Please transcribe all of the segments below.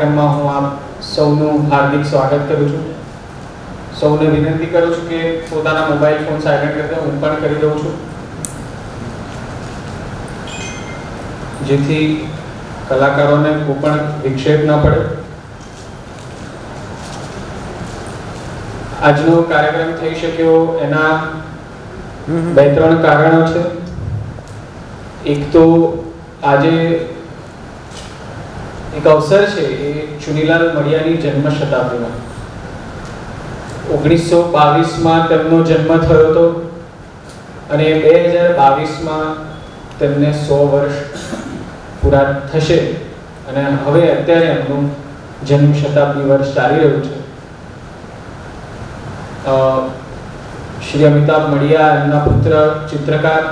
કાર્યક્રમમાં હું આપ સૌનું હાર્દિક સ્વાગત કરું છું. સૌને વિનંતી કરું છું કે પોતાના મોબાઈલ ફોન સાયલેન્ટ કરી દે. હું પણ કરી દઉં છું, જેથી કલાકારોને કોઈ પણ વિક્ષેપ ન પડે. આજનો કાર્યક્રમ થઈ શક્યો એના બે ત્રણ કારણો છે. એક તો આજે એક અવસર છે એ ચુનીલાલ મડિયાની જન્મ શતાબ્દીમાં. 1922માં તેમનો જન્મ થયો હતો અને 2022માં તેમને 100 વર્ષ પૂરા થશે અને હવે અત્યારે એમનું જન્મ શતાબ્દી વર્ષ ચાલી રહ્યું છે. શ્રી અમિતાભ મડિયા એમના પુત્ર, ચિત્રકાર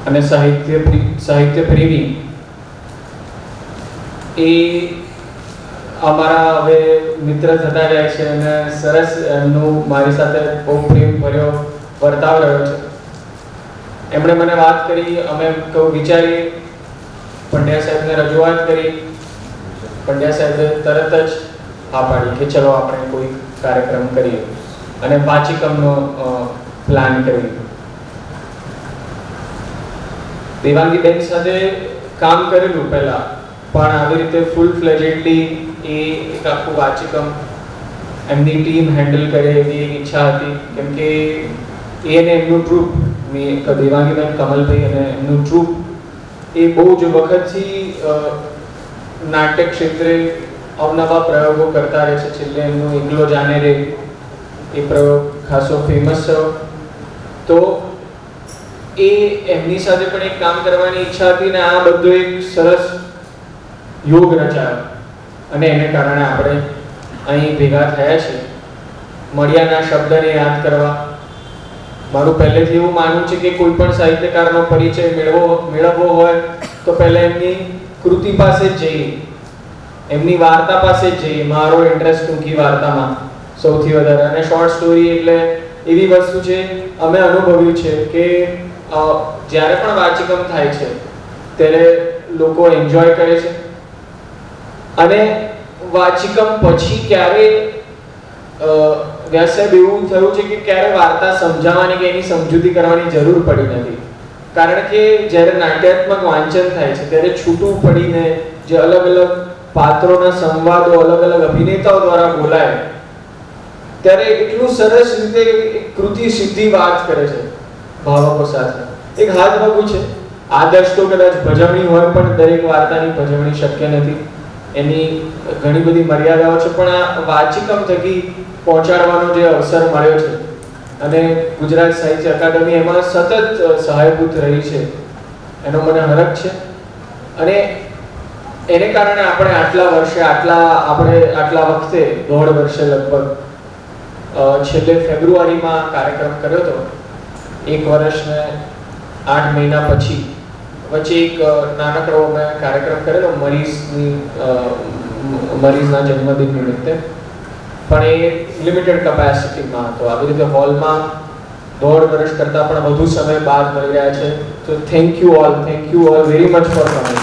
અને સાહિત્ય પ્રેમી એ અમારા હવે મિત્ર થતા જાય છે અને સરસ એમનું મારી સાથે બહુ પ્રેમ ભર્યો વર્તાવ રહ્યો છે. એમણે મને વાત કરી, અમે કહું વિચારી, પંડ્યા સાહેબને રજૂઆત કરી. પંડ્યા સાહેબે તરત જ હા પાડી કે ચલો આપણે કોઈ કાર્યક્રમ કરીએ અને વાચિકમનો પ્લાન કરીએ. દેવાંગીબેન સાથે કામ કરેલું પહેલા, પણ આવી રીતે ફૂલ ફ્લેજેડલી એ એક આખું વાચિકમ એમની ટીમ હેન્ડલ કરે એવી એક ઈચ્છા હતી. કેમ કે એને એમનું ટ્રુપ, દેવાંગીબેન, કમલભાઈ અને એમનું ટ્રુપ એ બહુ જ વખતથી નાટ્ય ક્ષેત્રે અવનવા પ્રયોગો કરતા રહે છે. છેલ્લે એમનું એકલો જાને રે એ પ્રયોગ ખાસો ફેમસ થયો. તો એ એમની સાથે પણ એક કામ કરવાની ઈચ્છા હતી ને આ બધો એક સરસ યોગ રચાયો અને એને કારણે આપણે અહીં ભેગા થયા છે મડિયાના શબ્દને યાદ કરવા. મારું પહેલેથી એવું માનવું છે કે કોઈ પણ સાહિત્યકારનો પરિચય મેળવવો હોય તો પહેલા એમની કૃતિ પાસે જ જઈએ, એમની વાર્તા પાસે જ જઈએ. મારો ઇન્ટરેસ્ટ ટૂંકી વાર્તામાં સૌથી વધારે, અને શોર્ટ સ્ટોરી એટલે એવી વસ્તુ છે અમે અનુભવ્યું છે કે જ્યારે પણ વાચિકમ થાય છે ત્યારે લોકો એન્જોય કરે છે અને વાચિકમ પછી ક્યારે વ્યાસસાહેબ એવું થયું છે કે ક્યારે વાર્તા સમજાવવાની કે એની સમજૂતી કરવાની જરૂર પડી નથી. કારણ કે જ્યારે નાટ્યાત્મક વાંચન થાય છે ત્યારે છૂટું પડીને જે અલગ અલગ પાત્રોના સંવાદો અલગ અલગ અભિનેતાઓ દ્વારા બોલાય ત્યારે એટલું સરસ રીતે કૃતિ સીધી વાત કરે છે ભાવકો સાથે. એક હાથ ભાગું છે. આદર્શ તો કદાચ ભજવણી હોય પણ દરેક વાર્તાની ભજવણી શક્ય નથી, એની ઘણી બધી મર્યાદાઓ છે. પણ આ વાચિકમ થકી પહોંચાડવાનો જે અવસર મળ્યો છે અને ગુજરાત સાહિત્ય અકાદમી એમાં સતત સહાયભૂત રહી છે એનો મને હરખ છે. અને એને કારણે આપણે આટલા વખતે 1.5 વર્ષે લગભગ છેલ્લે ફેબ્રુઆરીમાં કાર્યક્રમ કર્યો હતો. 1 વર્ષને 8 મહિના પછી વચ્ચે એક નાનકડો અમે કાર્યક્રમ કરેલો મરીઝના જન્મદિન નિમિત્તે, પણ એ લિમિટેડ કેપેસિટીમાં હતો. આવી રીતે હોલમાં 1.5 વર્ષ કરતાં પણ વધુ સમય બાદ મળી રહ્યા છે. તો thank you all very much for coming.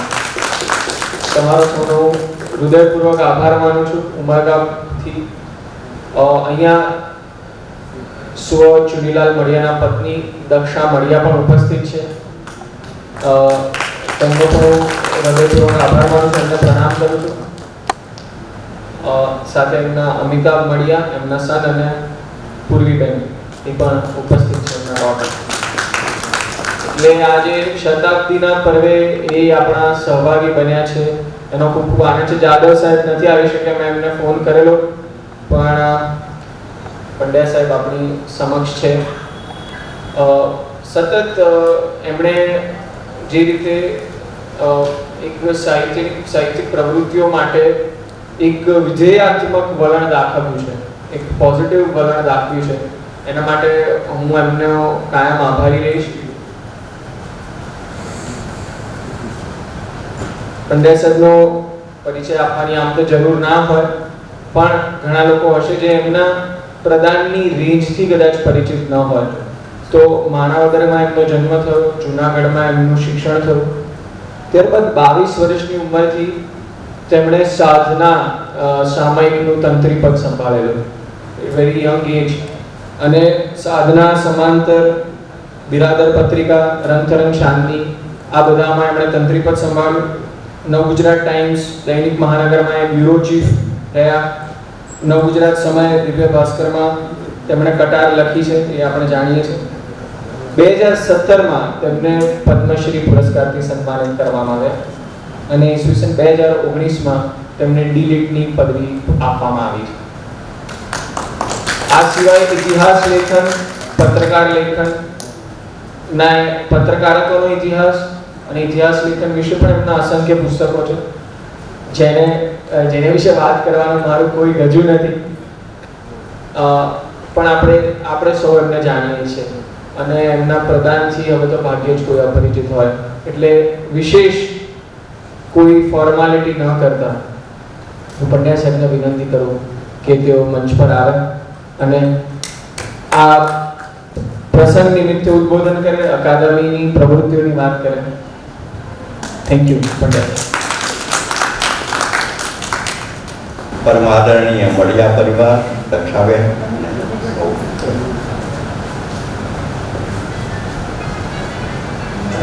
તમારો થોડો હૃદયપૂર્વક આભાર માનું છું. ઉમરગામથી અહીંયા સ્વ ચુનીલાલ મડિયાના પત્ની દક્ષા મડિયા પણ ઉપસ્થિત છે. તેમનો પણ હૃદયપૂર્વક આભાર માનું છું, એમને પ્રણામ કરું છું. સાથે એમના અમિતાભ મડિયા, એમના સન અને પૂર્વીબેન એ પણ ઉપસ્થિત છે, એમના ડોટર. એટલે આજે શતાબ્દીના પર્વે એ આપણા સહભાગી બન્યા છે એનો ખૂબ ખૂબ આનંદ છે. જાદવ સાહેબ નથી આવી શક્યા, મેં એમને ફોન કરેલો, પણ પંડ્યા સાહેબ આપણી સમક્ષ છે. સતત એમણે જે રીતે એક સાહિત્યિક પ્રવૃત્તિઓ માટે એક વિધેયાત્મક વલણ દાખવ્યું છે, એક પોઝિટિવ વલણ દાખવ્યું છે, એના માટે હું એમનો કાયમ આભારી રહીશ. પંડ્યા સાહેબનો પરિચય આપવાની આમ તો જરૂર ના હોય, પણ ઘણા લોકો હશે જે એમના પ્રદાનની રેન્જથી કદાચ પરિચિત ન હોય. તો માણાવદરમાં એમનો જન્મ થયો, જૂનાગઢમાં એમનું શિક્ષણ થયું, ત્યારબાદ 22 વર્ષની ઉંમરથી તેમણે સાધના સામયિકનું તંત્રીપદ સંભાળેલું વેરી યંગ એજ, અને સાધના સમાંતર બિરાદર પત્રિકા, રંગતરંગ શાંતિ આ બધામાં એમણે તંત્રીપદ સંભાળ્યું. નવગુજરાત ટાઈમ્સ, દૈનિક મહાનગરમાં એ બ્યુરો ચીફ રહ્યા. નવગુજરાત સમય, દિવ્ય ભાસ્કરમાં તેમણે કટાર લખી છે, એ આપણે જાણીએ છીએ. 2017માં તેમને પદ્મશ્રી પુરસ્કારથી સન્માનિત કરવામાં આવ્યા અને ઈસવીસન 2019માં તેમને ડી.લિટની પદવી આપવામાં આવી છે. આ સિવાય ઇતિહાસ લેખન, પત્રકાર લેખન, પત્રકારત્વનો ઇતિહાસ અને ઇતિહાસ લેખન વિશે પણ એમના અસંખ્ય પુસ્તકો છે, જેને વિશે વાત કરવાનું મારું કોઈ ગજુ નથી, પણ આપણે સૌ એમને જાણીએ છીએ અને એમના પ્રદાનથી હવે તો ભાગ્યે જ કોઈ અપરિચિત હોય. એટલે વિશેષ કોઈ ફોર્માલિટી ન કરતા હું પંડ્યા સાહેબને વિનંતી કરું કે તેઓ મંચ પર આવે અને આ પ્રસંગ નિમિત્તે ઉદ્બોધન કરે, અકાદમીની પ્રવૃત્તિઓની વાત કરે. Thank you Pandya. પરમ આદરણીય મળ્યા પરિવાર, દક્ષાબેન,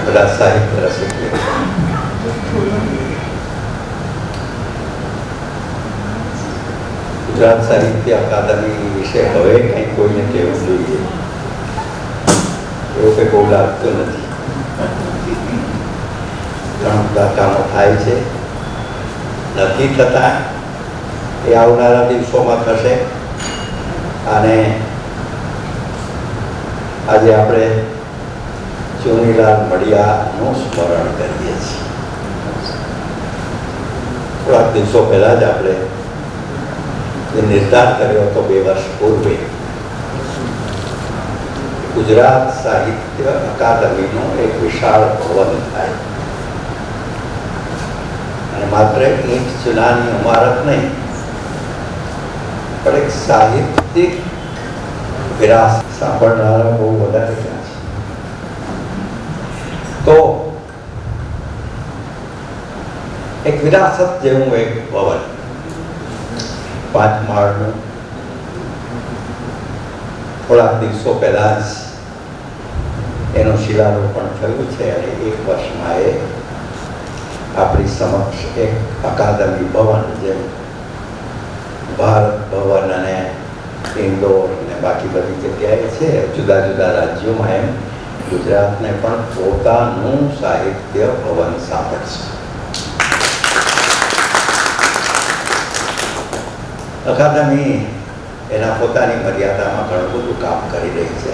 બધા સાહિત્ય રસિક ગુજરાત સાહિત્ય અકાદમી વિશે હવે કંઈ કોઈને કહેવું જોઈએ એવું કંઈ બહુ લાગતું નથી. ઘણા બધા કામો થાય છે, નથી થતા, એ આવનારા દિવસોમાં થશે. અને આજે આપણે ચુનીલાલ મડિયાનું સ્મરણ કરીએ છીએ. થોડાક દિવસો પહેલા જ આપણે નિર્ધાર કર્યો હતો 2 વર્ષ પૂર્વે ગુજરાત સાહિત્ય અકાદમીનું એક વિશાળ ભવન થાય અને માત્ર ઈંટ ચૂનાની ઇમારત નહીં પણ એક સાહિત્યિક વિરાસત. સાંભળનારા બહુ વધારે છે. તો એક વિરાસત જેવું એક ભવન 5 માળનું થોડાક દિવસો પહેલા જ એનું શિલારોપણ થયું છે અને 1 વર્ષમાં એ આપણી સમક્ષ એક અકાદમી ભવન, જેમ ભારત ભવન અને ઇન્દોર ને બાકી બધી જગ્યાએ છે જુદા જુદા રાજ્યોમાં, એમ ગુજરાતને પણ પોતાનું સાહિત્ય ભવન સાંભળશે. અકાદમી એના પોતાની મર્યાદામાં ઘણું બધું કામ કરી રહી છે.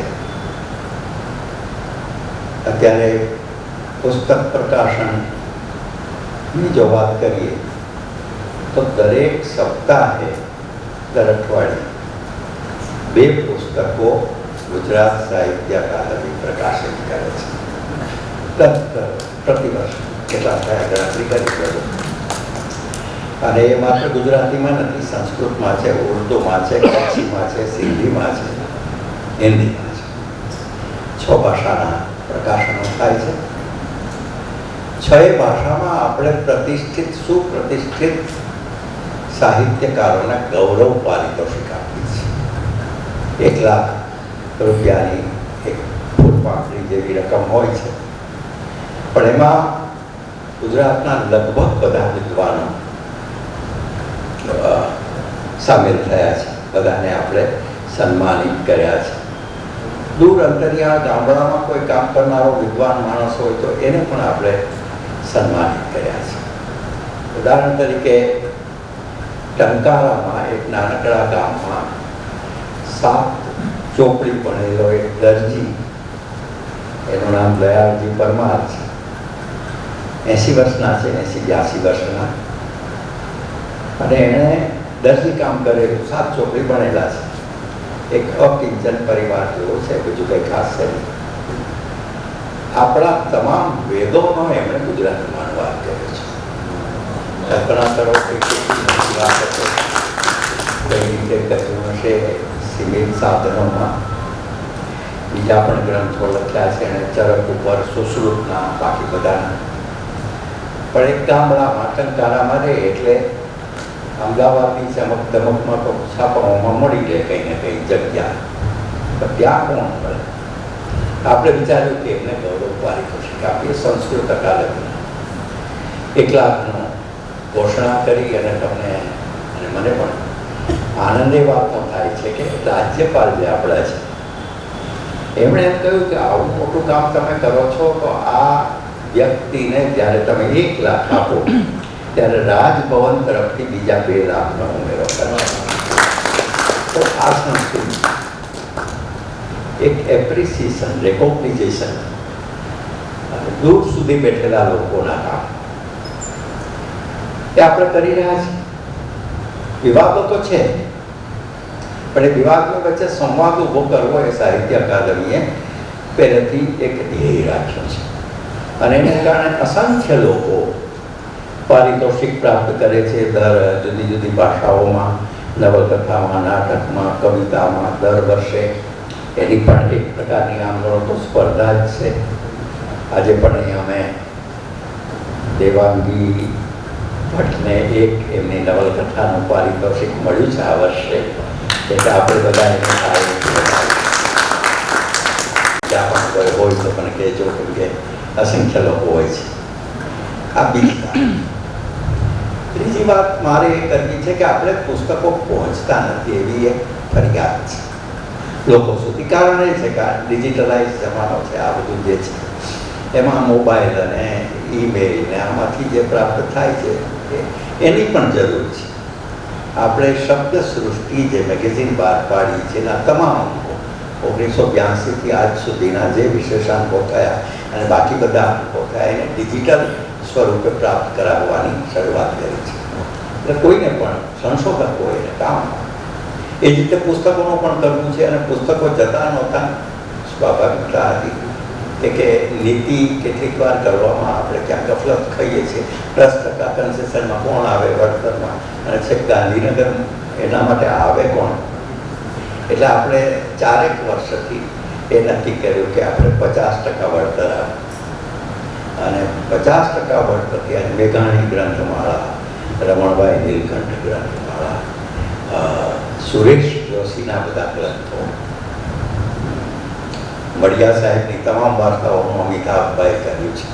અત્યારે પુસ્તક પ્રકાશનની જો વાત કરીએ તો દરેક સપ્તાહે, દર અઠવાડિયે 2 પુસ્તકો ગુજરાત સાહિત્ય અકાદમી પ્રકાશિત કરે છે. પ્રતિવર્ષ કેટલા થયા ગણતરી કરી શકો. અને એ માત્ર ગુજરાતીમાં નથી, સંસ્કૃતમાં છે, ઉર્દુમાં છે, કચ્છીમાં છે, સિંધીમાં છે, હિન્દીમાં છે. 6 ભાષાના પ્રકાશનો થાય છે. 6 ભાષામાં આપણે પ્રતિષ્ઠિત, સુપ્રતિષ્ઠિત સાહિત્યકારોને ગૌરવ પારિતોષિક આપી છે. 1 લાખ રૂપિયાની એક ફૂલપાખડી જેવી રકમ હોય છે, પણ એમાં ગુજરાતના લગભગ બધા વિદ્વાનો સામેલ થયા છે. બધાને આપણે સન્માનિત કર્યા છે. દૂર અંતરિયાળ ગામડામાં કોઈ કામ કરનારો વિદ્વાન માણસ હોય તો એને પણ આપણે સન્માનિત કર્યા છે. ઉદાહરણ તરીકે ટંકારામાં એક નાનકડા ગામમાં 7 ચોપડી ભણેલો એક દરજી, એનું નામ દયાળજી પરમાર છે. 80 વર્ષના છે, 80-82 વર્ષના, અને એણે દરજી કામ કરેલું, 7 ચોપડી ભણેલા છે. એક અકિંચન પરિવાર જેવો છે, બીજું કંઈ ખાસ છે નહીં. આપણા તમામ વેદોનો એમણે ગુજરાતીમાં અનુવાદ કર્યો છે. કલ્પના કરો કે કઈ રીતે કર્યું હશે. સીમિત સાધનોમાં બીજા પણ ગ્રંથો લખ્યા છે, અને ચરક ઉપર, સુશ્રુતના, બાકી બધાના. પણ એક ગામડામાં ટંકારામાં રહે એટલે અમદાવાદની ચમક દમકમાં તો છાપાઓમાં મળી રહે કંઈ ને કંઈ જગ્યા, પણ ત્યાં કોણ મળે? આપણે વિચાર્યું કે એમને ગૌરવ પારિતોષિક આપીએ, સંસ્કૃત અકાદમી 1 લાખનો ઘોષણા કરી અને તમને અને મને પણ આનંદ એ વાતનો થાય છે કે રાજ્યપાલ જે આપણા છે એમણે એમ કહ્યું કે આવું મોટું કામ તમે કરો છો તો આ વ્યક્તિને જ્યારે તમે 1 લાખ આપો ત્યારે રાજભવન તરફથી બીજા 2 લાખનો ઉમેરો કરો. તો આ સંસ્કૃતિ એક એપ્રિસિએશન, રેકોગ્નિઝેશન દૂર સુધી બેઠેલા લોકોના કામ એ આપણે કરી રહ્યા છીએ. વિવાદો તો છે, પણ એ વિવાદની વચ્ચે સંવાદ ઊભો કરવો એ સાહિત્ય અકાદમીએ પહેલેથી એક ધ્યેય રાખ્યો છે અને એને કારણે અસંખ્ય લોકો પારિતોષિક પ્રાપ્ત કરે છે. જુદી જુદી ભાષાઓમાં, નવલકથામાં, નાટકમાં, કવિતામાં દર વર્ષે એની પણ એક પ્રકારની આંદોલન તો સ્પર્ધા જ છે. આજે પણ અહીં અમે દેવાંગી ભટ્ટને એક એમની નવલકથાનું પારિતોષિક મળ્યું છે આ વર્ષે, એટલે આપણે બધા એને સારું ત્યાં પણ કોઈ હોય તો પણ કહેજો, કેમ કે અસંખ્ય લોકો હોય છે. આ બીજી ત્રીજી વાત મારે એ કરવી છે કે આપણે પુસ્તકો પહોંચતા નથી એવી એક ફરિયાદ છે લોકો સુધી. કારણ એ છે કે ડિજિટલાઇઝ જમાનો છે, આ બધું જે છે એમાં મોબાઈલ અને ઈમેલ ને આમાંથી જે પ્રાપ્ત થાય છે એની પણ જરૂર છે. આપણે શબ્દ સૃષ્ટિ જે મેગેઝિન બહાર પાડી છે એના તમામ અંકો 1982થી આજ સુધીના જે વિશેષાંકો થયા અને બાકી બધા અંકો થયા એને ડિજિટલ સ્વરૂપે પ્રાપ્ત કરાવવાની શરૂઆત કરી છે. એટલે કોઈને પણ સંશોધકો એને કામ એ જ રીતે પુસ્તકોનું પણ કરવું છે અને પુસ્તકો જતા નહોતા સ્વાભાવિકતા હતી કે નીતિ કેટલીક વાર કરવામાં આપણે ક્યાં ગફલત ખાઈએ છીએ. 10% કન્સેશનમાં કોણ આવે વળતરમાં, અને છેક ગાંધીનગર એના માટે આવે કોણ? એટલે આપણે 4 વર્ષથી એ નક્કી કર્યું કે આપણે 50% વળતર આવે અને 50% વળતરથી આજે મેઘાણી ગ્રંથમાળા, રમણભાઈ નીલકંઠ ગ્રંથમાળા, સુરેશ જોશીના બધા ગ્રંથો, મળિયા સાહેબની તમામ વાર્તાઓનું અમિતાભભાઈ કર્યું છે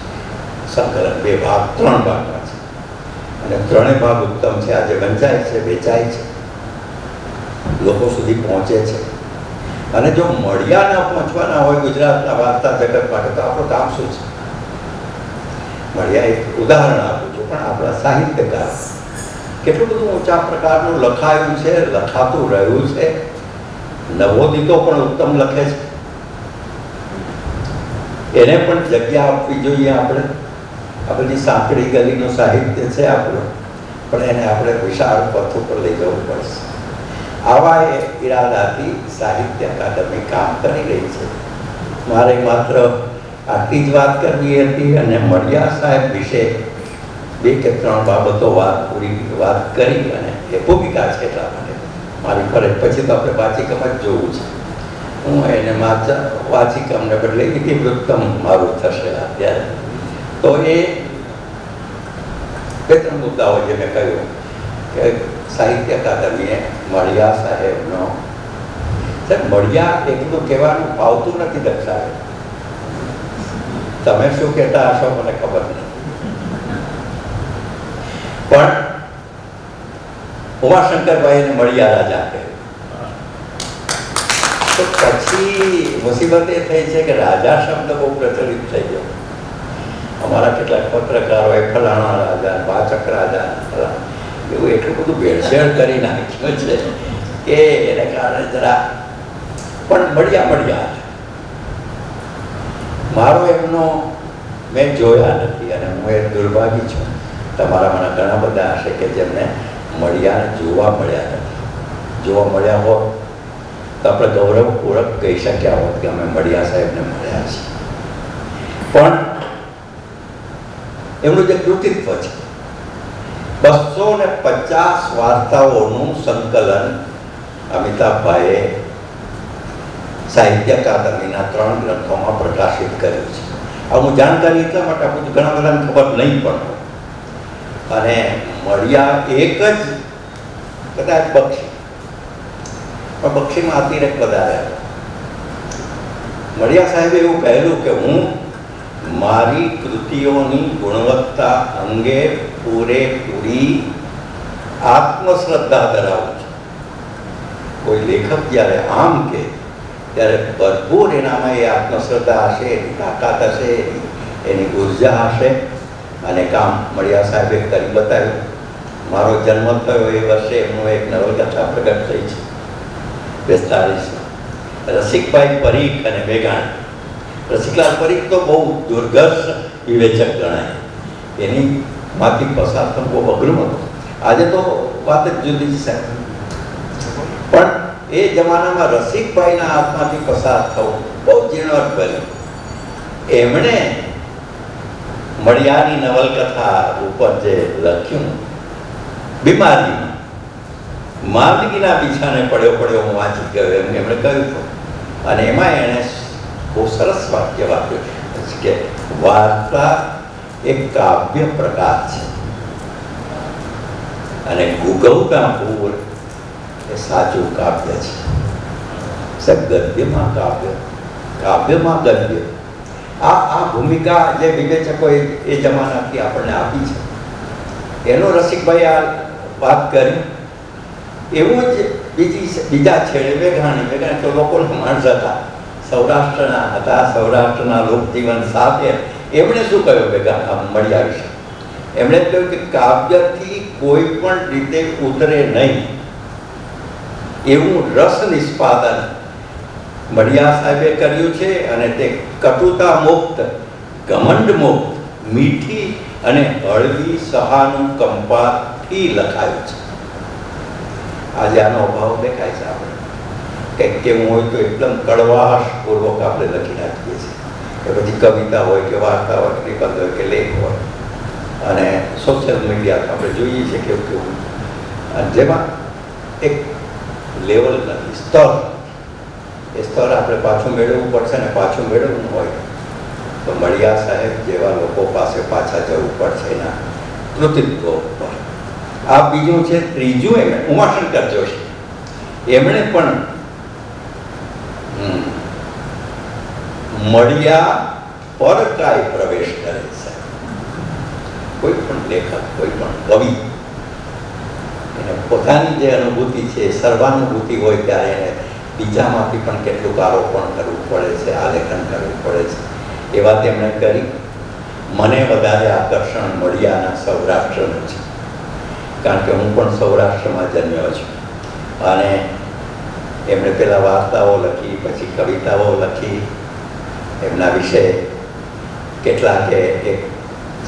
સંકલન. 2 ભાગ 3 ભાગમાં છે અને 3 ભાગ ઉત્તમ છે. આજે વંચાય છે, વેચાય છે, લોકો સુધી પહોંચે છે. અને જો મળિયા ન પહોંચવાના હોય ગુજરાતના વાર્તા જગત માટે તો આપણું કામ શું છે? મળિયા એક ઉદાહરણ આપું છું, પણ આપણા સાહિત્યકાર કેટલું બધું ઊંચા પ્રકારનું લખાયું છે, લખાતું રહ્યું છે. નવોદિતો પણ ઉત્તમ લખે છે, એને પણ જગ્યા આપવી જોઈએ. આપણે આ બધી સાંકડી ગલીનું સાહિત્ય છે આપણું, પણ એને આપણે વિશાળ પથ ઉપર લઈ જવું પડશે. આવા એ ઈરાદાથી સાહિત્ય અકાદમી કામ કરી રહી છે. મારે માત્ર આટલી જ વાત કરવી હતી અને મળિયા સાહેબ વિશે 2 કે 3 બાબતો વાત કરી અને એ ભૂમિકા છે એટલા માટે મારી ફરજ. પછી તો આપણે વાચિકમ જ જોવું છે. હું એને વાચિકમને બદલે ઇતિવૃત્તમ મારું થશે અત્યારે. તો એ 2-3 મુદ્દાઓ જે મેં કહ્યું કે સાહિત્ય અકાદમીએ મળિયા સાહેબનો મળિયા એટલું કહેવાનું આવતું નથી દર્શાવે. તમે શું કહેતા હશો મને ખબર નથી, પણ ઉમાશંકરભાઈને મળિયા રાજા કહ્યું. તો પછી મુસીબત એ થઈ છે કે રાજા શબ્દ બહુ પ્રચલિત થઈ ગયો. અમારા કેટલાક પત્રકારોએ ફલાણા રાજા, વાચક રાજા, એવું એટલું બધું ભેળસેળ કરી નાખ્યું છે કે એને કારણે જરા પણ મળ્યા મારો એમનો મેં જોયા નથી અને હું એ દુર્ભાગી છું. તમારામાં ઘણા બધા હશે કે જેમને મળ્યા જોવા મળ્યા નથી. જોવા મળ્યા હોત તો આપણે ગૌરવપૂર્વક કહી શક્યા હોત કે અમે મળિયા સાહેબને મળ્યા છીએ. પણ એમનું જે કૃતિત્વ છે 250 વાર્તાઓનું સંકલન અમિતાભભાઈએ સાહિત્ય અકાદમીના 3 ગ્રંથોમાં પ્રકાશિત કર્યું છે. આ હું જાણકારી એટલા માટે આપું છું, ઘણા બધાને ખબર નહીં પણ અને મળ્યા એક જ કદાચ બક્ષી, પણ બક્ષીમાં અતિરેક વધારે હતો. મળ્યા સાહેબે એવું કહેલું કે હું મારી કૃતિઓની ગુણવત્તા અંગે પૂરેપૂરી આત્મશ્રદ્ધા ધરાવું છું. કોઈ લેખક જ્યારે આમ કે ત્યારે ભરપૂર એનામાં એ આત્મશ્રદ્ધા હશે, એની તાકાત હશે, એની ઉર્જા હશે. અને કામ મળ્યા સાહેબે કરી બતાવ્યું. મારો જન્મ થયો એ વર્ષે એમનો એક નવલકથા પ્રગટ થઈ છે 42માં. રસિકભાઈ પરીખ અને મેઘાણી. રસિકલાલ પરીખ તો બહુ દુર્ઘર્ષ વિવેચક ગણાય, એની માંથી પસાર થવું બહુ અઘરું હતું. આજે તો વાત જ જુદી છે સાહેબ, પણ એ જમાનામાં રસિકભાઈના હાથમાંથી પસાર થવું બહુ ઝીણવટ બન્યું. એમણે મળ્યાની નવલકથા ઉપર જે લખ્યું બીમારીમાં, માંદગીના બિછાને પડ્યો હું વાંચી ગયો એમ એમણે કહ્યું હતું. અને એમાં એણે બહુ સરસ વાક્ય વાપર્યું કે વાર્તા એક કાવ્ય પ્રકાર છે અને ગુગવતા પૂર એ સાચું કાવ્ય છે. સાહેબ, ગદ્યમાં કાવ્ય, કાવ્યમાં ગદ્ય, આ ભૂમિકા જે વિવેચકોએ એ જમાનાથી આપણને આપી છે, એનો રસિકભાઈ આ વાત કરી. એવું જ બીજા છેડે મેઘાણી તો લોકોના માણસ હતા, સૌરાષ્ટ્રના હતા, સૌરાષ્ટ્રના લોકજીવન સાથે. એમણે શું કહ્યું મળ્યા વિશે? એમણે કહ્યું કે કાવ્યથી કોઈ પણ રીતે ઉતરે નહીં એવું રસ નિષ્પાદન મળ્યા સાહેબે કર્યું છે. અને તે કટુતા મુક્ત, ઘમંડ મુક્ત, મીઠી અને હળવી સહાનુકંપાથી લખાયું છે. આજે આનો અભાવ દેખાય છે. આપણે કંઈક કેવું હોય તો એકદમ કડવાશપૂર્વક આપણે લખી નાખીએ છીએ. કે પછી કવિતા હોય કે વાર્તા હોય કે નિબંધ હોય કે લેખ હોય. અને સોશિયલ મીડિયા તો આપણે જોઈએ છીએ કેવું કેવું, અને જેમાં એક લેવલ નથી, સ્તર. એ સ્તર આપણે પાછું મેળવવું પડશે ને પાછું મેળવવું હોય તો મળ્યા સાહેબ જેવા લોકો પાસે પાછા જવું પડશે એના કૃતિત્વ ઉપર. આ બીજું છે. ત્રીજું એમણે ઉમાશંકર જોશી, એમણે પણ મળ્યા પર કાય પ્રવેશ કરે છે. કોઈ પણ લેખક, કોઈ પણ કવિ, એને પોતાની જે અનુભૂતિ છે, સર્વાનુભૂતિ હોય ત્યારે એને બીજામાંથી પણ કેટલુંક આરોપણ કરવું પડે છે, આલેખન કરવું પડે છે. એ વાત એમણે કરી. મને વધારે આકર્ષણ મળ્યાના સૌરાષ્ટ્રનું છે, કારણ કે હું પણ સૌરાષ્ટ્રમાં જન્મ્યો છું. અને એમણે પહેલાં વાર્તાઓ લખી, પછી કવિતાઓ લખી. એમના વિશે કેટલાકે એક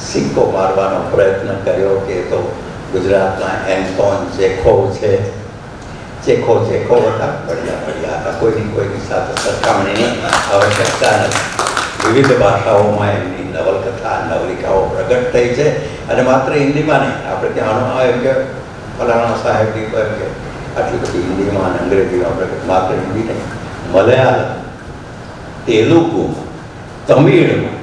સિક્કો મારવાનો પ્રયત્ન કર્યો કે તો ગુજરાતના એન્ટોન ચેખોવ છે, ચેખો હતા, મળ્યા હતા. કોઈની સાથે સરખામણીની આવશ્યકતા નથી. વિવિધ ભાષાઓમાં એમની નવલકથા, નવલિકાઓ પ્રગટ થઈ છે. અને માત્ર હિન્દીમાં નહીં, આપણે ત્યાં એમ કે ફલાણા સાહેબની એમ કે આટલી બધી હિન્દીમાં અને અંગ્રેજીમાં પ્રગટ, માત્ર હિન્દી નહીં, મલયાલમ, તેલુગુ, તમિળમાં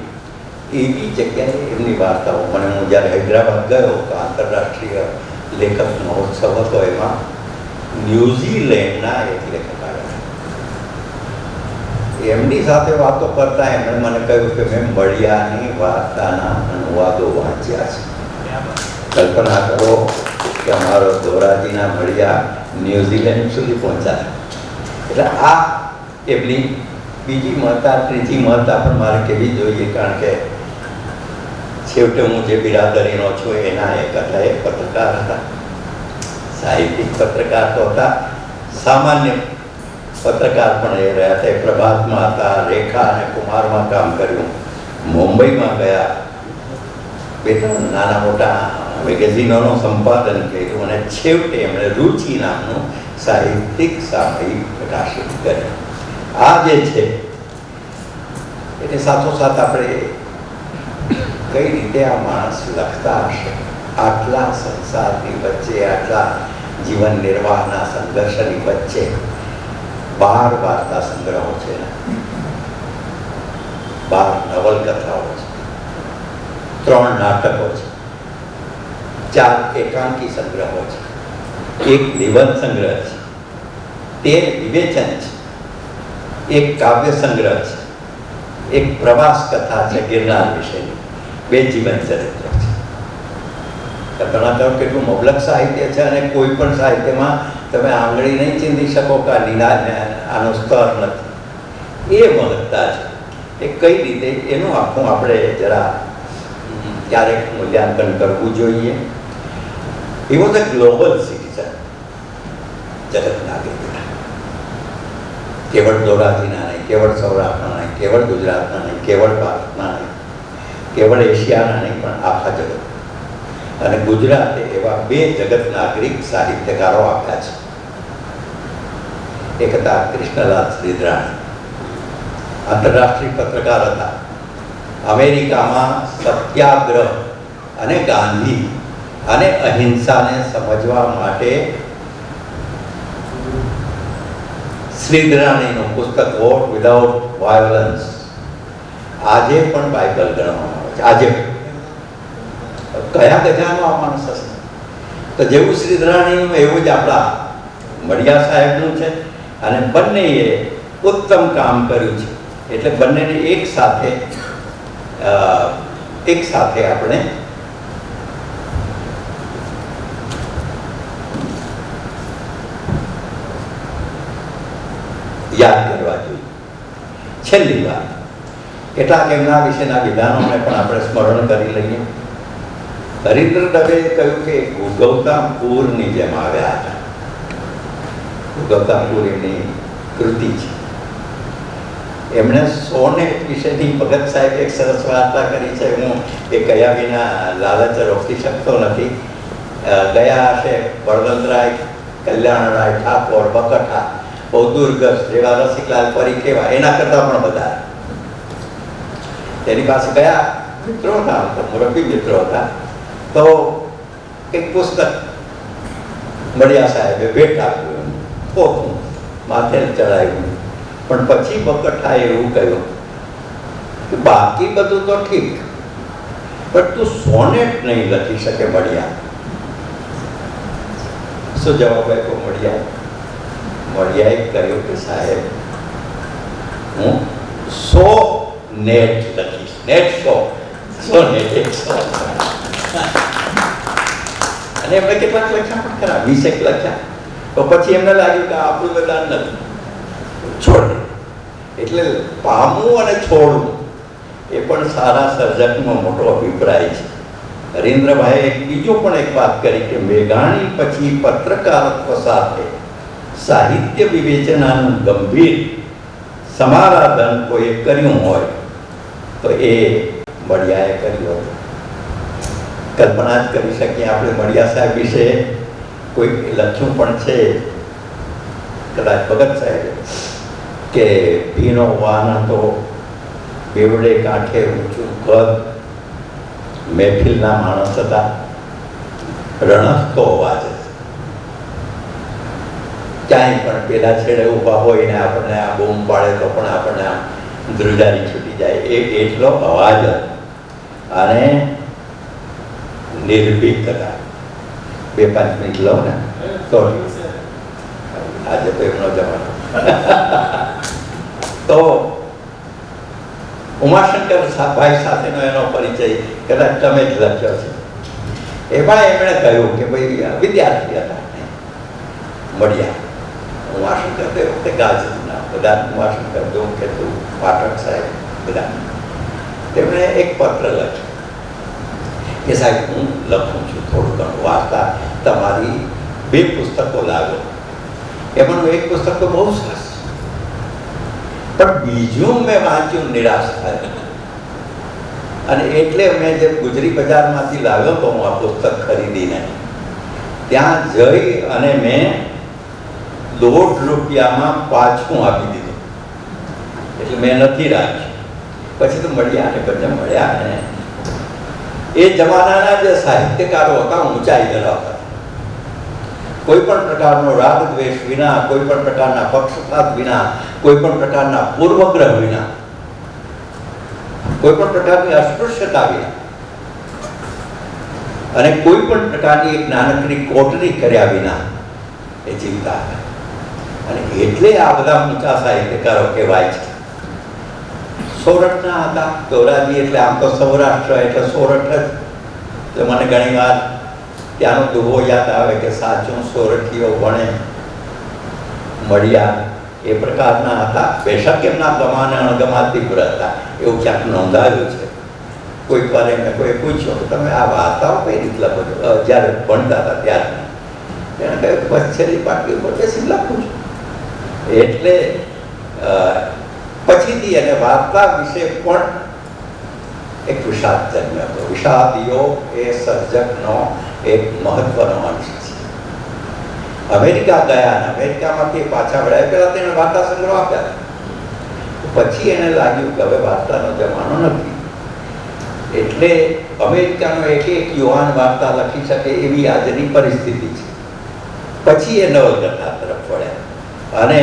એવી જગ્યાએ એમની વાર્તાઓ. મને હું જ્યારે હૈદરાબાદ ગયો તો આંતરરાષ્ટ્રીય લેખક મહોત્સવ હતો, એમાં ન્યૂઝીલેન્ડના એક લેખક આવ્યા. એમની સાથે વાતો કરતા એમણે મને કહ્યું કે મેં મળ્યાની વાર્તાના અનુવાદો વાંચ્યા છે. કલ્પના કરો કે અમારો ધોરાજીના મળ્યા ન્યૂઝીલેન્ડ સુધી પહોંચ્યા. એટલે આ એમની બીજી મહત્તા, ત્રીજી મહત્તા પણ મારે કહેવી જોઈએ, કારણ કે છેવટે હું જે બિરાદરીનો છું એના એક હતા, એક પત્રકાર હતા, સાહિત્યિક પત્રકાર તો હતા, સામાન્ય પત્રકાર પણ એ રહ્યા હતા. એ પ્રભાતમાં હતા, રેખા અને કુમારમાં કામ કર્યું, મુંબઈમાં ગયા, બે ત્રણ નાના મોટા મેગેઝિનોનું સંપાદન કર્યું અને છેવટે એમણે રુચિ નામનું સાહિત્યિક સામયિક પ્રકાશિત કર્યું. આ જે છે એની સાથોસાથ આપણે કઈ રીતે આ માણસ લખતા હશે, આટલા સંસારની વચ્ચે, આટલા જીવન નિર્વાહના સંઘર્ષની વચ્ચે 12 વાર્તા સંગ્રહો છે, 12 નવલકથાઓ છે, 3 નાટકો છે, 4 એકાંકી સંગ્રહો છે, 1 નિબંધ સંગ્રહ છે, 13 વિવેચન છે, 1 કાવ્ય સંગ્રહ છે, 1 પ્રવાસ કથા છે ગિરનાર વિશેની, 2 જીવન ચરિત્ર છે. ઘણા તરફ કેટલું મબલક સાહિત્ય છે અને કોઈ પણ સાહિત્યમાં તમે આંગળી નહીં ચીંધી શકો કે આનો સ્તર નથી. એ મહત્તા છે. એ કઈ રીતે એનું આખું આપણે જરા ક્યારેક મૂલ્યાંકન કરવું જોઈએ. He was a global citizen. જગતના નાગરિક, કેવળ ધોરાજીના નહીં, કેવળ સૌરાષ્ટ્રના નહીં, કેવળ ગુજરાતના નહીં, કેવળ ભારતના નહીં, કેવળ એશિયાના નહીં, પણ આખા જગત. અને ગુજરાતે એવા 2 જગત નાગરિક સાહિત્યકારો આપ્યા છે. એક હતા કૃષ્ણલાલ શ્રીધરાણી, આંતરરાષ્ટ્રીય પત્રકાર હતા. અમેરિકામાં સત્યાગ્રહ અને ગાંધી અને અહિંસાને સમજવા માટે શ્રીધરાણીનું પુસ્તક વોટ વિધાઉટ વાયોલન્સ આજે પણ બાઇબલ ગણવામાં આવે છે. આજે કયા ગજાનો આ માણસ હશે? તો જેવું શ્રીધરાણીનું એવું જ આપણા મળિયા સાહેબનું છે. અને બંનેએ ઉત્તમ કામ કર્યું છે. એટલે બંનેને એક સાથે આપણે યાદ કરવા જોઈએ. છેલ્લી વાત, કેટલાક એમના વિશેના વિધાનોને પણ આપણે સ્મરણ કરી લઈએ. હરીન્દ્ર દવે કહ્યું કે ઉગવતા પૂરની જેમ આવ્યા હતા. ઉગવતા પૂર એમની કૃતિ છે. એમણે સોનેટ વિશેની ભગત સાહેબ એક સરસ વાર્તા કરી છે. હું એ કયા વિના લાલચ રોકી શકતો નથી. ગયા હશે બળવંતરાય, કલ્યાણરાય ઠાકોર, બકઠા, બહુ દુર્ગસ જેવા રસિકલાલ પરીખ એવા, એના કરતા પણ બધા તેની પાસે ગયા. મિત્રો હતા, મુરબ્બી મિત્રો હતા. તો એક પુસ્તક મળિયા સાહેબે ભેટ આપ્યું, પોતું માથે ચડાવ્યું. પણ પછી બકઠાએ એવું કહ્યું કે બાકી બધું તો ઠીક, પણ તું સોનેટ નહીં લખી શકે મળિયા. શું જવાબ આપ્યો મળિયા? મળિયાએ કહ્યું કે સાહેબ હું 100 નેટ લખીશ. Net 100 net 100. અને એમણે કેટલાક લખ્યા પણ ખરા, 20 લખ્યા. તો પછી એમને લાગ્યું કે આપણું બધાન નથી, છોડ. એટલે પામવું અને છોડવું એ પણ સારા સર્જકનો મોટો અભિપ્રાય છે. હરીન્દ્રભાઈએ બીજું પણ એક વાત કરી કે મેઘાણી પછી પત્રકારત્વ સાથે સાહિત્ય વિવેચનાનું ગંભીર સમારાધન કોઈએ કર્યું હોય તો એ મળિયાએ કર્યું હતું. કલ્પના જ કરી શકીએ આપણે મળિયા સાહેબ વિશે. કોઈ લખ્યું પણ છે, કદાચ ભગત સાહેબે, કે ભીનો વાન હતો, બેવડે કાંઠે ઊંચું કદ, મહેફિલના માણસ હતા, રણસતો અવાજ. ક્યાંય પણ પેલા છેડે ઊભા હોય ને આપણને આ બૂમ પાડે તો પણ આપણને આમ ધ્રુજારી છૂટી જાય, એટલો અવાજ હતો. અને નિર્ભીક હતા. 2-5 મિનિટ લઉં ને તો આજે તો એમનો જમાનો. તો ઉમાશંકર ભાઈ સાથેનો એનો પરિચય કદાચ તમે જ લખ્યો છે. એમાં એમણે કહ્યું કે ભાઈ વિદ્યાર્થી હતા મળ્યા. ઉમાશંકર તે વખતે ગાજના બધા, ઉમાશંકર જોઉં કે તું પાઠક સાહેબ બધા, તેમણે એક પત્ર લખ્યો કે સાહેબ હું લખું છું થોડું ઘણું વાર્તા, તમારી 2 પુસ્તકો લાવો. એમાંનું એક પુસ્તક તો બહુ સરસ, પણ બીજું મેં વાંચ્યું નિરાશ થાય. અને એટલે મેં જે ગુજરી બજારમાંથી લાવ્યો તો હું આ પુસ્તક ખરીદીને ત્યાં જઈ અને મેં ₹1.5 પાછું આપી દીધું. એટલે મેં નથી રાખ્યું. પછી તો મળ્યા ને બધા મળ્યા ને એ જમાનાના જે સાહિત્યકારો હતા ઊંચાઈ ધરાવતા. કોઈ પણ પ્રકારનો રાગ દ્વેષ વિના, કોઈ પણ પ્રકારના પક્ષપાત વિના, કોઈ પણ પ્રકારના પૂર્વગ્રહ વિના, કોઈ પણ પ્રકારની અસ્પૃશ્યતા વિના અને કોઈ પણ પ્રકારની એક નાનકડી કોટરી કર્યા વિના એ જીવતા હતા. અને એટલે આ બધા ઊંચા સાહિત્યકારો કહેવાય છે. સોરઠના હતા ધોરાજી, એટલે આમ તો સૌરાષ્ટ્ર એટલે સોરઠ જ. તો મને ઘણી વાર ત્યાંનો દુહો યાદ આવે કે સાચું સોરઠીઓ વણે મળ્યા, એ પ્રકારના હતા. બેશક એમના ગમાને અણગમા તીવ્ર હતા, એવું ક્યાંક નોંધાયું છે. કોઈક વાર એમને કોઈ પૂછ્યો કે તમે આ વાર્તાઓ કઈ રીતે લખો છો, જ્યારે ભણતા હતા ત્યારે એને કહ્યું બસ છેલ્લી પાટલી ઉપર બેસી લખું છું. એટલે પછીથી એને વાર્તા વિશે પણ એક વિષાદ જન્મ્યો હતો. વિષાદ યોગ એ સર્જકનો એક મહત્વનો અંશ છે. અમેરિકા ગયા અને અમેરિકામાંથી પાછા વળ્યા, પહેલા તેને વાર્તા સંગ્રહ આપ્યા. પછી એને લાગ્યું કે હવે વાર્તાનો જમાનો નથી, એટલે અમેરિકાનો એક યુવાન વાર્તા લખી શકે એવી આજની પરિસ્થિતિ છે. પછી એ નવલકથા તરફ વળ્યા. અને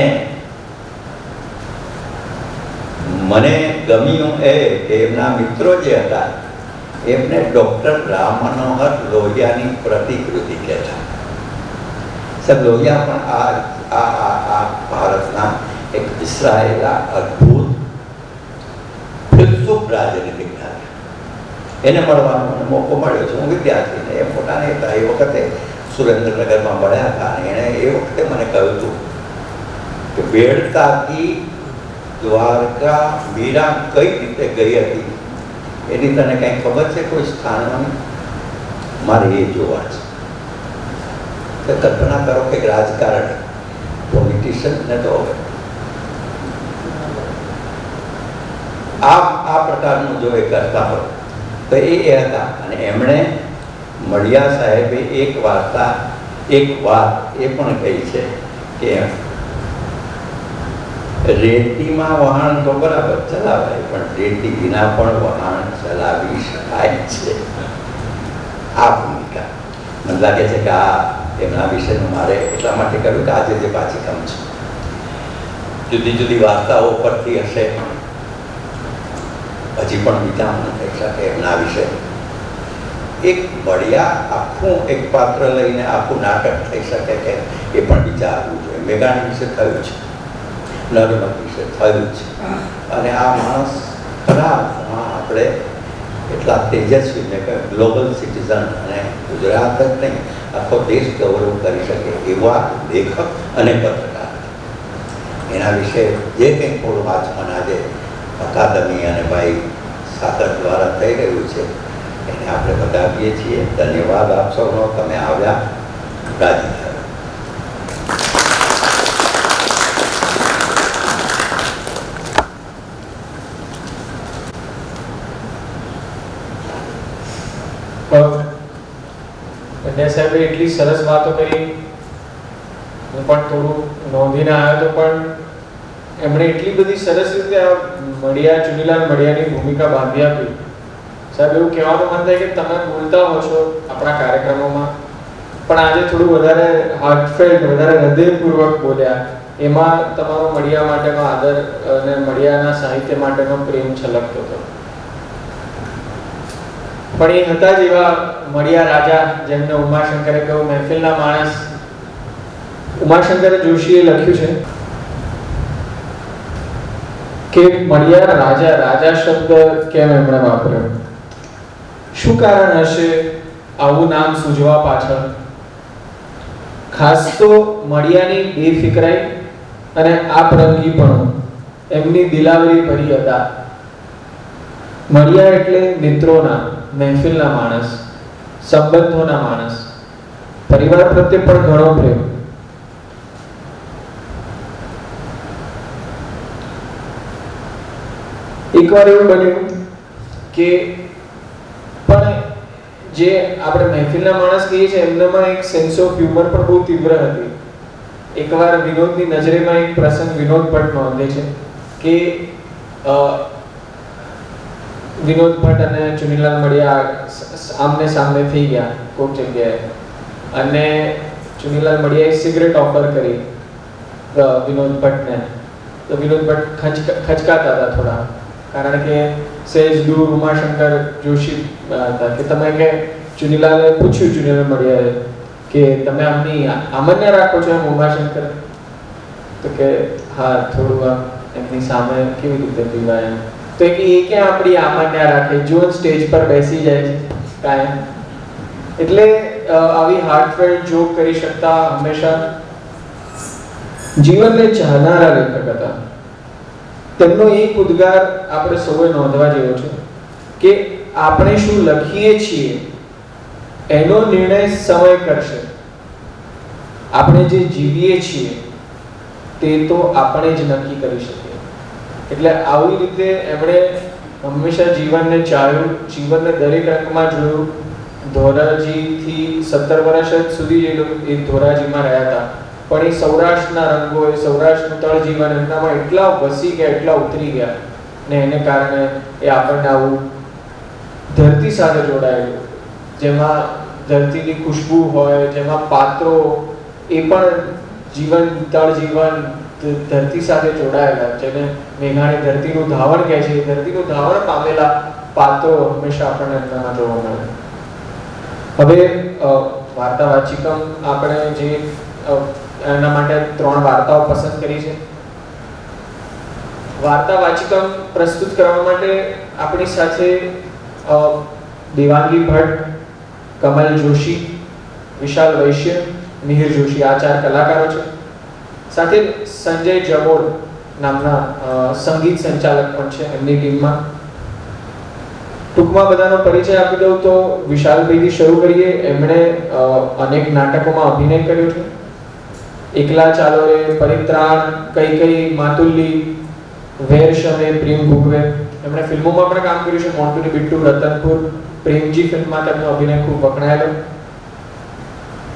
મને ગમ્યું એ કે એમના મિત્રો જે હતા એમને ડૉક્ટર રામ મનોહર લોહિયાની પ્રતિકૃતિ કહેતા. સાહેબ લોહિયા પણ આ ભારતના એક વિસરાયેલા અદ્ભુત ફિલસૂફ રાજનીતિજ્ઞ. એને મળવાનો મને મોકો મળ્યો છે. હું વિદ્યાર્થીને એ પોતાને હતા એ વખતે સુરેન્દ્રનગરમાં મળ્યા હતા, અને એણે એ વખતે મને કહ્યું હતું કે બેડતાથી દ્વારકા મીરા કઈ રીતે ગઈ હતી એની તને કંઈ ખબર છે કોઈ સ્થાનની? મારે એ જોવા છે. કલ્પના કરો કે રાજકારણી પોલિટિશિયન ને તો આ પ્રકારનું જો એ કરતા હોય તો એ હતા. અને એમણે મળિયા સાહેબે એક વાત એ પણ કહી છે કે રેતીમાં વહાણ તો બરાબર ચલાવાય, પણ રેતી વિના પણ વહાણ ચલાવી શકાય છે. આ ભૂમિકા મને લાગે છે કે આ એમના વિશેનું મારે એટલા માટે કહ્યું કે આજે જે વાચિકમ છે જુદી જુદી વાર્તાઓ પરથી હશે, હજી પણ વિચારણા થઈ શકે એમના વિશે. એક મળ્યા આખું એક પાત્ર લઈને આખું નાટક થઈ શકે કે એ પણ વિચારવું જોઈએ. મેઘાણી વિશે થયું છે, નર્મદ વિશે થયું છે, અને આ માણસ ખરા અર્થમાં આપણે એટલા તેજસ્વી ને કે ગ્લોબલ સિટીઝન અને ગુજરાત જ નહીં આખો દેશ ગૌરવ કરી શકે એવા લેખક અને પત્રકાર. એના વિશે જે કંઈ થોડું વાંચન આજે અકાદમી અને ભાઈ સાગર દ્વારા થઈ રહ્યું છે એને આપણે બતાવીએ છીએ. ધન્યવાદ આપ સૌનો, તમે આવ્યા, રાજી થયા. પંડ્યા સાહેબે એટલી સરસ વાતો કરી, હું પણ થોડું નોંધીને આવ્યો તો, પણ એમણે એટલી બધી સરસ રીતે આ મળિયા ચુનીલાલ મળિયાની ભૂમિકા બાંધી આપી. સાહેબ એવું કહેવાનું મન થાય કે તમે બોલતા હો છો આપણા કાર્યક્રમોમાં, પણ આજે થોડું વધારે હાર્ટફેલ્ટ, વધારે હૃદયપૂર્વક બોલ્યા. એમાં તમારો મળિયા માટેનો આદર અને મળિયાના સાહિત્ય માટેનો પ્રેમ છલકતો હતો. પણ એ હતા જ એવા મળિયા રાજા જેમને ઉમાશંકરે કહ્યું, મહેફિલના માણસ ઉમાશંકર જોશીએ લખ્યું છે કે મળિયા રાજા, રાજા શબ્દ કેમ એમણે વાપર્યો, શું કારણ હશે આવું નામ સૂઝવા પાછળ? ખાસ તો મળિયાની બેફિકરાઈ અને આપરંગીપણું એમની દિલાવરી ભરી હતા. મળિયા એટલે મિત્રોના, મહેફિલના માણસ, સંબંધોના માણસ, પરિવાર પ્રત્યે પણ ઘણો પ્રેમ. એકવાર એવું બન્યું કે પણ જે આપણે મહેફિલના માણસ કહીએ છીએ એમનામાં એક સેન્સ ઓફ હ્યુમર પણ બહુ તીવ્ર હતી. એકવાર વિનોદની નજરેમાં એક પ્રસંગ વિનોદ ભટ્ટ નોંધે છે કે વિનોદ ભટ્ટ અને ચુનીલાલ મળિયા આમને સામને થઈ ગયા કોઈક જગ્યાએ, અને ચુનીલાલ મળિયાએ સિગરેટ ઓફર કરી વિનોદ ભટ્ટને. તો વિનોદ ભટ્ટ ખચકાતા હતા થોડા, કારણ કે સહેજ દૂર ઉમાશંકર જોશી હતા કે તમે કે ચુનીલાલે પૂછ્યું જુનિયર મળ્યા કે તમે આમની આમન્ય રાખો છો એમ ઉમાશંકર? તો કે હા, થોડું એમની સામે કેવી રીતે પીવાય એમ. તો એ ક્યાં આપણી આમન્ય રાખે, જો સ્ટેજ પર બેસી જાય છે કાયમ. એટલે આવી હાર્ટફેલ્ટ જોક કરી શકતા, હંમેશા જીવનને ચાહનારા લેખક હતા. તેમનો એક ઉદ્ગાર આપણે સૌએ નોંધવા જેવો છે કે આપણે શું લખીએ છીએ એનો નિર્ણય સમય કરશે, આપણે જે જીવીએ છીએ તે તો આપણે જ નક્કી કરી શકીએ. એટલે આવી રીતે એમણે હંમેશા જીવનને ચાહ્યું, જીવનને દરેક રંગમાં જોયું. ધોરાજીથી 17 વર્ષ સુધી એ ધોરાજીમાં રહ્યા હતા, પણ એ સૌરાષ્ટ્રના રંગો, એ સૌરાષ્ટ્રનું તળ જીવન એમનામાં એટલા વસી ગયા, એટલા ઉતરી ગયા ને એને કારણે એ આપણને આવું ધરતી સાથે જોડાયેલું, જેમાં ધરતીની ખુશ્બુ હોય, જેમાં પાત્રો એ પણ જીવન, તળ જીવન ધરતી સાથે જોડાયેલા, જેને મેઘાણી ધરતીનું ધાવણ કહે છે. ધરતીનું ધાવણ પામેલા પાત્રો હંમેશા આપણને એમનામાં જોવા મળે. હવે વાર્તા વાચિકમ આપણે જે એના માટે 3 વાર્તાઓ પસંદ કરી છે. વાર્તા વાચિકમ પ્રસ્તુત કરવા માટે આપણી સાથે દેવાંગી ભટ્ટ, કમલ જોશી, વિશાલ વૈશ્ય, મિહિર જોશી આ 4 કલાકારો છે. સાથે સંજય જમોર નામના સંગીત સંચાલક પણ છે એમની ટીમમાં. ટૂંકમાં બધાનો પરિચય આપી દઉં તો વિશાલભાઈથી શરૂ કરીએ. એમણે અનેક નાટકોમાં અભિનય કર્યો છે. એકલા ચાલો રે, પરિત્રાણ, કઈ કઈ, માતુલ્લી, વેર શમે, પ્રેમ ભૂગવે. એમણે ફિલ્મોમાં પણ કામ કર્યું છે. મોન્ટુની બિટ્ટુ, રતનપુર, પ્રેમજી ફિલ્મમાં તેમનો અભિનય ખૂબ વખણાયેલો.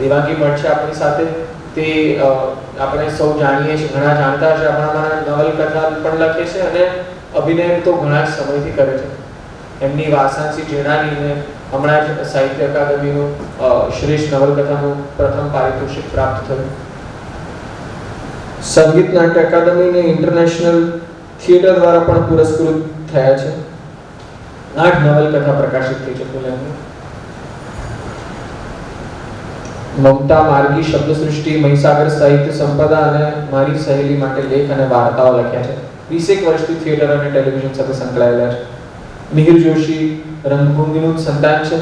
દેવાંગી ભટ્ટ છે આપણી સાથે. તે આપણે સૌ જાણીએ છીએ, ઘણા જાણતા હશે, આપણામાં નવલકથા પણ લખે છે અને અભિનય તો ઘણા જ સમયથી કરે છે. એમની વાસંસી જેણાનીને હમણાં જ સાહિત્ય અકાદમીનું શ્રેષ્ઠ નવલકથાનું પ્રથમ પારિતોષિક પ્રાપ્ત થયું. સંગીત નાટ્ય અકાદમી અને ઇન્ટરનેશનલ થિયેટર દ્વારા પણ પુરસ્કૃત થયા છે. 8 નવલકથા પ્રકાશિત થઈ છે કુલ એમની. મમતા માર્ગી શબ્દસૃષ્ટિ, મહીસાગર સાહિત્ય સંપદા અને મારી સહેલી માટે લેખ અને વાર્તાઓ લખ્યા છે. 20 વર્ષથી થિયેટર અને ટેલિવિઝન સાથે સંકળાયેલા છે. મિહિર જોશી રંગભૂમિનું સંતાન છે.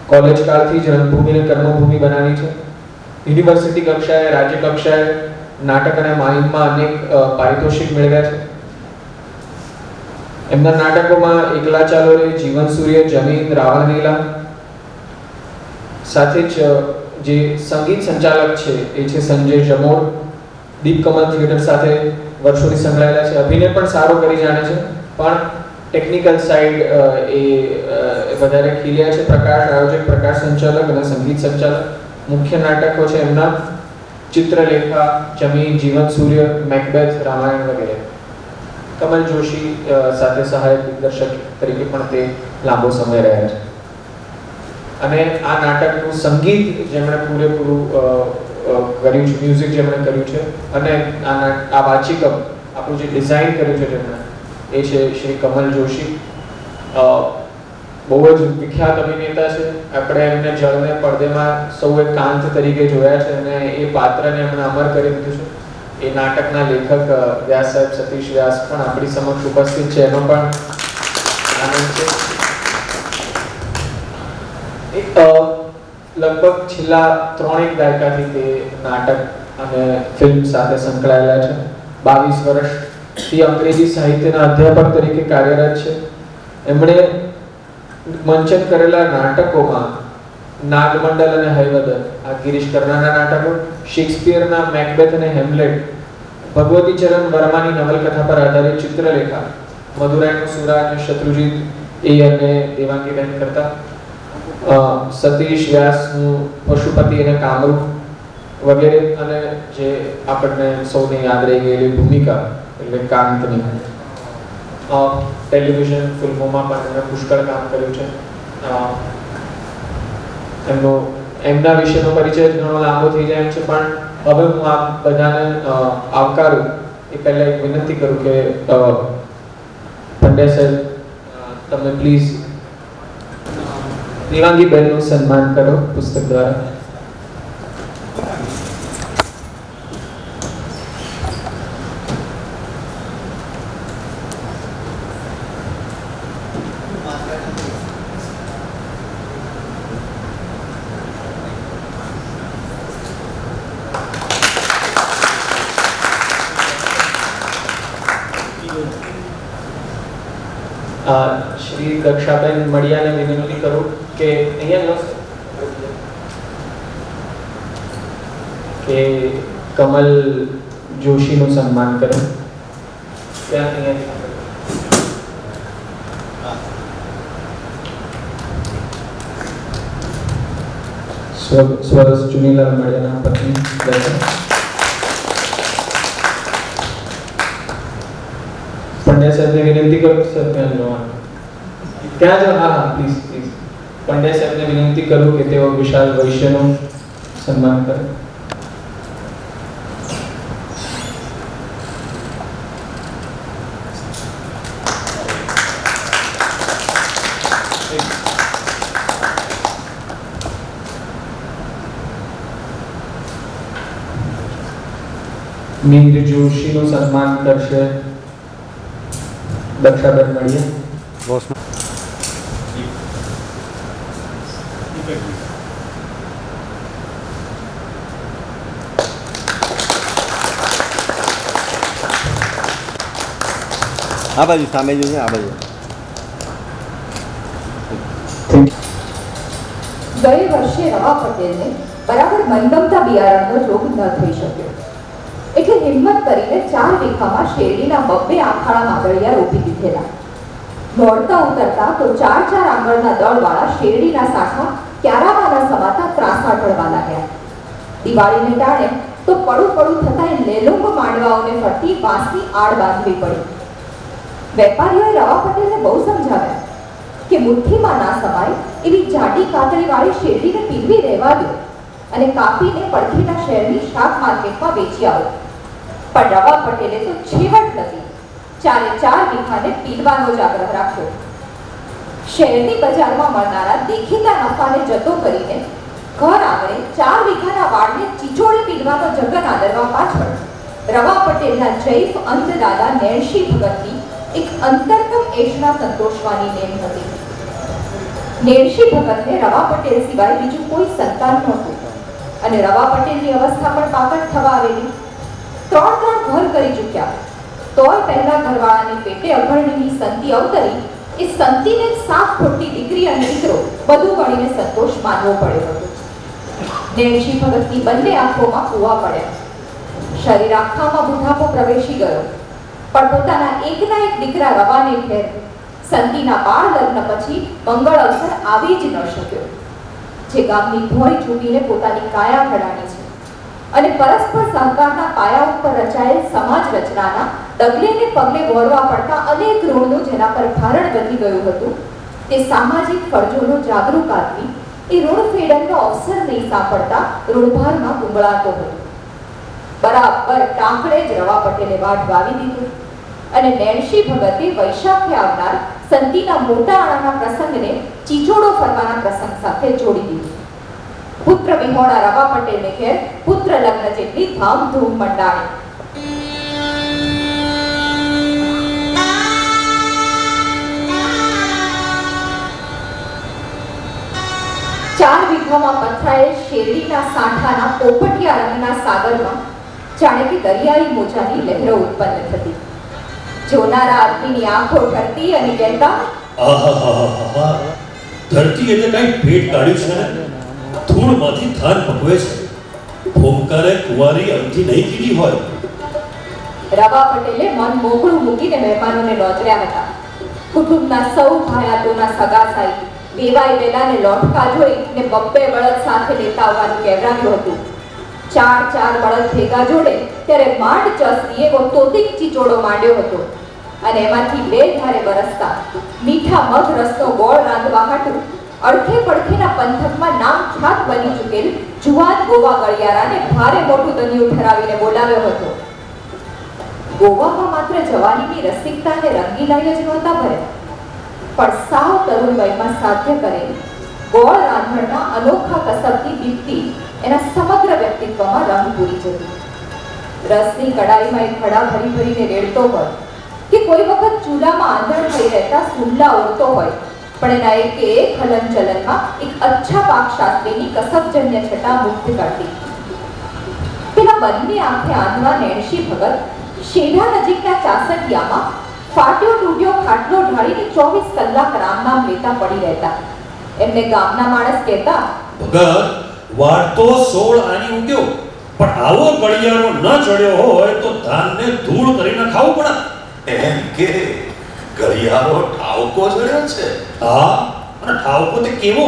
કોલેજ કાળથી જ રંગભૂમિને કર્મભૂમિ બનાવી છે. યુનિવર્સિટી કક્ષાએ, રાજ્ય કક્ષાએ નાટક અને માહિમમાં અનેક પારિતોષિક મેળવ્યા છે. એમના નાટકોમાં એકલા ચાલો રે, જીવન સૂર્ય, જમીન, રાવણ લીલા. સાથે જ જે સંગીત સંચાલક છે એ છે સંજય જમોર. દીપકમલ થિયેટર સાથે વર્ષોથી સંકળાયેલા છે. અભિનય પણ સારો કરી જાણે છે, પણ ટેકનિકલ સાઈડ એ વધારે ખીલ્યા છે. પ્રકાશ આયોજક, પ્રકાશ સંચાલક અને સંગીત સંચાલક. મુખ્ય નાટકો છે એમના ચિત્રલેખા, જમીન, જીવન સૂર્ય, મેકબેથ, રામાયણ વગેરે. કમલ જોશી સાથે સહાયક દિગ્દર્શક તરીકે પણ તે લાંબો સમય રહ્યા છે. અને આ નાટકનું સંગીત જેમણે પૂરેપૂરું કર્યું છે, મ્યુઝિક જેમણે કર્યું છે, અને આ વાચિકમ આપણું જે ડિઝાઇન કર્યું છે જેમણે, એ છે શ્રી કમલ જોશી. બહુ જ વિખ્યાત અભિનેતા છે. આપણે એમને જળને પડદેમાં સૌએ કાંત તરીકે જોયા છે અને એ પાત્રને એમણે અમર કરી દીધું છે. એ નાટકના લેખક વ્યાસ સાહેબ, સતીશ વ્યાસ પણ આપણી સમક્ષ ઉપસ્થિત છે, એનો પણ આનંદ છે. લગભગ છેલ્લા 3 દાયકાથી તે નાટક અને ફિલ્મ સાથે સંકળાયેલા છે. 22 વર્ષથી અંગ્રેજી સાહિત્યના અધ્યાપક તરીકે કાર્યરત છે. એમણે મંચન કરેલા નાટકોમાં નાગમંડલ અને હૈવદન, આ ગિરીશ કર્નાડના નાટકો, શેક્સપિયરના મેકબેથ અને હેમ્લેટ, ભગવતીચરણ વર્માની નવલકથા પર આધારિત ચિત્રલેખા, મધુરાયનું સુરા અને શત્રુજીત એ અને દેવાંગીબેન કરતા, સતીશ વ્યાસનું પશુપતિ અને કામરૂપ વગેરે, અને જે આપણને સૌને યાદ રહી ગયેલી ભૂમિકા એટલે કાંતની. ટેલિવિઝન ફિલ્મોમાં પણ એમણે પુષ્કળ કામ કર્યું છે. એમના વિશેનો પરિચય ઘણો લાંબો થઈ જાય એમ છે, પણ હવે હું આપ બધાને આવકારું એ પહેલા એક વિનંતી કરું કે પંડ્યા સાહેબ તમે પ્લીઝ દેવાંગી બેનનું સન્માન કરો પુસ્તક દ્વારા. શ્રી દક્ષાબેન મડિયાને વિનંતી કરું કે અહીંયા કે કમલ જોશીનું સન્માન કરો. ત્યાં અહીંયા સ્વરસ ચુનીલાલ મડિયાના પત્ની પંડ્યા સાહેબને વિનંતી કરું સર ત્યાં જવાનું. ત્યાં જાઓ. હા હા પ્લીઝ પ્લીઝ. પંડ્યા સાહેબને વિનંતી કરું કે તેઓ વિશાલ વૈશ્યનું સન્માન કરે. મીર જોશીનું સન્માન કરશે દક્ષાબેન મડિયા. આ બાજુ સામે જોઈએ, આ બાજુ. ગયે વર્ષે રવા પટેલને બરાબર મનગમતા બિયારણનો જોગ ન થઈ શક્યો એટલે હિંમત કરીને 4 વીઘામાં શેરડીના 2 આખાડા માગળિયા રોપી દીધેલા. દોડતા ઉતરતા તો 4 આંગળના દળવાળા શેરડીના સાઠા ક્યારામાં ન સમાતા ત્રાસા ઢળવા લાગ્યા. દિવાળીને ટાણે તો પડું થતા લેલુંગ માંડવાઓને ફરતી વાંસની આડ બાંધવી પડી. વેપારીઓએ રવા પટેલને બહુ સમજાવ્યા કે મુઠ્ઠીમાં ના સમાય એવી જાડી કાતળીવાળી શેરડીને પીરવી રહેવા દો અને કાપીને પડખેના શહેરની શાક માર્કેટમાં વેચી આવો. પણ રવા પટેલે તો છેવટ નથી 4 વીઘાને પીરવાનો જ આગ્રહ રાખ્યો. શહેરની બજારમાં મળનારા દેખીતા નફાને જતો કરીને ઘર આંગણે 4 વીઘાના વાડને ચીચોળી પીરવાનો જગન આદરવા પાછળ રવા પટેલના જૈફ અંતદાદા નેણશી ભગતની એક અંતરતમ એશના સંતોષવાની નેમ હતી. નેણશી ભગતને રવા પટેલ સિવાય બીજું કોઈ સંતાન નહોતું અને રવા પટેલની અવસ્થા પણ પાકટ થવા આવેલી. 3 ઘર કરી ચૂક્યા તોય પહેલા ઘરવાળાની પેટે અભરણીની સંતિ અવતરી એ સંતિને 7 ખોટી દીકરી અને દીકરો બધું ગણીને સંતોષ માનવો પડ્યો હતો. નેણશી ભગતની બંને આંખોમાં કૂવા પડ્યા. શરીર આખામાં બુઢાપો પ્રવેશી ગયો પણ પોતાના એકના એક દીકરા રવાને ઘેર સંતિના બાળ લગ્ન પછી મંગળ અવસર આવી જ ન શક્યો. જે ગામની ભોય ચૂંટીને પોતાની કાયા ઘડાણી છે અને પરસ્પર સહકારના પાયા ઉપર રચાયેલ સમાજ રચનાના ડગલેને પગલે વળવા પડતા અનેક ઋણનું જેના પર ભારણ વધી ગયું હતું તે સામાજિક ફરજોનો જાગૃત આદમી એ ઋણ ફેડનનો અવસર નહીં સાંપડતા ઋણભારમાં ગુંગળાતો હતો. બરાબર ટાંકડે જ રવા પટેલે વાઢ વાવી દીધું અને નેણશી ભગતે વૈશાખે આવનાર સંતિના મોટા આણાના પ્રસંગને ચીચોડો ફરવાના પ્રસંગ સાથે જોડી દીધું. પુત્ર વિહોણા રવા પટેલને ઘેર પુત્ર લગ્ન જેટલી ધામધૂમ મંડાણી. ચાર વીઘામાં પથરાયેલ શેરડીના સાંઠાના પોપટિયા રંગના સાગરમાં જાણે કે દરિયાઈ મોજાની લહેરો ઉત્પન્ન થતી. જોનારા આદમીની આંખો ઠરતી અને કહેતા, આહાહાહા, ધરતી એટલે કઈ પેટ કાઢ્યું છે ને, ધૂળમાંથી ધાન પકવે છે. ભોમકારે કુંવારી અંતિ નહીં કીધી હોય. રવા પટેલે મન મોકળું મૂકીને મહેમાનોને નોંધ્યા હતા. કુટુંબના સૌ ભાયાતોના સગાસાઈ વેવાઈ વેલાને લોટકા જોઈ ને 2 બળદ સાથે લેતા આવવાનું કહેવરાયું હતું. 4 બળદ ભેગા જોડે ત્યારે માંડ ચસતી એવો તોતિક ચીચોડો માંડ્યો હતો અને એમાંથી 2 ધારે વરસતા મીઠા મધ રસનો ગોળ રાંધવા હાટુ અડખે પડખેના પંથકમાં નામ ખ્યાત બની ચૂકેલ જુવાન ગોવા ગળિયારાને ભારે મોટું દનિયું ઠરાવીને બોલાવ્યો હતો. ગોવામાં માત્ર જવાનીની રસિકતા અને રંગીલાઈ જ નહોતા ભર્યા પણ સાવ તરુણ વયમાં સાધ્ય કરેલી ગોળ રાંધણના અનોખા કસબની દીપ્તિ એના સમગ્ર વ્યક્તિત્વમાં રંગ પૂરી જતી. રસની કડાઈમાં એક ખડા ભરી ભરીને રેડતો હોય કે કોઈ વખત ચૂલામાં આંધણ થઈ રહેતા સુલ્લા ઓળતો હોય, પણ એના એક હલનચલનમાં એક અચ્છા પાકશાસ્ત્રીની કસબજન્ય છટા મુક્ત કરતી. પેલા બંને આંખે આંધળા નેણશી ભગત શેઢા નજીકના ચાસડિયામાં ફાટ્યો તૂટ્યો ખાટલો ઢાળીને 24 કલાક રામ નામ લેતા પડી રહેતા. એમને ગામના માણસ કહેતા, ભગત વાડ તો 16 આની ઉગ્યો, પણ આવો ગળિયારો ન ચડ્યો હોય તો ધાનને ધૂળ કરીને ખાવું પડે. એમ કે ઘડિયાળો ઠાવકો ચડ્યો છે. હા, અને ઠાવકો તે કેવો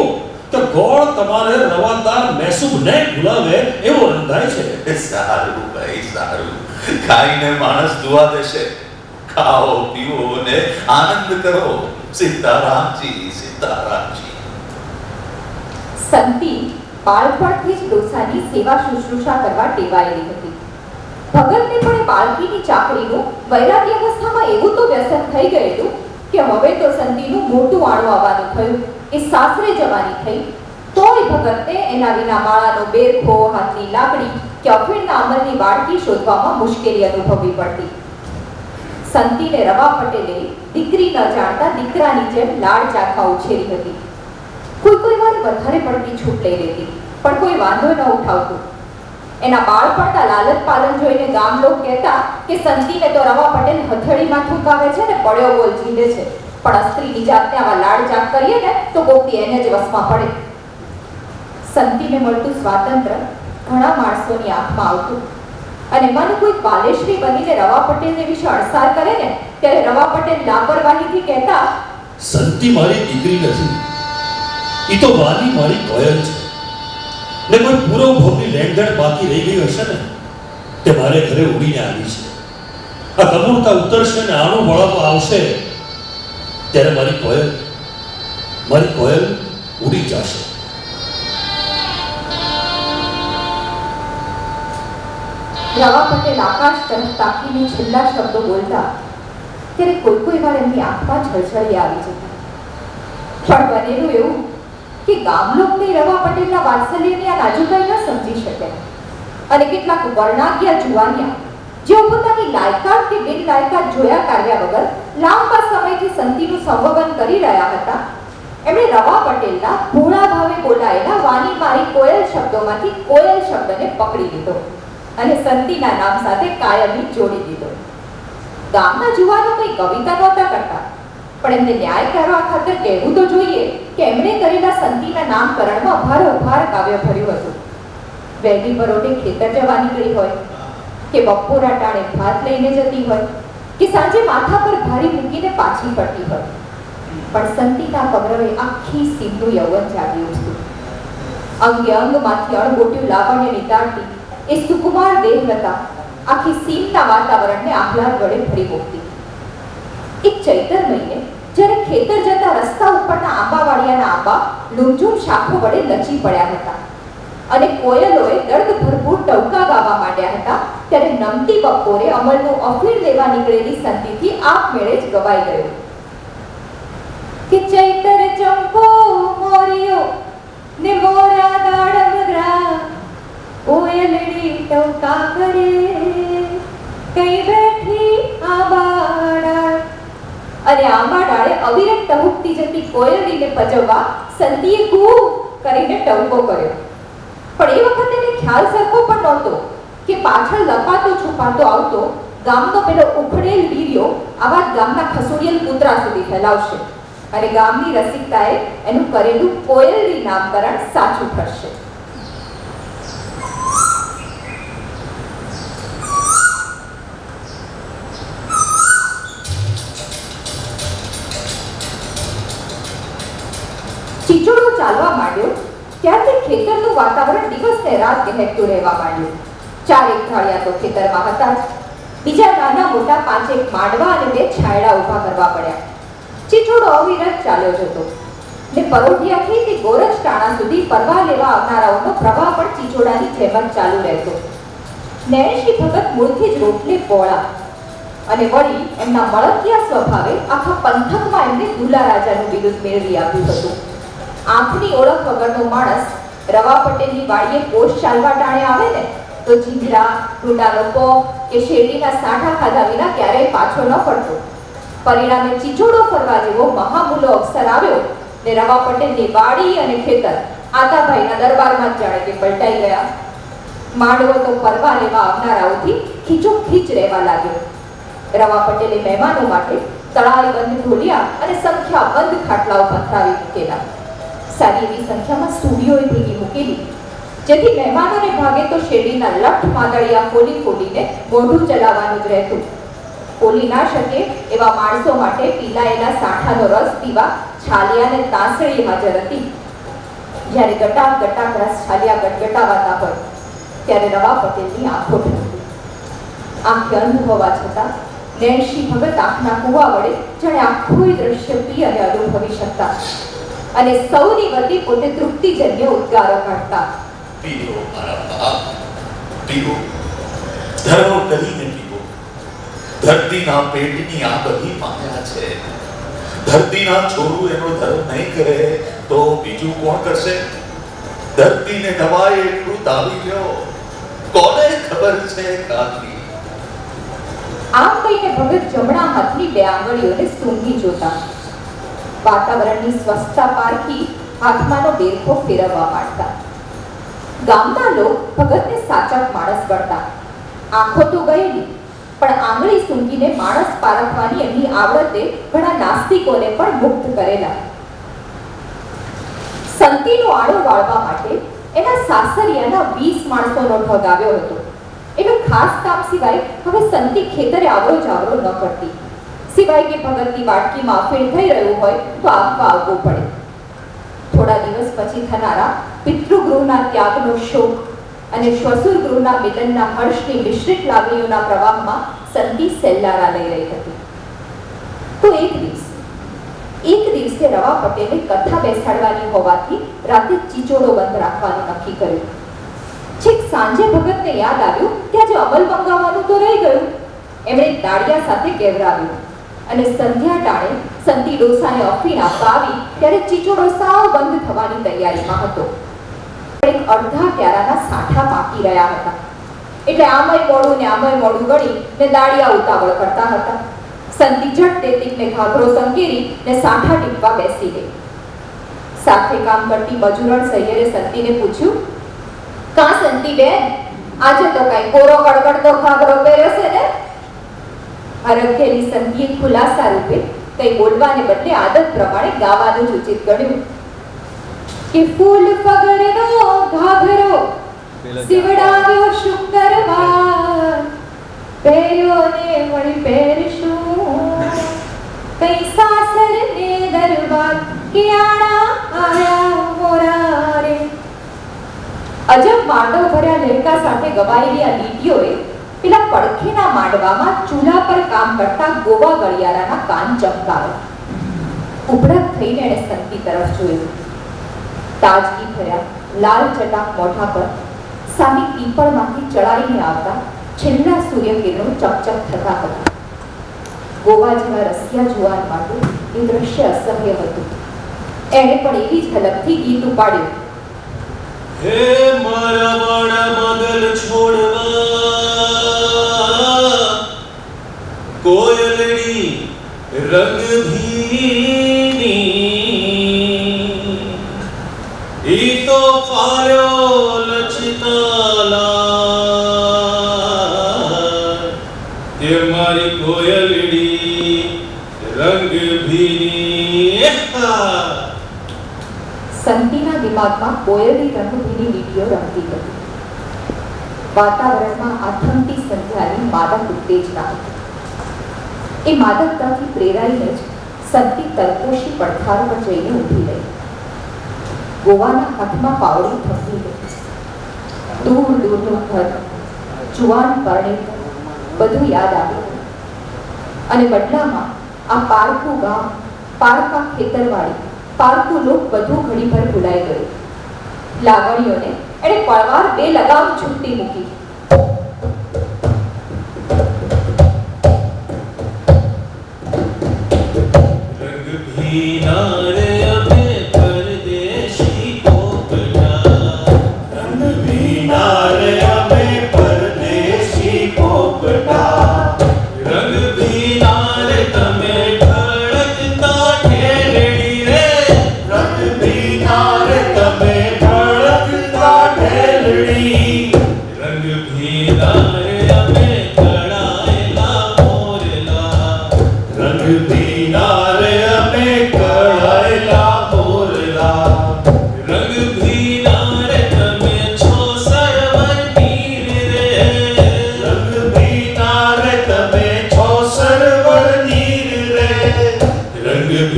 કે ગોળ તમારે રવાદાર મેસૂબ નહીં ભૂલાવે એવો રંધાય છે. સારું ભાઈ સારું, ખાઈને માણસ દુઆ દેશે. ખાઓ પીવો ને આનંદ કરો. સીતારામજી સીતારામજી. સંતી બાળપણથી જ ડોસાની સેવા શુશ્રૂષા કરવા ટેવાયેલી હતી. ભગતને પણ બાળકીની ચાકરીનું વૈરાગ્ય અવસ્થામાં એવું તો વ્યસન થઈ ગયેલું કે હવે તો સંતીનું મોટું આણું આવવાનું થયું. એ સાસરે જવાની થઈ તોય ભગતને એના વિના માળાનો બેરખો, હાથની લાકડી કે અફીણના અમલની બાળકી શોધવામાં મુશ્કેલી અનુભવવી પડતી. સંતીને રવા પટેલે દીકરી ન જાણતા દીકરાની જેમ લાડ ચાખા ઉછેરી હતી. કોઈ વાર વધારે પડતી છૂટ લઈ લેતી, પણ કોઈ વાંધો ન ઉઠાવતું. એના બાળપણના લાલચ પાલન જોઈને ગામ લોક કહેતા કે સંતીને તો રવા પટેલ હથેળીમાં થૂંકાવે છે ને પડ્યો બોલ ઝીંડે છે, પણ સ્ત્રીની જાતને આવા લાડ ચાક કરીએ ને તો કોકથી એને જ વસમાં પડે. સંતીને મળતું સ્વાતંત્ર્ય ઘણા માણસોની આંખમાં આવતું, અને મન કોઈ બાલેશ્રી બનીને રવા પટેલને વિશે અણસાર કરે ને ત્યારે રવા પટેલ લાપરવાહીથી કહેતા, સંતી મારી દીકરી નથી, ઈ તો વાની મારી કોયલ છે. ને કોઈ પૂરો ભોગની લેણદેણ બાકી રહી ગઈ હશે ને તે મારે ઘરે ઉડીને આવી છે. આ કમૂરતા ઉતરશે ને આણું વળાવવા આવશે ત્યારે મારી કોયલ ઉડી જશે. રવા પટેલ આકાશ તરફ તાકીને છેલ્લા શબ્દો બોલતા ત્યારે કોઈ વાર એમની આંખમાં ઝળઝળી આવી જતી. પણ બનેલું એવું કે ગામ લોકની રવા પટેલના વાત્સલ્યની આ નાજુકાઈ ન સમજી શકે, અને કેટલાક વર્ણાગ્યા જુવાનિયા જેઓ પોતાની લાયકાત કે બિનલાયકાત જોયા કાર્યા વગર લાંબા સમયથી સંતીનું સંવહન કરી રહ્યા હતા, એમણે રવા પટેલના ભોળા ભાવે બોલાયેલા વાની મારી કોયલ શબ્દોમાંથી કોયલ શબ્દને પકડી લીધો અને સંતીના નામ સાથે કાયમી જોડી દીધો. ગામના જુવાનો કંઈ કવિતા નહોતા કરતા, પણ એમને ન્યાય કરવા ખાતર કહેવું તો જોઈએ કે એમણે કરેલા સંતીના નામકરણમાં ભારોભાર કાવ્ય ભર્યું હતું. વહેલી પરોઢે ખેતર જવા નીકળી હોય, કે બપોરા ટાણે ભાત લઈને જતી હોય, કે સાંજે માથા પર ભારી મૂકીને પાછી ફરતી હોય, પણ સંતીના કમરવે આખી સીમનું યૌવન જાગી ઉઠતું. અંગે અંગમાંથી અણગોટ્યું લાવણ્ય નિતારતી એ સુકુમાર દેહલતા આખી સીમના વાતાવરણને આહલાદ વડે ભરી મૂકતી. એક ચૈતર મહિને જ્યારે ખેતર જતા રસ્તા ઉપરના આંબાવાડિયાના આંબા લૂમઝૂમ શાખો વડે લચી પડ્યા હતા અને કોયલોએ દર્દ ભરપૂર ટવકા ગાવા માંડ્યા હતા, ત્યારે નમતી બપોરે અમલનું અફીણ લેવા નીકળેલી સંતીથી આપમેળે જ ગવાઈ ગયું કે ચૈતર ચંપો મોરિયો ને મોરા દાડમગ્રા કોયલડી ટવકા કરે કઈ બેઠી આંબાડા. અને આંબા ડાળે અવિરત ટહુકતી જતી કોયલડીને પજવવા સંતીએ કૂ કરીને ટવકો કર્યો. પણ એ વખતે એને ખ્યાલ સરખો પણ નહોતો કે પાછળ લપાતો છુપાતો આવતો ગામનો પેલો ઉખડેલ વીર્યો આવા ગામના ખસોડિયેલ કૂતરા સુધી ફેલાવશે અને ગામની રસિકતાએ એનું કરેલું કોયલડી નામકરણ સાચું ઠરશે. ચીચોડો ચાલવા માંડ્યો ત્યારથી ખેતરનું વાતાવરણ દિવસ ને રાત ગહેકતું રહેવા માંડ્યું. ચારેક ધાળિયા તો ખેતરમાં હતા જ, બીજા નાના મોટા 5 માંડવા અને 2 છાયડા ઊભા કરવા પડ્યા. ચીચોડો અવિરત ચાલ્યો જતો ને પરોઢિયાથી તે ગોરજ ટાણા સુધી પરવા લેવા આવનારાઓનો પ્રવાહ પણ ચીચોડાની જેમ જ ચાલુ રહેતો. નેણશી ભગત મૂળથી જ રોટલે પોળા, અને વળી એમના મળતિયા સ્વભાવે આખા પંથકમાં એમને દુલા રાજાનું બિરુદ મેળવી આપ્યું હતું. આંખની ઓળખ વગરનો માણસ રવા પટેલની વાડીએ કોષ ચાલવા ટાણે આવે ને તો જીંજરા, રૂડાનો પોક કે શેરડીના સાંઠા ખાધા વિના ક્યારેય પાછો ન ફરતો. પરિણામે ચીચોડો ફરવા જેવો મહામૂલો અવસર આવ્યો ને રવા પટેલની વાડી અને ખેતર આતાભાઈના દરબારમાં જ જાણે કે પલટાઈ ગયા. માંડવો તો પરવા લેવા આવનારાઓથી ખીચોખીચ રહેવા લાગ્યો. રવા પટેલે મહેમાનો માટે તળાઈ બંધ ઢોલિયા અને સંખ્યાબંધ ખાટલાઓ પથરાવી મૂકેલા. સારી એવી સંખ્યામાં સુડીઓએ ભેગી મૂકેલી, જેથી મહેમાનોને ભાગે તો શેરડીના લઠ માદળિયા ફોલીને મોઢું ચલાવવાનું જ રહેતું. ફોલી ના શકે એવા માણસો માટે પીલાયેલા સાંઠાનો રસ પીવા છાલિયા અને તાંસળી હાજર હતી. જ્યારે ગટાક ગટાક રસ છાલિયા ગટગટાવાતા હોય ત્યારે રવા પટેલની આંખો ઠરતી. આંખે અંધ હોવા છતાં નેણશી ભગત આંખના કુવા વડે જાણે આખું દ્રશ્ય પી અને અનુભવી શકતા અને સૌની વતી પોતે તૃપ્તિજન્ય ઉદ્ગારો કાઢતા. પીવો મારા બાપ, પીવો, ધર્મ કરીને પીવો. ધરતીના પેટની આ બધી માયા છે. ધરતીના છોરું એનો ધર્મ નહીં કરે તો બીજું કોણ કરશે? ધરતીને દબાય એટલું દાવી લ્યો, કોને ખબર છે કાકી? આમ કહીને ભગત જમણા હાથની બે આંગળીઓને સૂંઘી જોતા. વાતાવરણની સ્વસ્થતા પારખી હાથમાંનો બેરખો ફેરવવા માંડતા. ગામના લોક ભગતને સાચા માણસ ગણતા. આંખો તો ગયેલી, પણ આંગળી સૂંઘીને માણસ પારખવાની એમની આવડતે ઘણા નાસ્તિકોને પણ મુક્ત કરેલા. સંતીનો આડો વાળવા માટે એના સાસરિયાના 20 માણસોનો ઢગ આવ્યો હતો. એનું ખાસ કામ સિવાય હવે સંતી ખેતરે આવરો જાવરો ન કરતી, સિવાય કે ભગતની વાટકીમાં અફીણ થઈ રહ્યું હોય તો આપવા આવવું પડે. થોડા દિવસ પછી થનારા પિતૃગૃહના ત્યાગનો શોક અને શ્વસુરગૃહના મિલનના હર્ષની મિશ્રિત લાગણીઓના પ્રવાહમાં સંતી સેલ્લારા લઈ રહી હતી. તો એક દિવસે રવા પટેલે કથા બેસાડવાની હોવાથી રાતે ચીચોડો બંધ રાખવાનું નક્કી કર્યું. છેક સાંજે ભગતને યાદ આવ્યું કે આજે અમલ મંગાવવાનું તો રહી ગયું. એમણે દાળિયા સાથે કેવરાવ્યું અને સંધ્યા ટાણે સંતી ડોસાને અફીણ આપવા આવી ત્યારે ચીચોડો સાવ બંધ થવાની તૈયારીમાં હતો. એક અડધા ક્યારાના સાંઠા પાકી રહ્યા હતા એટલે આમય મોડું ને આમય મોડું ગણી ને દાળિયા ઉતાવળ કરતા હતા. સંતી ઝટ તેતીકને ઘાઘરો સંકેરી ને સાંઠા ટીપવા બેસી ગઈ. સાથે કામ કરતી મજૂરણ સૈયરે સંતીને પૂછ્યું, "કા સંતી બેન, આજે તો કઈ કોરો કડકડતો ઘાઘરો પહેર્યો છે ને?" હરખેલી સંતીએ ખુલાસા રૂપે કઈ બોલવાને બદલે આદત પ્રમાણે ગાવાનું જ ઉચિત ગણ્યું કે ફૂલ પગરનો ઘાઘરો સિવડાવ્યો શુક્રવાર, પહેર્યો ને વળી પહેરશું કઈ સાસરને દરબાર કે આણા આયા મોરા રે. અજબ માંડવ ભર્યા લહેકા સાથે ગવાયેલી આ લીટીઓએ પેલા પડખેના માંડવામાં ચૂલા પર કામ કરતા ગોવા ગળિયારાના કાન ચમકાવ્યા. ઉભડક થઈને એણે સંતી તરફ જોયું. તાજગી ભર્યા લાલ ચટાક મોઢા પર સામે પીપળમાંથી ચડાઈને આવતા છેલ્લા સૂર્યકિરણો ચકચક થતા હતા. ગોવા જેવા રસિયા જુવાન માટે એ દ્રશ્ય અસહ્ય હતું. એણે પણ એવી જ હલકથી ગીત ઉપાડ્યું, હે મારા વાડા મગલ છોડવા, કોયલડી રંગ ભીની, ઈ તો ફાલ્યો લચતાલા, તે મારી કોયલડી રંગ ભીની. સંતીના દિમાગમાં કોયલની રંગભીની લીટીઓ રમતી હતી. વાતાવરણમાં આથમતી સંધ્યાની માદક ઉત્તેજના હતી. એ માદકતાથી પ્રેરાઈને જ સંતી તલપોશી પડખાર પર જઈને ઊભી રહી. ગોવાના હાથમાં પાવડી થંભી ગઈ. દૂર દૂરનું ઘર, જુવાન પરણેતર બધું યાદ આવ્યું અને બદલામાં આ પારકું ગામ, પારકા ખેતરવાળી, પારકું લોક બધું ઘડીભર ભૂલાઈ ગયું. લાગણીઓને એણે પળવાર બે લગામ છૂટી મૂકી. રંગ ભીના રે અમે પરદેશી,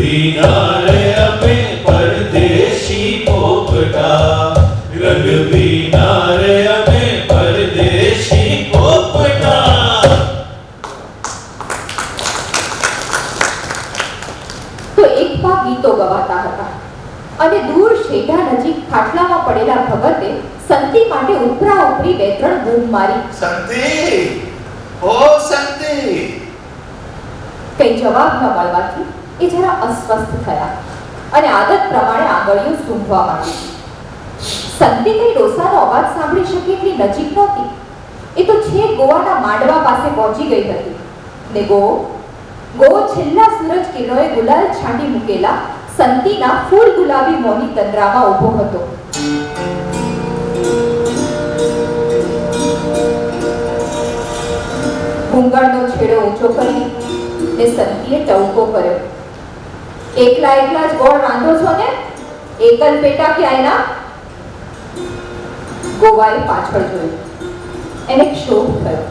बिना रे अमे परदेशी पोपटा, रंग बिना रे अमे परदेशी पोपटा। તો એક પા ગીતો ગવાતા હતા અને દૂર શેઢા નજીક ખાટલામાં પડેલા ભગતે સંતી માટે ઉપરા ઉપરી બે ત્રણ બૂમ મારી. સંતી, ઓ સંતી. કઈ જવાબ ન મળવાથી એ જરા અસ્વસ્થ થયા અને આદત પ્રમાણે આંગળીઓ સૂંઘવા માંડી. સંતી કઈ ડોસાનો અવાજ સાંભળી શકે એટલી નજીક નહોતી. એ તો છેક ગોવાના માંડવા પાસે પહોંચી ગઈ હતી ને ગો છેલ્લા સૂરજ કિરણોએ ગુલાલ છાંટી મૂકેલા સંતીના ફૂલ ગુલાબી મોની તંદ્રામાં ઊભો હતો. ઘૂંઘણનો છેડો ઊંચો કરી ને સંતીએ ટવકો કર્યો. એકલા એકલા જ ગોળ રાંધો છો ને? એકલ પેટા ક્યાંય ના? ગોવાએ પાછળ જોયું. એને ક્ષોભ થયો.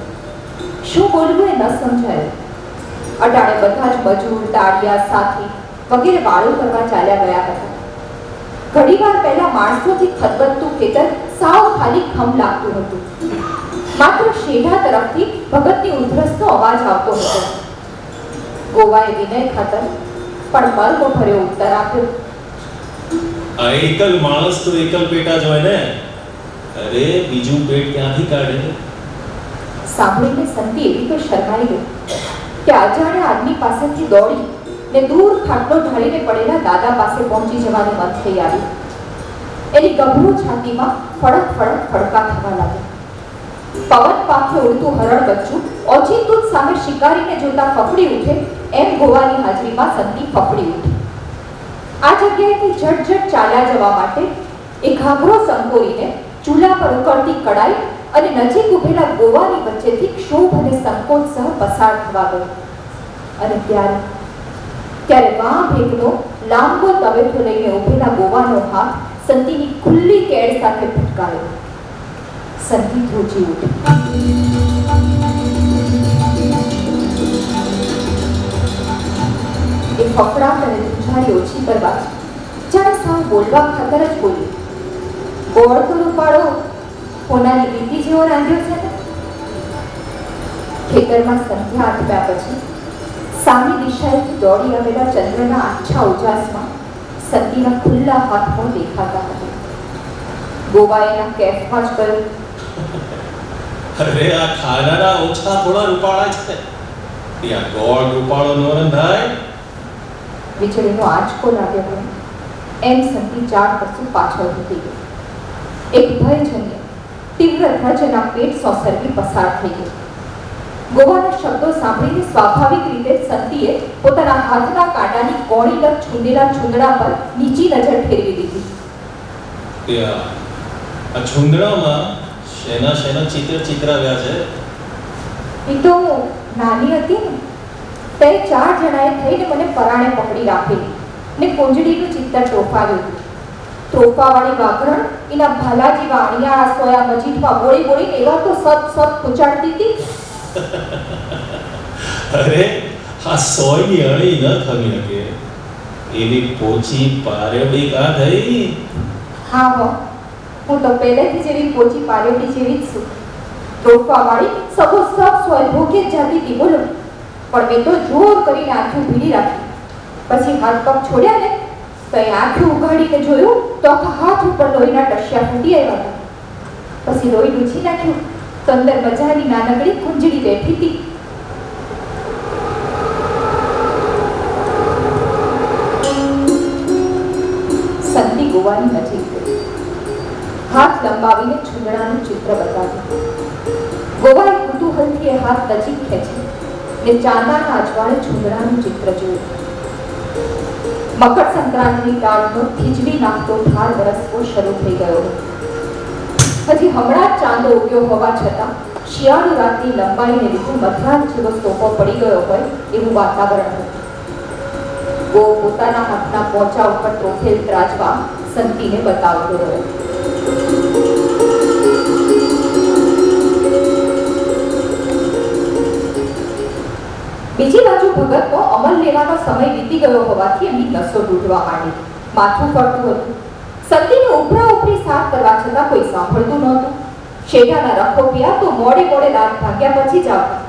શું બોલવું એ ન સમજાયું. અટાણે બધા જ મજૂર, દાળિયા, સાથી વગેરે વાળો કરવા ચાલ્યા ગયા હતા. ઘડીવાર પહેલા માણસોથી ખદબદતું ખેતર સાવ ખાલી ખમ લાગતું હતું. માત્ર શેઢા તરફથી ભગતની ઉધરસનો અવાજ આવતો હતો. ગોવાએ વિનય ખાતર પણ મર્મ ભર્યો ઉત્તર આપ્યો. આ એકલ માણસ તો એકલ પેટા જ હોય ને. અરે બીજું પેટ ક્યાંથી કાઢે? સાંભળીને સંતી એવી તો શરમાઈ ગઈ કે અજાણ્યા આદમી પાસેથી દોડી ને દૂર ખાટલો ઢાળીને પડેલા દાદા પાસે પહોંચી જવાનું મન થઈ આવ્યું. એની ગભરૂ છાતીમાં ફડક ફડક ફડકા થવા લાગ્યા. પવન પાંખે ઉડતું હરણ બચ્ચું ઓચિંતું જ સામે શિકારીને જોતા ફફડી ઉઠે એમ ગોવાની હાજરીમાં સંતી ફફડી ઉઠી. આ જગ્યાએથી ઝટઝટ ચાલ્યા જવા માટે એ ઘાઘરો સંકોરીને ચૂલા પર ઉકળતી કડાઈ અને નજીક ઉભેલા ગોવાની વચ્ચેથી ક્ષોભ અને સંકોચ સહ પસાર થવા ગયો. અને ત્યારે વાં ભેગનો લાંબો તવેથો લઈને ઉભેલા ગોવાનો હાથ સંતીની ખુલ્લી કેડ સાથે ફટકાયો. સંતી ધ્રુજી ઉઠી. એ ફફડાટ અને ધૂંધારી ઓછી કરવા જાણે સાવ બોલવા ખાતર જ બોલી. ગોળ તો રૂપાળો હોનાની લીટી જેવો રાંધ્યો છે ને. ખેતરમાં સંધ્યા આટપ્યા પછી સામી દિશાએથી દોડી આવેલા ચંદ્રના આછા ઉજાસમાં સંતીના ખુલ્લા હાથમાં દેખાતા હતા. ગોવાએ એના કેફમાં જ કહ્યું, અરે આ ખાનાના ઓછા થોડા રૂપાળા છે. ત્યાં ગોળ રૂપાળો નો રંધાય. વીજળીનો આંચકો લાગ્યો હોય એમ સંતી ચાર પસુ પાછળ હતી ગઈ. એક ભયજન્ય તીવ્ર ધ્રજના પેટ સોસરવી પસાર થઈ ગઈ. ગોવાના શબ્દો સાંભળીને સ્વાભાવિક રીતે સંતીએ પોતાના હાથના કાંટાની કોણી લગ છૂંદેલા છૂંદડા પર નીચી નજર ફેરવી દીધી. ત્યાં આ છુંદડામાં શેના શેના ચિત્ર ચિતરાવ્યા છે? એ તો નાની હતી ને તે ચાર જણાએ થઈને મને પરાણે પકડી રાખેલી ને કુંજડીનું ચિત્ર ટોફાવ્યું હતું. ત્રોફાવાળી વાઘરણ એના ભાલા જેવા અણિયાળા સોયા મજીઠમાં બોળી બોળીને એવા તો સત સત કુચાડતી હતી. અરે આ સોયની અણી ન થવી શકે એવી પોચી પારેવડી કા થઈ? હા હો, હું તો પહેલેથી જેવી પોચી પારેવડી જેવી જ છું. ત્રોફાવાળી સગો સબ સોય ભોગે જ જાતી હતી બોલો. પણ મેં તો જોર કરીને આંખું ભીડી રાખી. પછી હાથ પગ છોડ્યા ને તો એ આંખું ઉઘાડીને જોયું તો આખા હાથ ઉપર લોહીના ટસ્યા ફૂટી આવ્યા હતા. પછી લોહી લૂછી નાખ્યું તો અંદર મજાની નાનકડી કુંજડી બેઠી હતી. સંતી ગોવાની નજીક ગઈ. હાથ લંબાવીને છૂંદડાનું ચિત્ર બતાવ્યું. ગોવાએ કુતૂહલથી એ હાથ નજીક ખેંચી ને ચાંદાના અજવાળે છૂંદડાનું ચિત્ર જોયું. મકર સંક્રાંતિની ટાળનો ખીજવી નાખતો ધાર વરસવો શરૂ થઈ ગયો. હજી હમણાં જ ચાંદો ઉગ્યો હોવા છતાં શિયાળુ રાતની લંબાઈને લીધે મધરાત જેવો સોપો પડી ગયો હોય એવું વાતાવરણ હતું. ગો પોતાના હાથના પોચા ઉપર તોફેલ ત્રાજવા સંતીને બતાવતો રહ્યો. બીજી બાજુ ભગતનો અમલ લેવાનો સમય વીતી ગયો હોવાથી એમની નસો તૂટવા માંડી, માથું ફરતું હતું. સંતીને ઉપરા ઉપરી સાફ કરવા છતાં કોઈ સાંભળતું નહોતું. શેઠાના રખોપિયા તો મોડે મોડે રાત ભાગ્યા પછી જ આવતા.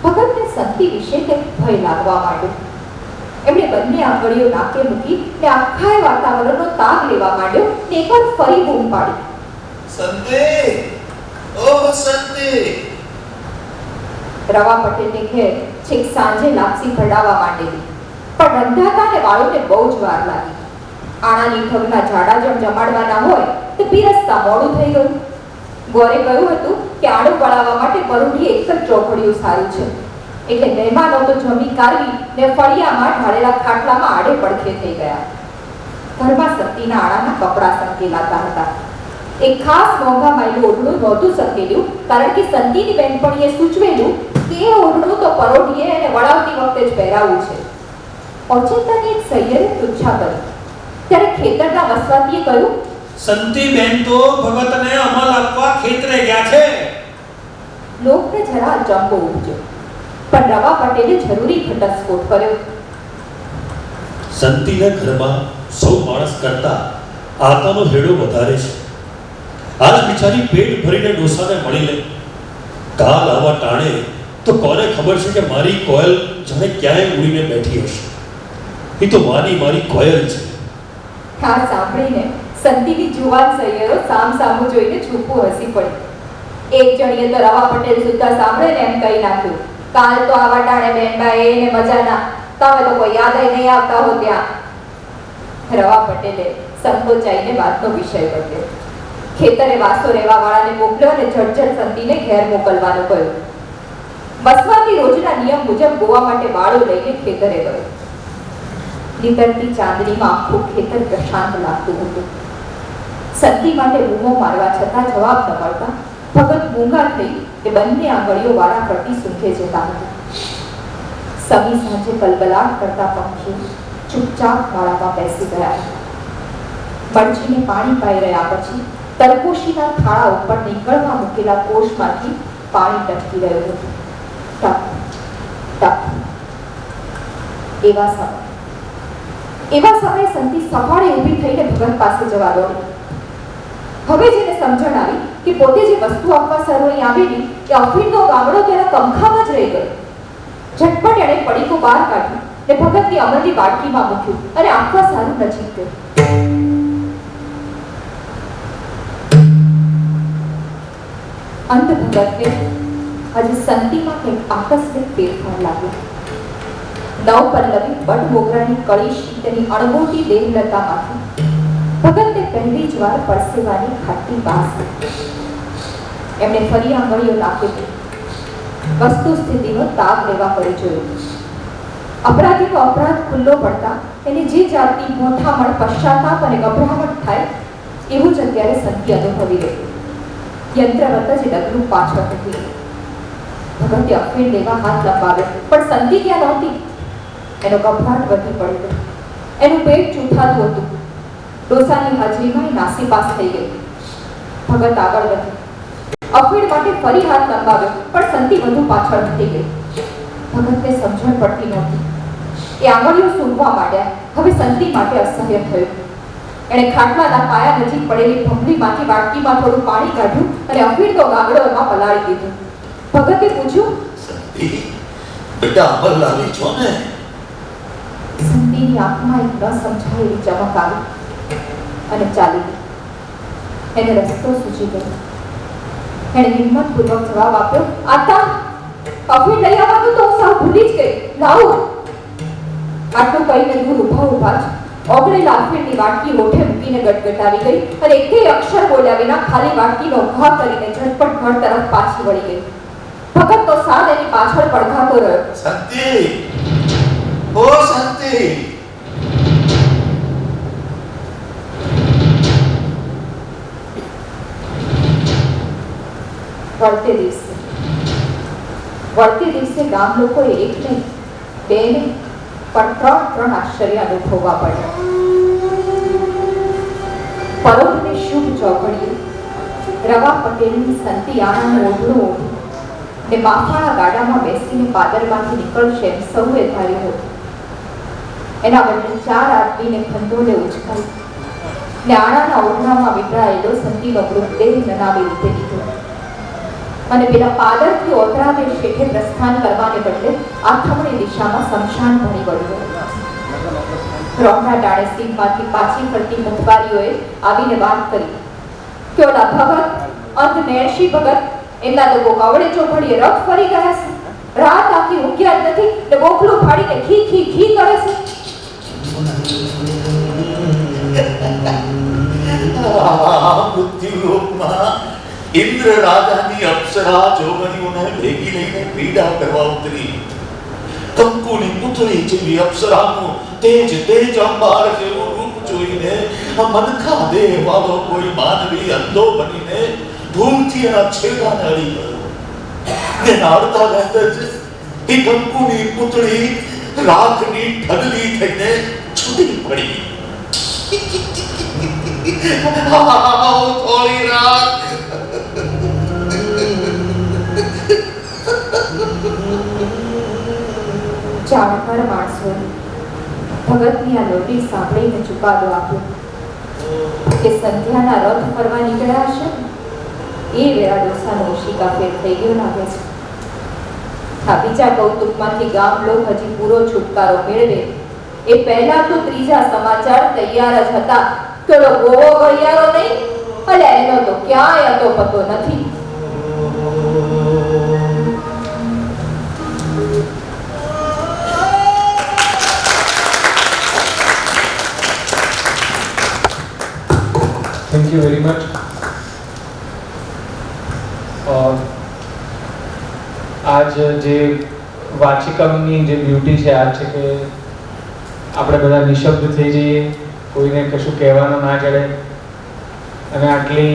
ભગતને સંતી વિશે કંઈક ભય લાગવા માંડ્યો. એમણે બંને આંગળીઓ નાકે મૂકી ને આખા વાતાવરણનો તાગ લેવા માંડ્યો ને એકવાર ફરી બૂમ પાડી, સંતે, ઓ સંતે. રવા પટેલને ઘેર છેક સાંજે લાપસી ભરડાવા માંડેલી, પણ રંધાતા ને વાળોને બહુ જ વાર લાગી. આણાની ઠગના જાડા જમાડવાના હોય તો પીરસતા મોડું થઈ ગયું. ગોરે કહ્યું હતું કે આણું વળાવવા માટે પરોઢીએ એક જ ચોપડિયું સારું છે, એટલે મહેમાનો તો જમી કાઢવી ને ફળિયામાં ઢાળેલા ખાટલામાં આડે પડખે થઈ ગયા. ઘરમાં સંતીના આણાના કપડાં સંકેલાતા હતા. એક ખાસ મોંઘા માયલું ઓઢણું નહોતું સંકેલ્યું, કારણ કે સંતીની બહેનપણીએ સૂચવેલું કે એ ઓઢણું તો પરોઢીએ એને વળાવતી વખતે જ પહેરાવવું છે. ઓચિંતાની એક સૈયરે તુચ્છા કરી, ત્યારે ખેતરના વસવાટીએ કહ્યું, સંતી બેન તો ભગતને અમલ આપવા ખેતરે ગયા છે. લોકને જરા અચંબો ઉપજ્યો, પણ રવા પટેલે જરૂરી ઘટસ્ફોટ કર્યો. સંતીને ઘરમાં સૌ માણસ કરતા આતાનો હેડો વધારે છે. આજ બિચારી પેટ ભરીને ડોસાને મળી લે, કાલ આવા ટાણે તો કોને ખબર છે કે મારી કોયલ જાણે ક્યાંય ઉડીને બેઠી હશે. એ તો મારી કોયલ છે. આ સાંભળીને સંતીની જુવાન સૈયરો સામસામું જોઈને છૂપું હસી પડી. એક જણીએ તો રવા પટેલ સુદ્ધા સાંભળે ને એમ કહી નાખ્યું, કાલ તો આવા ટાણે બેનબા એને મજા ના, તમે તો કોઈ યાદ નહીં આવતા હો ત્યાં. રવા પટેલે સંકોચાઈને વાતનો વિષય બદલ્યો. ખેતરે વાસો રહેવા વાળાને મોકલ્યો અને ઝટઝટ સંતીને ઘેર મોકલવાનું કહ્યું. વસવાટી રોજના નિયમ મુજબ ગોવા માટે વાળો લઈને ખેતરે ગયો. નીકળતી ચાંદનીમાં આખું ખેતર પ્રશાંત લાગતું હતું. સંતી માટે બૂમો મારવા છતાં જવાબ ન મળતા ભગત મૂંગા થઈ કે બંને આંગળીઓ વાળા કરતી સૂંઘે જતા હતા. સમી સાંજે કલબલાટ કરતા પંખીઓ ચૂપચાપ વાળામાં બેસી ગયા. મરજીને પાણી પાઈ રહ્યા પછી તરકોશીના થાળા ઉપર નીકળવા મૂકેલા કોષમાંથી પાણી ટપકી રહ્યું હતું. ટપ ટપ. એવા સમયે સંતી સફાળે ઊભી થઈને ભગત પાસે જવા દોડી. હવે જેને સમજણ આવી કે પોતે જે વસ્તુ આપવા સરોઈ આવેલી કે અફીણનો ગામડો તેના કમખામાં જ રહી ગયો. ઝટપટ એણે પડીકો બહાર કાઢ્યું ને ભગતની અમલની બાટલીમાં મૂક્યું અને આંખવા સારું નજીક ગયું. અંત ભગતને આજે સંતીમાં કંઈક આકસ્મિક ફેરફાર લાગ્યો. નવ પલ્લવી બટ મોગરાની કળી શીતની અણમોટી દેહલતામાંથી ભગતને પહેલી જ વાર પરસેવાની ખાટી બાસ આવી. એમણે ફરી આંગળીઓ નાખી વસ્તુ સ્થિતિનો તાગ લેવા કરી જોયું. અપરાધીનો અપરાધ ખુલ્લો પડતા એને જે જાતની મોથામણ, પશ્ચાતાપ અને ગભરામણ થાય એવું જ અત્યારે સંતી અનુભવી રહી. યંત્રવત જ ડગલું પાછળ મૂકી. ભગતે અફીણ લેવા હાથ લંબાવ્યો, પણ સંતી ક્યાં નહોતી. એનો ગભરાટ વધી પડ્યો. એનું પેટ ચૂથાતું હતું. ડોસાની હાજરીમાં એ નાસીપાસ થઈ ગઈ. ભગત આગળ વધી અફીણ માટે ફરી હાથ લંબાવ્યો, પણ સંતી વધુ પાછળ થઈ ગઈ. ભગતને સમજણ પડતી નહોતી. એ આંગળીઓ સૂંઘવા માંડ્યા. હવે સંતી માટે અસહ્ય થયું. એણે ખાટલાના પાયા નજીક પડેલી ભમરીમાંથી વાટકીમાં થોડું પાણી કાઢ્યું અને અફીણનો ગાગડો એમાં પલાળી દીધો. ભગતે પૂછ્યું, સંતી, બેટા અમલ લાવી છો ને? સંતીની આંખમાં એક ન સમજાયેલી ચમક આવી અને ચાલી ગઈ. એને રસ્તો સૂચી ગયો. એણે હિંમતપૂર્વક જવાબ આપ્યો, આતા અફીણ લઈ આવવાનું તો હું સાવ ભૂલી જ ગઈ. લાવું. આટલું કહીને દૂર ઊભા જ ઓગળેલા અફીણની વાટકી ઓઠે મૂકીને ગટગટાવી ગઈ અને એકેય અક્ષર બોલ્યા વિના ખાલી વાટકીનો ઘા કરીને ઝટપટ ઘર તરફ પાછી વળી ગઈ. ભગત તો સાદ એની પાછળ પડઘાતો રહ્યો. સંતી, ઓ સંતી. વળતે દિવસે ગામ લોકોએ એક નહીં, બે નહીં, પણ ત્રણ આશ્ચર્ય અનુભવવા પડ્યા. પરોઢને શુભ ચોઘડિયું, રવા પટેલની સંતી આણાનું ઓઢણું ઓઢી ને માફાના ગાડામાં બેસીને પાદરમાંથી નીકળશે એમ સૌએ ધાર્યું હતું. એના બદલે 4 આદમીને ખંડોળે ઉચકાઈ ને આણાના ઓરડામાં વીંટળાયેલો સંતીનો મૃતદેહ નનાવી રીતે લીધો અને પેલા પાદરથી ઓટરાને શેઠે પ્રસ્થાન કરવાને બદલે આથમણી દિશામાં શમશાન ભણી વળ્યો. રોમના ટાણે સીમમાંથી પાછી ફરતી મુખબારીઓએ આવીને વાત કરી કે ઓલા ભગત અંત નેણશી ભગત એમના તો કોક અવળે ચોઘડીએ રથ ફરી ગયા છે. રાત આખી ઊંઘ્યા જ નથી ને બોખલું ફાડીને ખી ખી ખી કરે છે. મૃત્યુલોકમાં ઇન્દ્ર રાજાની અપ્સરા જોગણીઓને ભેગી લઈને પીડા કરવા ઉતરી. કંકુની પુતળી જેવી અપ્સરાનું તેજ તેજ અંબાર જેવું રૂપ જોઈને મનખા દેહ વાળો કોઈ માનવી અંધો બનીને ભૂલથી એના છેડાને અડી ગયો. ને નાડતા રહેતા જ એ કંકુની પુતળી રાખની ઠગલી થઈને છૂટી પડી. થોડી રાખ. જાણકાર માણસોએ ભગતની આ લોટી સાંભળીને ચુકાદો આપ્યો કે સંધ્યાના રથ ફરવા નીકળ્યા હશે. એ વેળા ડોસાનો ઓશિકા ફેર થઈ ગયો લાગે છે. આ બીજા કૌતુકમાંથી ગામ લોક હજી પૂરો છુટકારો મેળવે એ પહેલા તો ત્રીજા સમાચાર તૈયાર જ હતા. થોડો ગોવો ગળિયારો નહીં અને એનો તો ક્યાંય હતો પતો નથી. Thank you very much. આજ જે વાચિકમની જે બ્યુટી છે આ છે કે આપણે બધા નિશબ્દ થઈ જઈએ, કોઈને કશું કહેવાનું ના ચડે અને આટલી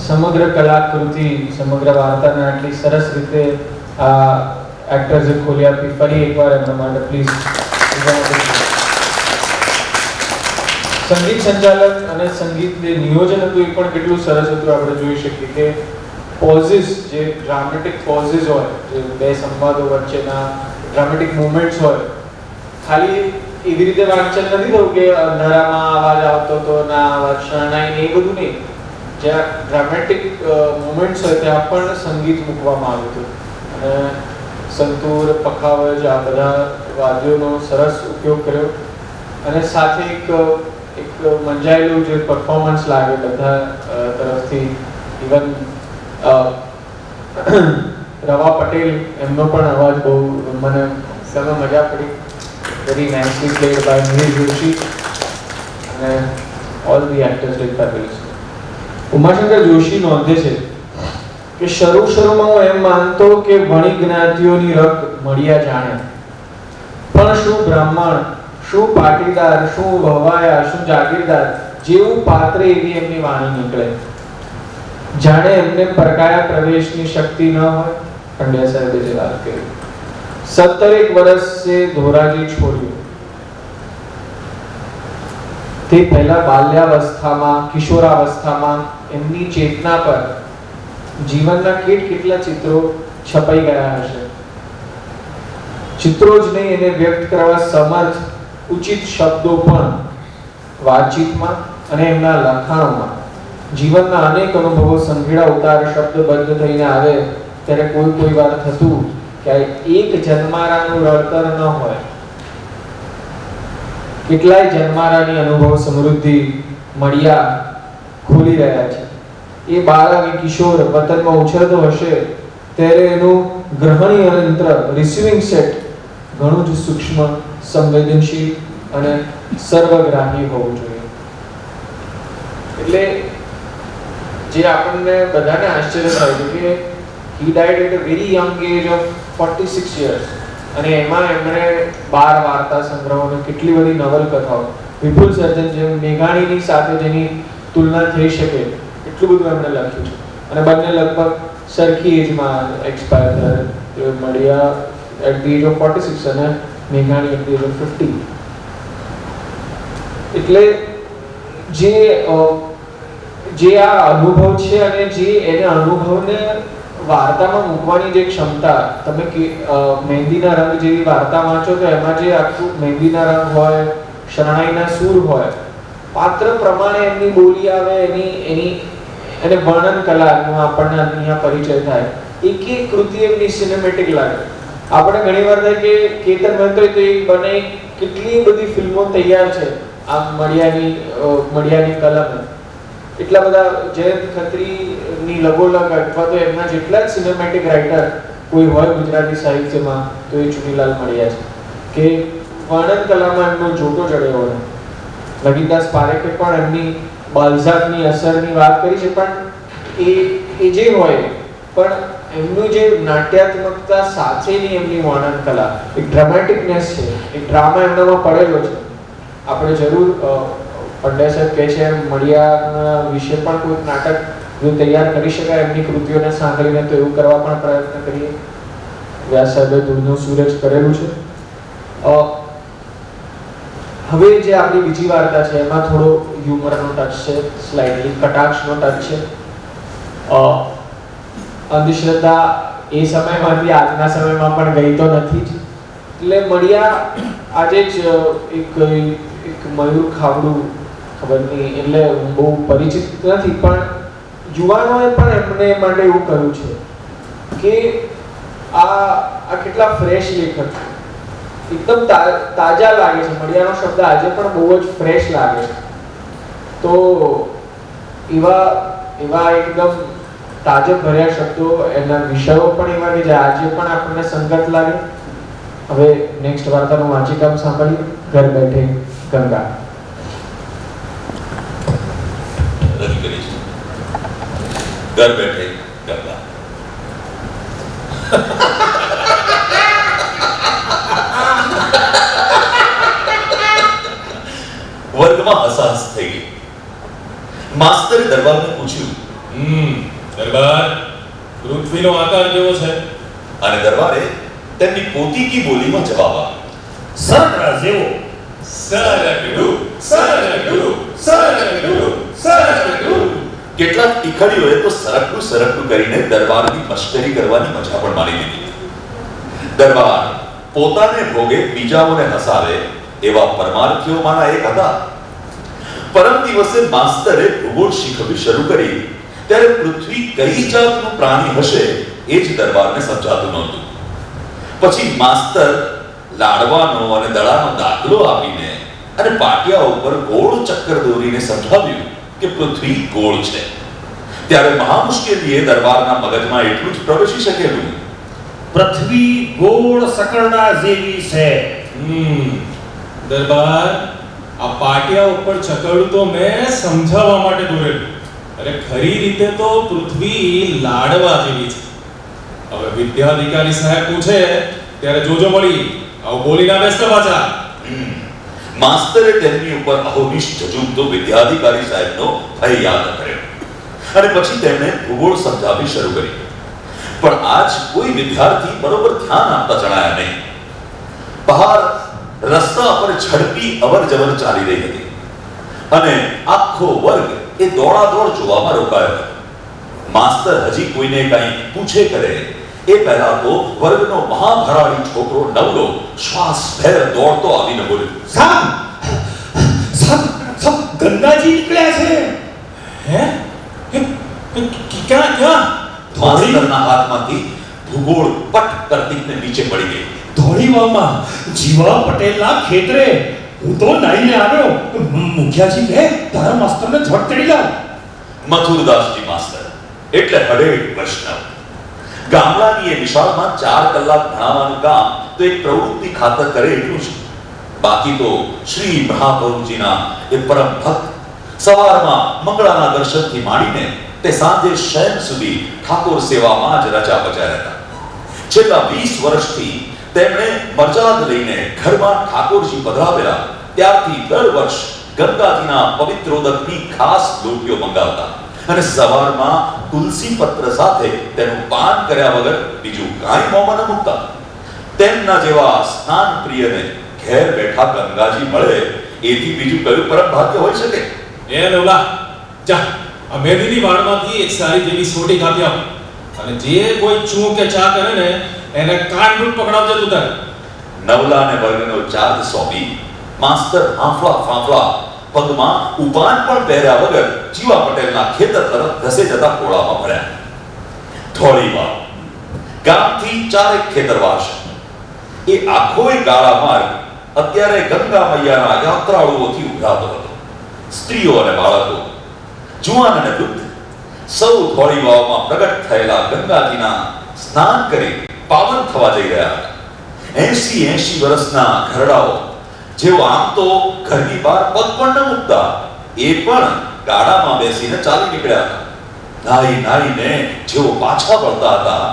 સમગ્ર કલાકૃતિ, સમગ્ર વાર્તાને આટલી સરસ રીતે આ એક્ટર્સે ખોલી આપી. ફરી એકવાર એમના માટે પ્લીઝ. સંગીત સંચાલન અને સંગીત જે નિયોજન હતું એ પણ કેટલું સરસ હતું. આપણે જોઈ શકીએ કે પોઝિસ, જે ડ્રામેટિક પોઝિસ હોય, જે બે સંવાદો વચ્ચેના ડ્રામેટિક મુવમેન્ટ્સ હોય, ખાલી એવી રીતે વાંચન નથી થયું કે અંધારામાં અવાજ આવતો તો ના અવાજ શરણાઈ ને એ બધું નહીં. જ્યાં ડ્રામેટિક મુવમેન્ટ્સ હોય ત્યાં પણ સંગીત મૂકવામાં આવ્યું હતું અને સંતૂર, પખાવજ આ બધા વાદ્યોનો સરસ ઉપયોગ કર્યો અને સાથે એક મંજાયેલું જે પરફોર્મન્સ લાગે બધા તરફથી. ઇવન રવા પટેલ એમનો પણ અવાજ બહુ મને ગમે, મજા પડી. Very nicely played by Mihir Joshi અને all the actors did fabulous. Umashankar Joshi નોંધે છે કે શરૂમાં હું એમ માનતો કે વણિક જ્ઞાતિઓની રગ મળ્યા જાણે, પણ શું બ્રાહ્મણ, શું પાટીદાર, શું વહવાયા, શું જાગીરદાર, જેવું પાત્ર એવી એમની વાણી નીકળે. જાણે એમને પરકાયા પ્રવેશની શક્તિ ન હોય. પંડ્યા સાહેબે જે વાત કરી. 17 વર્ષ से ધોરાજી છોડ્યું. તે પહેલા બાલ્યાવસ્થામાં, કિશોરાવસ્થામાં એમની ચેતના પર જીવનના કેટલા ચિત્રો છપાઈ ગયા હશે. ચિત્રો જ નહીં, એને વ્યક્ત કરવા સમર્થ ઉચિત શબ્દો પણ વાતચીતમાં અને એમના લખાણોમાં. જીવનના અનેક અનુભવો સંઘેડા ઉતાર શબ્દબદ્ધ થઈને આવે ત્યારે કોઈ વાર થતું કે એક જન્મારાનું રડતર ન હોય, કેટલાય જન્મારાની અનુભવ સમૃદ્ધિ મળ્યા ખોલી રહ્યા છે. એ બાળ અને કિશોર વતનમાં ઉછળતો હશે ત્યારે એનું ગ્રહણીય તંત્ર, રિસીવિંગ સેટ ઘણું જ સૂક્ષ્મ, સંવેદનશીલ અને સર્વગ્રાહી હોવું જોઈએ. એટલે જે આપણને બધાને આશ્ચર્ય થાય છે કે he died at a very young age of 46 years અને એમાં એમણે 12 વાર્તા સંગ્રહો અને કેટલી બધી નવલકથાઓ, વિપુલ સર્જન જેમ મેઘાણીની સાથે જેની તુલના થઈ શકે એટલું બધું એમણે લખ્યું છે. અને બંને લગભગ સરખી એજમાં એક્સપાયર થયા. તેઓ મળ્યા at the age of 46 અને મેઘાણી at the age of 50. એટલે જે આ અનુભવ છે અને જે એને અનુભવને વાર્તામાં મૂકવાની જે ક્ષમતા, તમે મહેંદીના રંગ જેવી વાર્તા વાંચો તો એમાં જે આખું મહેંદીના રંગ હોય, શરણાઈના સૂર હોય, પાત્ર પ્રમાણે એમની બોલી આવે, એની અને વર્ણન કલાનો આપણને અહીંયા પરિચય થાય. એક એક કૃતિ એમની સિનેમેટિક લાગે. આપણે ઘણીવાર થાય કે કેતન મહેતો તો એક બને, કેટલી બધી ફિલ્મો તૈયાર છે આમ મળિયાની કલમ, એટલા બધા જયંત ખત્રીની લગોલગ અથવા તો એમના જેટલા જ સિનેમેટિક રાઇટર કોઈ હોય ગુજરાતી સાહિત્યમાં તો એ ચુનીલાલ મળિયા છે કે વર્ણન કલામાં એમનો જોટો ચડ્યો હોય. લલિતદાસ પારેખે પણ એમની બાલ્ઝાકની અસરની વાત કરી છે, પણ એ જે હોય પણ એમનું જે નાટ્યાત્મકતા સાથેની એમની વર્ણન કલા, એક ડ્રામેટિકનેસ છે, એક ડ્રામા એમનામાં પડેલો છે. આપણે જરૂર પંડ્યા સાહેબ કહે છે એમ મળિયાના વિશે પણ કોઈ નાટક જો તૈયાર કરી શકાય એમની કૃતિઓને સાંભળીને તો એવું કરવા પણ પ્રયત્ન કરીએ. વ્યાસ સાહેબે ધૂળનો સૂરજ કરેલું છે. હવે જે આપણી બીજી વાર્તા છે એમાં થોડો હ્યુમરનો ટચ છે, સ્લાઇટલી કટાક્ષનો ટચ છે. અંધશ્રદ્ધા એ સમયમાંથી આજના સમયમાં પણ ગઈ તો નથી જ. એટલે મળિયા આજે જ એક મયુર ખાવડું, ખબર નહીં, એટલે બહુ પરિચિત નથી, પણ યુવાનોએ પણ એમને માટે એવું કહ્યું છે કે આ કેટલા ફ્રેશ લેખક છે, એકદમ તાજા લાગે છે. મળિયાનો શબ્દ આજે પણ બહુ જ ફ્રેશ લાગે છે. તો એવા એકદમ તાજબ ભર્યા શબ્દો, એના વિષયો પણ એવા કે જે આજે પણ આપણને સંગત લાગે. હવે નેક્સ્ટ વાર્તાનું વાંચિકામ સાંભળીએ, ઘર બેઠે ગંગા. ઘર બેઠે ગંગા. વર્ગમાં હસાહસ થઈ ગઈ. માસ્તરે દરબારને પૂછ્યું, દરબાર, પૃથ્વીનો આકાર કેવો છે? અને દરબારે તેમની પોતીકી બોલીમાં જવાબ આપ્યો, સરળ જેવો. કેટલાક ટીખડીઓએ તો સરકડું કરીને દરબારની મશ્કરી કરવાની મજા પણ માણી લીધી. દરબાર પોતાને ભોગે બીજાઓને હસાવે એવા પરમાર્થીઓમાંના એક હતા. પરમ દિવસે માસ્તરે ભૂગોળ શીખવવી શરૂ કરી ત્યારે પૃથ્વી કઈ જાતનું પ્રાણી હશે એ જ દરબારને સમજાતું નહોતું. પછી માસ્તર લાડવાનો અને દડાનો દાખલો આપીને અને પાટિયા ઉપર ગોળ ચક્કર દોરીને સમજાવ્યું કે પૃથ્વી ગોળ છે. ત્યારે મહા મુશ્કેલીએ દરબારના મગજમાં એટલું જ પ્રવેશી શકેલું, પૃથ્વી ગોળ સકરડા જેવી છે. દરબાર, આ પાટિયા ઉપર ચકરડું તો મેં સમજાવવા માટે દોરેલું, અરે ખરી રીતે તો પૃથ્વી લાડવા જેવી છે. હવે વિદ્યાધિકારી સાહેબ પૂછે ત્યારે જોજો મળી, આવું બોલી ના બેસતો પાછા. માસ્તરે તેમની ઉપર અહોનિષ્ઠ જજુમતો વિદ્યાધિકારી સાહેબનો ભય યાદ કર્યો અને પછી તેમણે ભૂગોળ સમજાવવી શરૂ કરી. પણ આજ કોઈ વિદ્યાર્થી બરોબર ધ્યાન આપતા જણાયા નહીં. બહાર રસ્તા પર ઝડપી અવરજવર ચાલી રહી હતી અને આખો વર્ગ એ દોડાદોડ જોવામાં રોકાયો હતો. માસ્તર હજી કોઈને કંઈ પૂછે કરે એ પહેલા તો વર્ગનો મહાભરાડી છોકરો નવલો શ્વાસ ભેર દોડતો આવીને બોલ્યો, સાહેબ, ગંગાજી નીકળ્યા છે. હે? ક્યાં? માસ્તરના હાથમાંથી ભૂગોળ પટ કરતીને નીચે પડી ગઈ. ધોળીવામાં જીવા પટેલના ખેતરે. હું તો નાઈને આવ્યો. મુખિયાજી કહે તારા માસ્તરને ઝટ તેડી લાવ. મથુરદાસજી માસ્તર એટલે હડેડ વૈષ્ણવ. ગામડાની એ નિશાળમાં 4 કલાક ભણાવવાનું કામ તો એક પ્રવૃત્તિ ખાતર કરે એટલું છે. બાકી તો શ્રી મહાપ્રભુજીના એ પરમ ભક્ત સવારમાં મંગળાના દર્શનથી માંડીને તે સાંજે શયન સુધી ઠાકોર સેવામાં જ રચા બચા રહેતા. છેલ્લા 20 વર્ષથી તેમણે મરજાદ લઈને ઘરમાં ઠાકોરજી પધરાવેલા ત્યારથી દર વર્ષ ગંગાજીના પવિત્રોદકની ખાસ લોટીઓ મંગાવતા અને સવારમાં તુલસી પત્ર સાથે તેનું પાન કર્યા વગર બીજું કાંઈ મોંમાં ન મૂકતા. તેમના જેવા સ્નાન પ્રિયને ઘેર બેઠા ગંગાજી મળે એથી બીજું કયું પરમ ભાગ્ય હોઈ શકે? એ નવલા, જા આ મેદીની વાડમાંથી એક સારી જેવી સોટી કાપી આપ અને જે કોઈ ચૂ કે ચા કરે ને એને કાનભૂત પકડાવજે તું તારે. નવલા ને વર્ગનો ચાર્જ સોંપી માસ્તર હાંફળા ફાંફળા પગમાં ઉપાન પણ પહેર્યા વગર જીવા પટેલના ખેતર તરફ ધસે જતા ટોળામાં ભળ્યા. થોડી વાર ગામથી ચારેક ખેતરવાસ એ આખોય ગાળા માર્ગ અત્યારે ગંગા મૈયાના યાત્રાળુઓથી ઉભરાતો હતો. સ્ત્રીઓ અને બાળકો, જુવાન અને વૃદ્ધ સૌ થોડી વાવમાં પ્રગટ થયેલા ગંગાજીના સ્નાન કરી પાવન થવા જઈ રહ્યા હતા. 80 વર્ષના ઘરડાઓ જેઓ આમ તો ઘરની બહાર પગ પણ ન મૂકતા એ પણ ગાડામાં બેસીને ચાલી નીકળ્યા હતા. નાઈને જેઓ પાછા વળતા હતા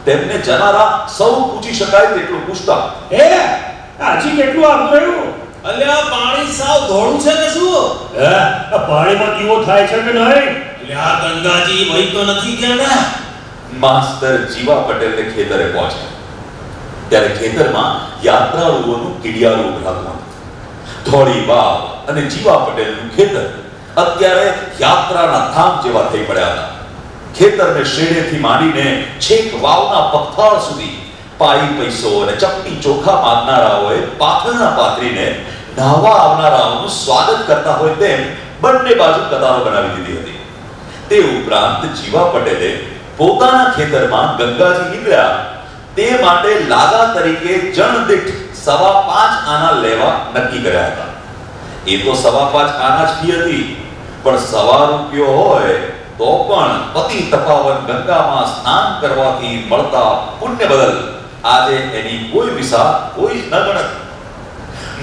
તેમને જનારા સૌ પૂછી શકાય તેટલું પૂછતા, એ આજી કેટલું આગળ રહ્યું? અલ્યા પાણી સાવ ધોળું છે કે શું? આ પાણીમાં દીવો થાય છે કે નહીં? અલ્યા ગંગાજી વહી તો નથી ગયા ને? માસ્તર જીવા પટેલને ખેતરે પહોંચ્યા ત્યારે ખેતરમાં યાત્રાળુઓનું કીડિયારું ઉભરાતું હતું. થોડી વાવ અને જીવા પટેલનું ખેતર અત્યારે યાત્રાના ધામ જેવા થઈ પડ્યા હતા. ખેતરને શેડેથી માંડીને છેક વાવના પગથાળ સુધી પાઈ પૈસો અને ચપટી ચોખા માંગનારાઓએ પાથરણા પાથરીને નાહવા આવનારાઓનું સ્વાગત કરતા હોય તેમ બંને બાજુ કતારો બનાવી દીધી હતી. તે ઉપરાંત જીવા પટેલે પોતાના ખેતરમાં ગંગાજી નીકળ્યા તે માટે લાગા તરીકે જણ દીઠ 5.25 આના લેવા નક્કી કર્યા હતા. એ તો 5.25 આના જ ફી હતી, પણ ₹1.25 હોય તો પણ પતિ તપાવન ગંગામાં સ્નાન કરવાથી મળતા પુણ્ય બદલ આજે એની કોઈ વિસા કોઈ ન ગણત.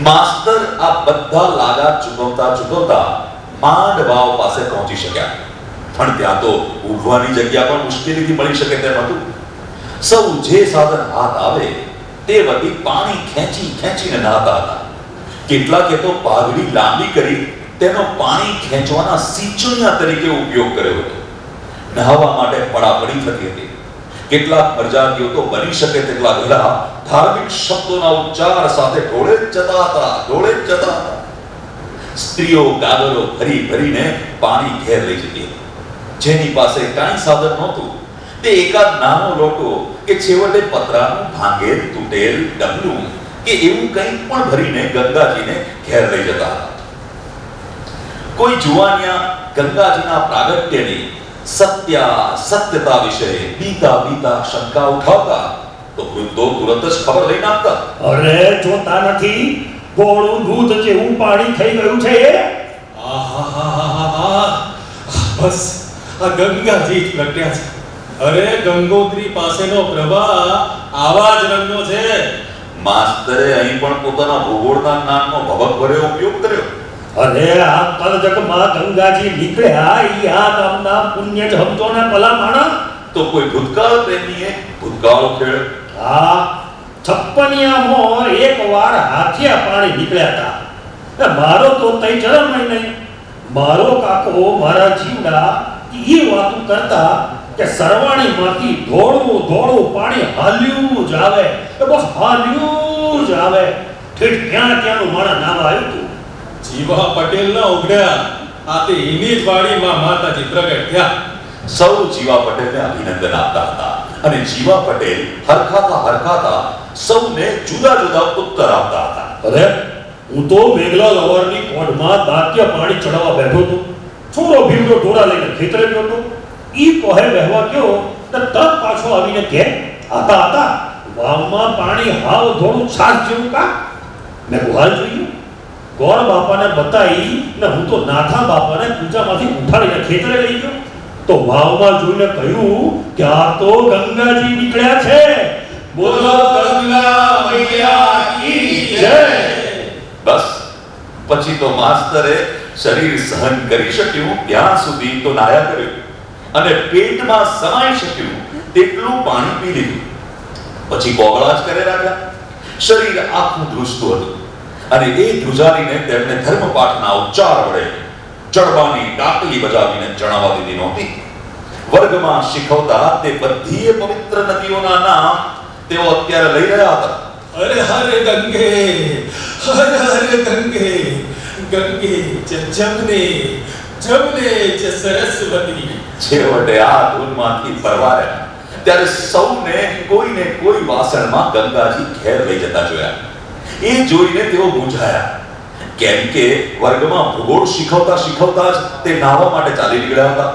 માસ્તર આ બધા લાગા ચૂકવતા માંડ વાવ પાસે પહોંચી શક્યા, પણ ત્યાં તો ઊભવાની જગ્યા પણ મુશ્કેલીથી મળી શકે તેમ હતું. સૌ જે સાધન હાથ આવે તે વતી પાણી ખેંચીને નહાતા હતા. કેટલાકે તો પાઘડી લાંબી કરી તેનો પાણી ખેંચવાના સિંચણિયા તરીકે ઉપયોગ કર્યો હતો. નહાવા માટે પડાપડી થતી હતી. કેટલાક પ્રજાતિઓ તો બની શકે તેટલા વહેલા ધાર્મિક શબ્દોના ઉચ્ચાર સાથે ઢોળે જ જતા હતા. સ્ત્રીઓ ગાગરો ભરીને પાણી ઘેર લઈ જતી હતી. જેની પાસે કાંઈ સાધન નહોતું તે એકાદ નાનો લોટો કે છેવટે પતરાનું ભાંગેલ તૂટેલ ડબલું કે એવું કંઈ પણ ભરીને ગંગાજીને ઘેર લઈ જતા હતા. કોઈ જુવાનિયા ગંગાજીના પ્રાગટ્યની સત્યતા વિશે બીતા શંકા ઉઠાવતા તો વૃદ્ધો તુરંત જ ખબર લઈ નાખતા. અરે જોતા નથી, ગોળું દૂધ જેવું પાણી થઈ ગયું છે એ. આહાહાહાહા. બસ આ ગંગાજી જ પ્રગટ્યા છે. અરે ગંગોત્રી પાસેનો પ્રવાહ આવા જ રંગનો છે. માસ્તરે અહીં પણ પોતાના ભૂગોળના જ્ઞાનનો ભભકભર્યો ઉપયોગ કર્યો. અરે આ તલજગમાં ગંગાજી નીકળ્યા ઈ આ ગામના પુણ્ય જ હમતો ને ભલા માણસ. તો કોઈ ભૂતકાળ પ્રેમીએ ભૂતકાળ ખેડ. આ 56માં એકવાર હાથિયા પાણી નીકળ્યા હતા. મારો તો તઈ જન્મ નહીં. મારો કાકો મારા જીવડા ઈ વાતું કરતા કે સરવાણીમાંથી ધોળું પાણી હાલ્યું જ આવે. બસ હાલ્યું જ આવે. ઠીક ત્યાંનું માણા નામ આવ્યું હતું. જીવા પટેલ ના ઉઘડ્યા આ તે એની જ વાડીમાં માતાજી પ્રગટ થયા. સૌ જીવા પટેલને અભિનંદન આપતા હતા અને જીવા પટેલ હરખાતા સૌને જુદા ઉત્તર આપતા હતા. અરે હું તો મેઘલા લવારની કોઢમાં દાંત્ય પાણી ચડાવવા બેઠો હતો. છોરો ભીમડો ઢોરા લઈને ખેતરે ગયો હતો. ઈ કોહે વહેવા ગયો તો તરત પાછો આવીને કે આતા વાવમાં પાણી હાવ થોડું છાસ જેવું કા. મેં ગુહાલ જોયું. ગોળ બાપાને બતાવી ને હું તો નાથા બાપાને પૂજામાંથી ઉઠાડીને ખેતરે લઈ ગયો તો વાવમાં જોઈને કહ્યું કે આ તો ગંગાજી નીકળ્યા છે. બોલો ગંગા મૈયા કી જય. બસ પછી તો માસ્તરે શરીર સહન કરી શક્યું ત્યાં સુધી તો નાયા કર્યું અને પેટમાં સમાઈ શક્યું તેટલું પાણી પી લીધું. પછી કોગળા જ કરે રાખ્યા. શરીર આખું ધ્રુજતું હતું અને એ ધ્રુજારીને તેમને ધર્મપાઠના ઉચ્ચાર વડે ચડવાની ડાકલી બજાવીને જણાવવા દીધી નહોતી. વર્ગમાં શીખવતા તે બધી પવિત્ર નદીઓના નામ તેઓ અત્યારે લઈ રહ્યા હતા. અરે હરે ગંગે, હરે ગંગે, ગંગે ચ જમને, જમને ચ સરસ્વતી. છેવટે આ ધૂનમાંથી પરવાર્યા ત્યારે સૌને કોઈને કોઈ વાસણમાં ગંગાજી ઘેર લઈ જતા જોયા. એ જોઈને તેઓ મૂંઝાયા, કેમ કે વર્ગમાં ભૂગોળ શીખવતા જ તે નાહવા માટે ચાલી નીકળ્યા હતા.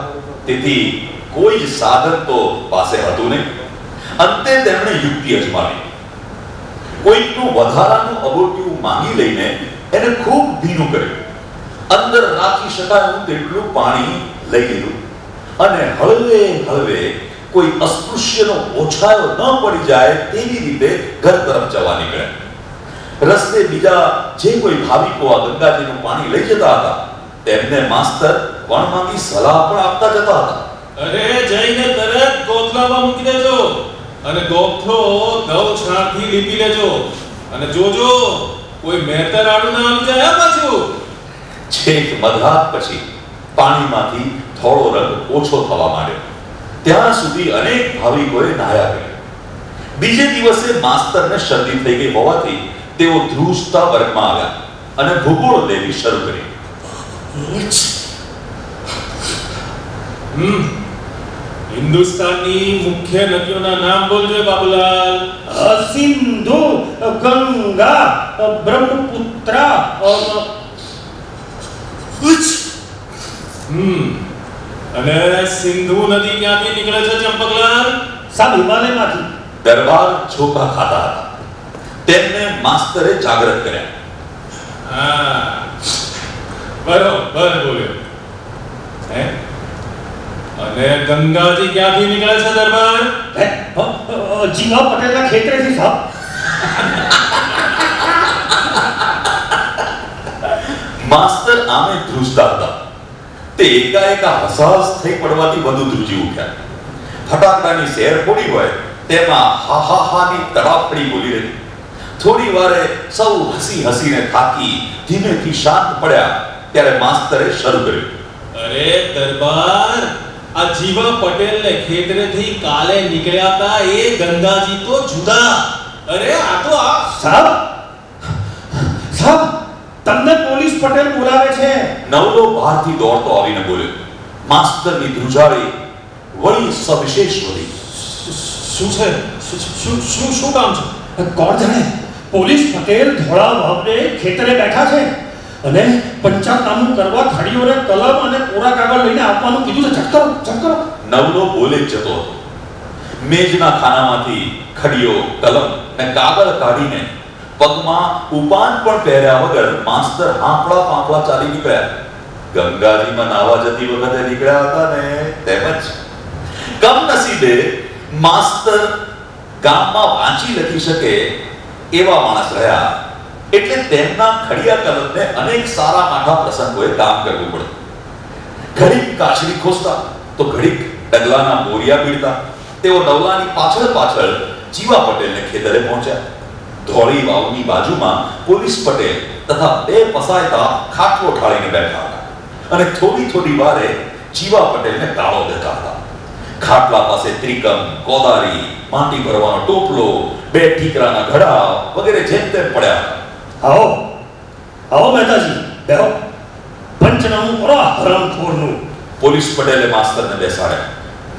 તેથી કોઈ જ સાધન તો પાસે હતું નહીં. અંતે તેમણે યુક્તિ અજમાવી. કોઈકનું વધારાનું અગોટિયું માંગી લઈને એને ખૂબ ભીનું કર્યું. અંદર રાખી શકાય તેટલું પાણી લઈ લીધું અને હળવે હળવે કોઈ અસ્પૃશ્યનો ઓછાયો ન પડી જાય તેવી રીતે ઘર તરફ જવા નીકળ્યા. રસ્તે બીજા જે કોઈ ભાવિકો આ ગંગાજીનું પાણી લઈ જતા હતા તેમને માસ્તર વણમાંગી સલાહ પણ આપતા જતા હતા. અરે જઈને તરત ગોથલામાં મૂકી દેજો અને ગોથલો ગૌછાણથી લીપી લેજો અને જોજો કોઈ મહેતર આડું ના આવી જાય પાછું. છેક મધરાત પછી પાણીમાંથી થોડો રંગ ઓછો થવા માંડ્યો. ત્યાં સુધી અનેક ભાવિકોએ નાહ્યા કર્યા. બીજે દિવસે માસ્તરને શરદી થઈ ગઈ હોવાથી તેઓ ધ્રુજતા વર્ગમાં આવ્યા અને ભૂગોળ લેવી શરૂ કરી. હિન્દુસ્તાનની મુખ્ય નદીઓના નામ બોલજો બાબુલાલ. સિંધુ, ગંગા, બ્રહ્મપુત્ર, અને સિંધુ નદી ક્યાંથી નીકળે છે ચંપકલાલ? સાબ હિમાલયમાંથી. દરબાર ઝોકા ખાતા હતા. તેમને માસ્તરે જાગૃત કર્યા. હા, બરોબર બોલ્યો. હે? અને ગંગાજી ક્યાંથી નીકળે છે દરબાર? જીવા પટેલના ખેતરેથી સાહેબ. માસ્તર આમે ધ્રુજતા હતા. તે એકાએક હસાસ થઈ પડવાથી વધુ ધ્રુજી ઉઠ્યા. ફટાકડાની શેર ફોડી હોય તેમાં હા હા હાની તડાફડી બોલી રહી. થોડી વારે સૌ હસી હસીને થાકી ધીમેથી શાંત પડ્યા ત્યારે માસ્તરે શરૂ કર્યું. અરે દરબાર, આ જીવા પટેલને ખેતરેથી કાલે નીકળ્યા હતા એ ગંગાજી તો જુદા. અરે આ તો આ સાહેબ, સાહેબ, તમને પોલીસ પટેલ બોલાવે છે. નવલો બહારથી દોડતો આવીને બોલ્યો. માસ્તરની ધ્રુજાળી વળી સવિશેષ વધી. શું છે? શું કામ છે? કોણ જાણે પોલીસ પટેલ ધોળા વાવને ખેતરે બેઠા છે અને પંચાંગનામું કરવા ખડીઓને કલમ અને કોરા કાગળ લઈને આપવાનું કીધું છે. ચક્કરો. નવલો બોલે જ જતો હતો. મેજના ખાનામાંથી ખડીઓ, કલમ અને કાગળ કાઢીને પગમાં ઉપાન પણ પહેર્યા વગર માસ્તર હાંફળા પાંફળા ચાલી નીકળ્યા. ગંગાજીમાં નાવા જતી વખતે નીકળ્યા હતા ને તેમજ. કમનસીબે માસ્તર ગામમાં વાંચી લખી શકે એવા માણસ રહ્યા એટલે તેમના ખડિયા કલમને અનેક સારા માઠા પ્રસંગોએ કામ કરવું પડતું. ઘડીક કાચડી ખોસતા તો ઘડીક ડગલાના બોરિયા પીડતા. તેઓ નવલાની પાછળ જીવા પટેલને ખેતરે પહોંચ્યા. ધોળી વાવની બાજુમાં પોલીસ પટેલ તથા બે પસાયતા ખાટલો ઠાળીને બેઠા હતા અને થોડી વારે જીવા પટેલને ગાળો દેતા હતા. ખાટલા પાસે ત્રિકમ, કોદારી, માટી ભરવાનો ટોપલો, બે ઠીકરાના ઘડા વગેરે જેમ તેમ પડ્યા હતા. આવો મહેતાજી, બેહો. પંચનામું કરો હરામખોરનું. પોલીસ પટેલે માસ્તરને બેસાડ્યા.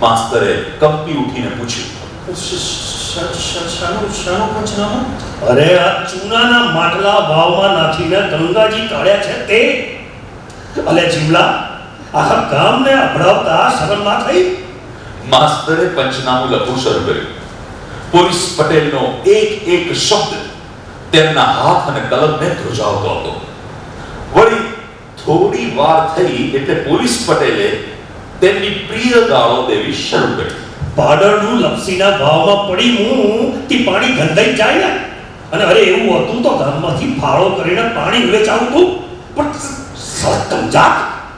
માસ્તરે કંપી ઉઠીને પૂછ્યું, શાનું પંચનામું? અરે આ ચૂનાના માટલા વાવમાં નાખીને ગંગાજી કાઢ્યા છે તે. અલે જીવલા, આખા ગામને અભડાવતા શરમ ના થઈ? માસ્તરે પંચનામું લખવું શરૂ કર્યું. પોલીસ પટેલનો એક શબ્દ તેમના હાથ અને કલમને ધ્રુજાવતો હતો. વળી થોડી વાર થઈ એટલે પોલીસ પટેલે તેમની પ્રિય ગાળો દેવી શરૂ કરી. પાડરનું લપસીના ભાવમાં પડી હું તે પાણી ગંધાઈ જાય ને. અને અરે એવું હતું તો ગામમાંથી ફાળો કરીને પાણી વેચાવું તું. પણ સમજાત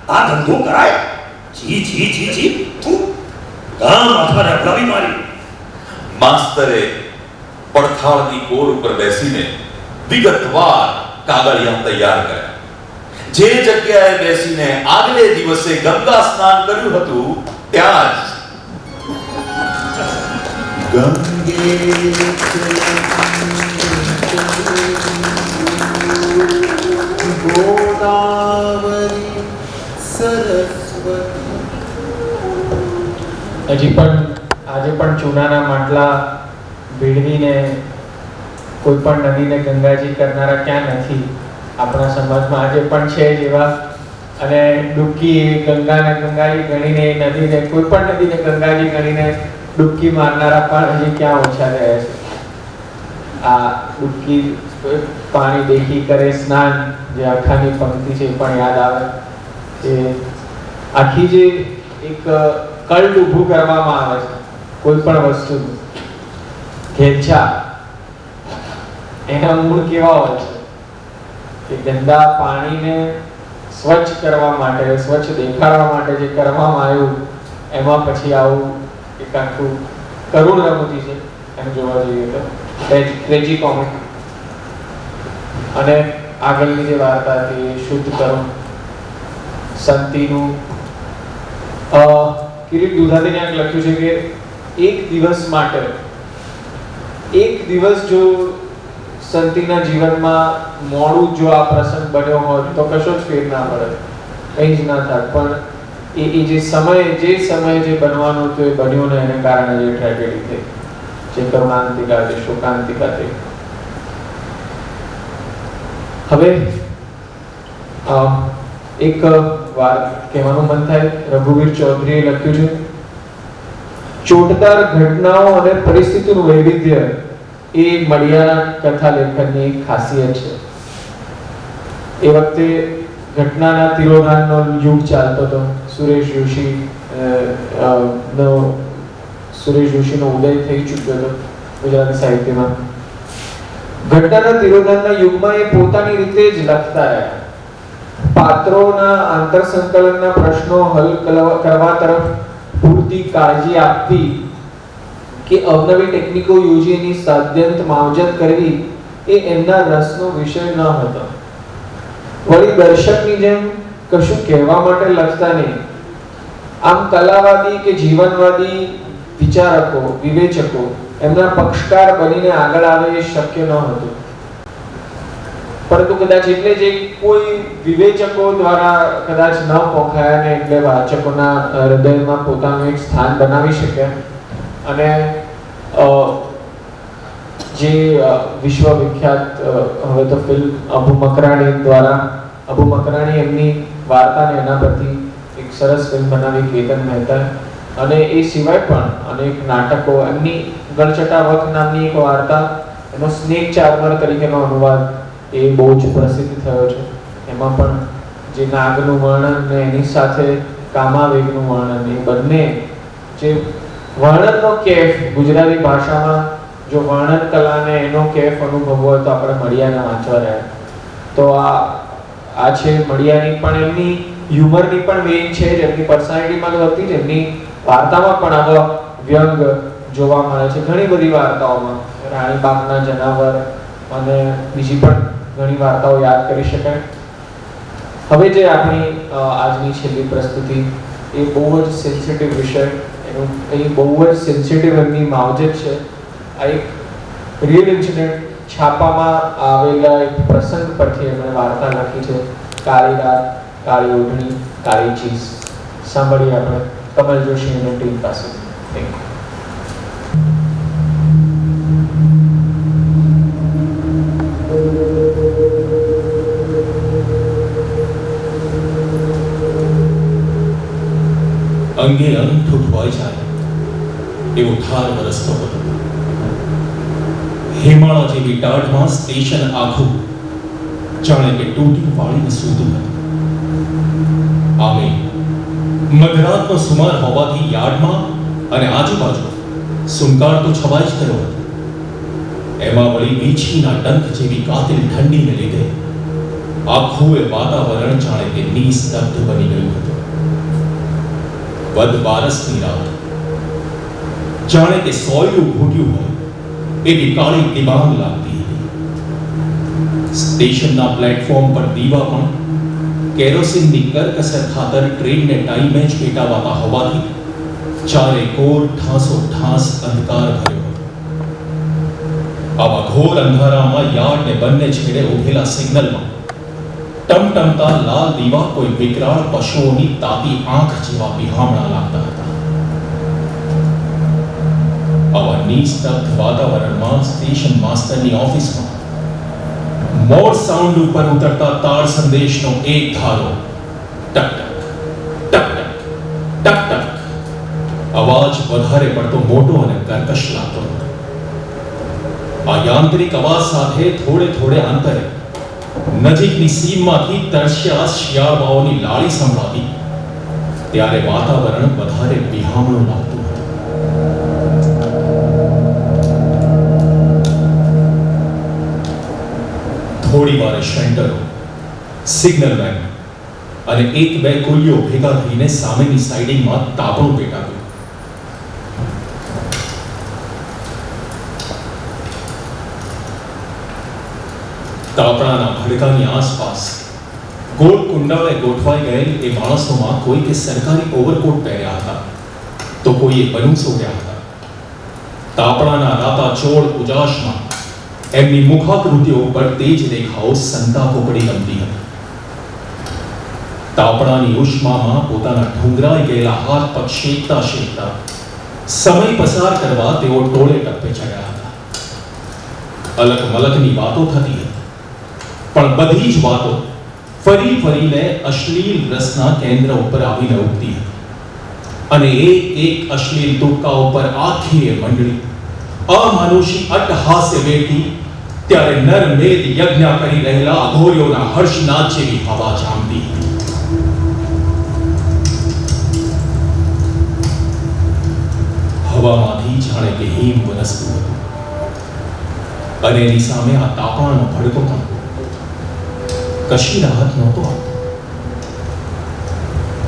આ ધંધો કરાય? જી તું ગામ આખા રખડાવી મારી. માસ્તરે પડથાળની કોર ઉપર બેસીને વિગતવાર કાગળિયા તૈયાર કર્યા. જે જગ્યાએ બેસીને આગલે દિવસે ગંગા સ્નાન કર્યું હતું ત્યાં જ ગંગે ગોદાવરી સરસ્વતી. હજી પણ આજે આજે પણ ચૂનાના માટલા ભેળવીને કોઈ પણ નદીને ગંગાજી કરનારા ક્યાં નથી? આપણા સમાજમાં આજે પણ છે જ એવા. અને ડૂબકી ગંગાને ગંગાજી ગણીને, નદીને કોઈ પણ નદીને ગંગાજી ગણીને ડૂબકી મારનારા પણ હજી ક્યાં ઓછા રહ્યા છે? આ ડૂબકી પાણી દેખી કરે સ્નાન, જે આખાની પંક્તિ છે એ પણ યાદ આવે. કે આખી જે એક કલ્ટ ઊભું કરવામાં આવે છે કોઈ પણ વસ્તુનું, ઘેલછા, એના મૂળ કેવા હોય છે કે ગંદા પાણીને સ્વચ્છ કરવા માટે, સ્વચ્છ દેખાડવા માટે જે કરવામાં આવ્યું એમાં પછી આવું એક આખું કરુણ રમૂજી છે એમ જોવા જઈએ તો, ટ્રેજી કોમિક. અને આગળની જે વાર્તા હતી એ શુદ્ધ કરુણ સંતીનું. કિરીટ દુધાતીને લખ્યું છે કે એક દિવસ માટે, એક દિવસ જો સંતીના જીવનમાં મોડું જો આ પ્રસંગ બન્યો હોત તો કશો જ ફેર ના પડે, કંઈ જ ના થાત. પણ એ જે સમય જે બનવાનું હતું એ બન્યું ને એને કારણે જે ટ્રેજેડી થઈ, જે કરુણાંતિકા, જે શોકાંતિકા થઈ. હવે એક વાત કહેવાનું મન થાય, રઘુવીર ચૌધરીએ લખ્યું છે, ચોટદાર ઘટનાઓ અને પરિસ્થિતિનું વૈવિધ્ય એ મળિયાના કથા લેખનની એક ખાસિયત છે. એ વખતે ઘટનાના તિરોધાનનો યુગ ચાલતો હતો. સુરેશ જોશીનો ઉદય થઈ ચૂક્યો હતો ગુજરાતી સાહિત્યમાં. ઘટનાના તિરોધાનના યુગમાં એ પોતાની રીતે જ લખતા રહ્યા. પાત્રોના આંતરસંકલનના પ્રશ્નો હલ કરવા તરફ પૂરતી કાળજી આપવી કે અવનવી ટેકનિકો યોજી એની સાધ્યંત માવજત કરવી એ એમના રસનો વિષય ન હતો. વળી દર્શકની જેમ કશું કહેવા માટે લખતા નહીં. આમ કલાવાદી કે જીવનવાદી વિચારકો, વિવેચકો એમના પક્ષકાર બનીને આગળ આવે એ શક્ય ન હતું. પરંતુ કદાચ એટલે જ કોઈ વિવેચકો દ્વારા કદાચ ન પોખાયા ને એટલે વાચકોના હૃદયમાં પોતાનું એક સ્થાન બનાવી શક્યા. અને જે વિશ્વવિખ્યાત હવે તો ફિલ્મ અબુ મકરાણી એમની વાર્તાને એના પરથી એક સરસ ફિલ્મ બનાવી, કેતન મહેતા. અને એ સિવાય પણ અનેક નાટકો, એમની ગળચટા વખ નામની એક વાર્તા, એનો સ્નેક ચાર્મર તરીકેનો અનુવાદ એ બહુ જ પ્રસિદ્ધ થયો છે. એમાં પણ જે નાગનું વર્ણન ને એની સાથે કામાવેગનું વર્ણન, એ બંને જે વર્ણનનો કેફ ગુજરાતી ભાષામાં, જો વર્ણન કલાને એનો કેફ અનુભવવો હોય તો આપણે મળિયાને વાંચવા રહ્યા. તો આ છે મળિયાની પણ એમની હ્યુમરની પણ વેન છે, જેમની પર્સનાલિટીમાં તો હતી જ, એમની વાર્તામાં પણ આવો વ્યંગ જોવા મળે છે. ઘણી બધી વાર્તાઓમાં રાણીબાગના જનાવર અને બીજી પણ ઘણી વાર્તાઓ યાદ કરી શકાય. હવે જે આપણી આજની છેલ્લી પ્રસ્તુતિ એ બહુ જ સેન્સિટિવ વિષય, એનું એ બહુ જ સેન્સિટિવ એમની માવજત છે. આ એક રિયલ ઇન્સિડન્ટ, છાપામાં આવેલા એક પ્રસંગ પરથી એમણે વાર્તા લખી છે. કાળી રાત, કાળી ઓઢણી, કાળી ચીઝ. સાંભળીએ આપણે કમલ જોશી અને ટીમ પાસે. Thank you. અંગે અંગ ઠૂઠવાઈ જાય એવો ઠાર વરસતો હતો. હિમાળા જેવી ટાઢમાં સ્ટેશન આખું જાણે કે તૂટી વાળીને સૂતું હતું. આમે મધરાતનો સુમાર હોવાથી યાર્ડમાં અને આજુબાજુ સુનકાર તો છવાઈ જ ગયો હતો. એમાં વળી વીછીના ડંખ જેવી કાતિલ ઠંડીને લીધે આખું એ વાતાવરણ જાણે કે નિસ્તબ્ધ બની ગયું હતું. વદ બારસની રાત જાણે કે સોયલું ઘૂટ્યું હોય એવી કાળી તિબાંગ લાગતી હતી. સ્ટેશનના પ્લેટફોર્મ પર દીવા પણ કેરોસીનની કરકસર ખાતર ટ્રેનને ટાઈમે જ પેટાવાતા હોવાથી ચારે કોર ઠાંસો ઠાંસ અંધકાર ભર્યો હતો. આવા ઘોર અંધારામાં યાર્ડને બંને છેડે ઉભેલા સિગ્નલમાં ટમટમતા લાલ દીવા કોઈ વિકરાળ પશુઓની તાતી આંખ જેવા બિહામણા લાગતા હતા. આવા નિસ્તબ્ધ વાતાવરણમાં સ્ટેશન માસ્ટરની ઓફિસમાં મોડ સાઉન્ડ ઉપર ઉતરતા તાર સંદેશનો એક ધારો ટક ટક ટક ટક ટક ટક અવાજ વધારે પડતો મોટો અને કર્કશ લાગતો હતો. આ યાંત્રિક અવાજ સાથે થોડે થોડે અંતરે નજીકની સીમમાંથી તરસ્યા શિયાળવાઓની લાળી સંભળાતી. ત્યારે વાતાવરણ વધારે બિહામણું લાગતું હતું. થોડી વારે શેન્ટરો, સિગ્નલમેન અને એક બે કુલીઓ ભેગા થઈને સામેની સાઈડિંગમાં તાપણું પેટાવ્યું. તાપણાના ભડકાની આસપાસ ગોળ કુંડાળે ગોઠવાઈ ગયેલ એ માણસોમાં કોઈકે સરકારી ઓવરકોટ પહેર્યા હતા તો કોઈએ બલૂન્સ ઓઢ્યા હતા. તાપણાના રાતા ચોળ ઉજાસમાં એમની મુખાકૃતિઓ ઉપર તેજ રેખાઓ સંતાપોકડી રમતી હતી. તાપણાની ઉષ્મામાં પોતાના ઢુંગરાઈ ગયેલા હાથ પગ શેકતા શેકતા સમય પસાર કરવા તેઓ ટોળે ટપ્પે ચડ્યા હતા. અલગ મલકની વાતો થતી હતી, પણ બધી જ વાતો ફરી ફરીને અશ્લીલ રસના કેન્દ્ર ઉપર આવીને ઉગતી હતી. અને એક અશ્લીલ તુક્કા ઉપર આખી એ મંડળી અમાનુષી અટ્ટહાસ્ય વેઠી ત્યારે નરમેદ યજ્ઞ કરી રહેલા અઘોરીઓના હર્ષનાદ જેવી હવા જામતી હતી. હવામાંથી જાણે કે હિમ વરસતું હતું અને એની સામે આ તાપણાનો ભડકો પણ કશી રાહત નહોતો આપતો.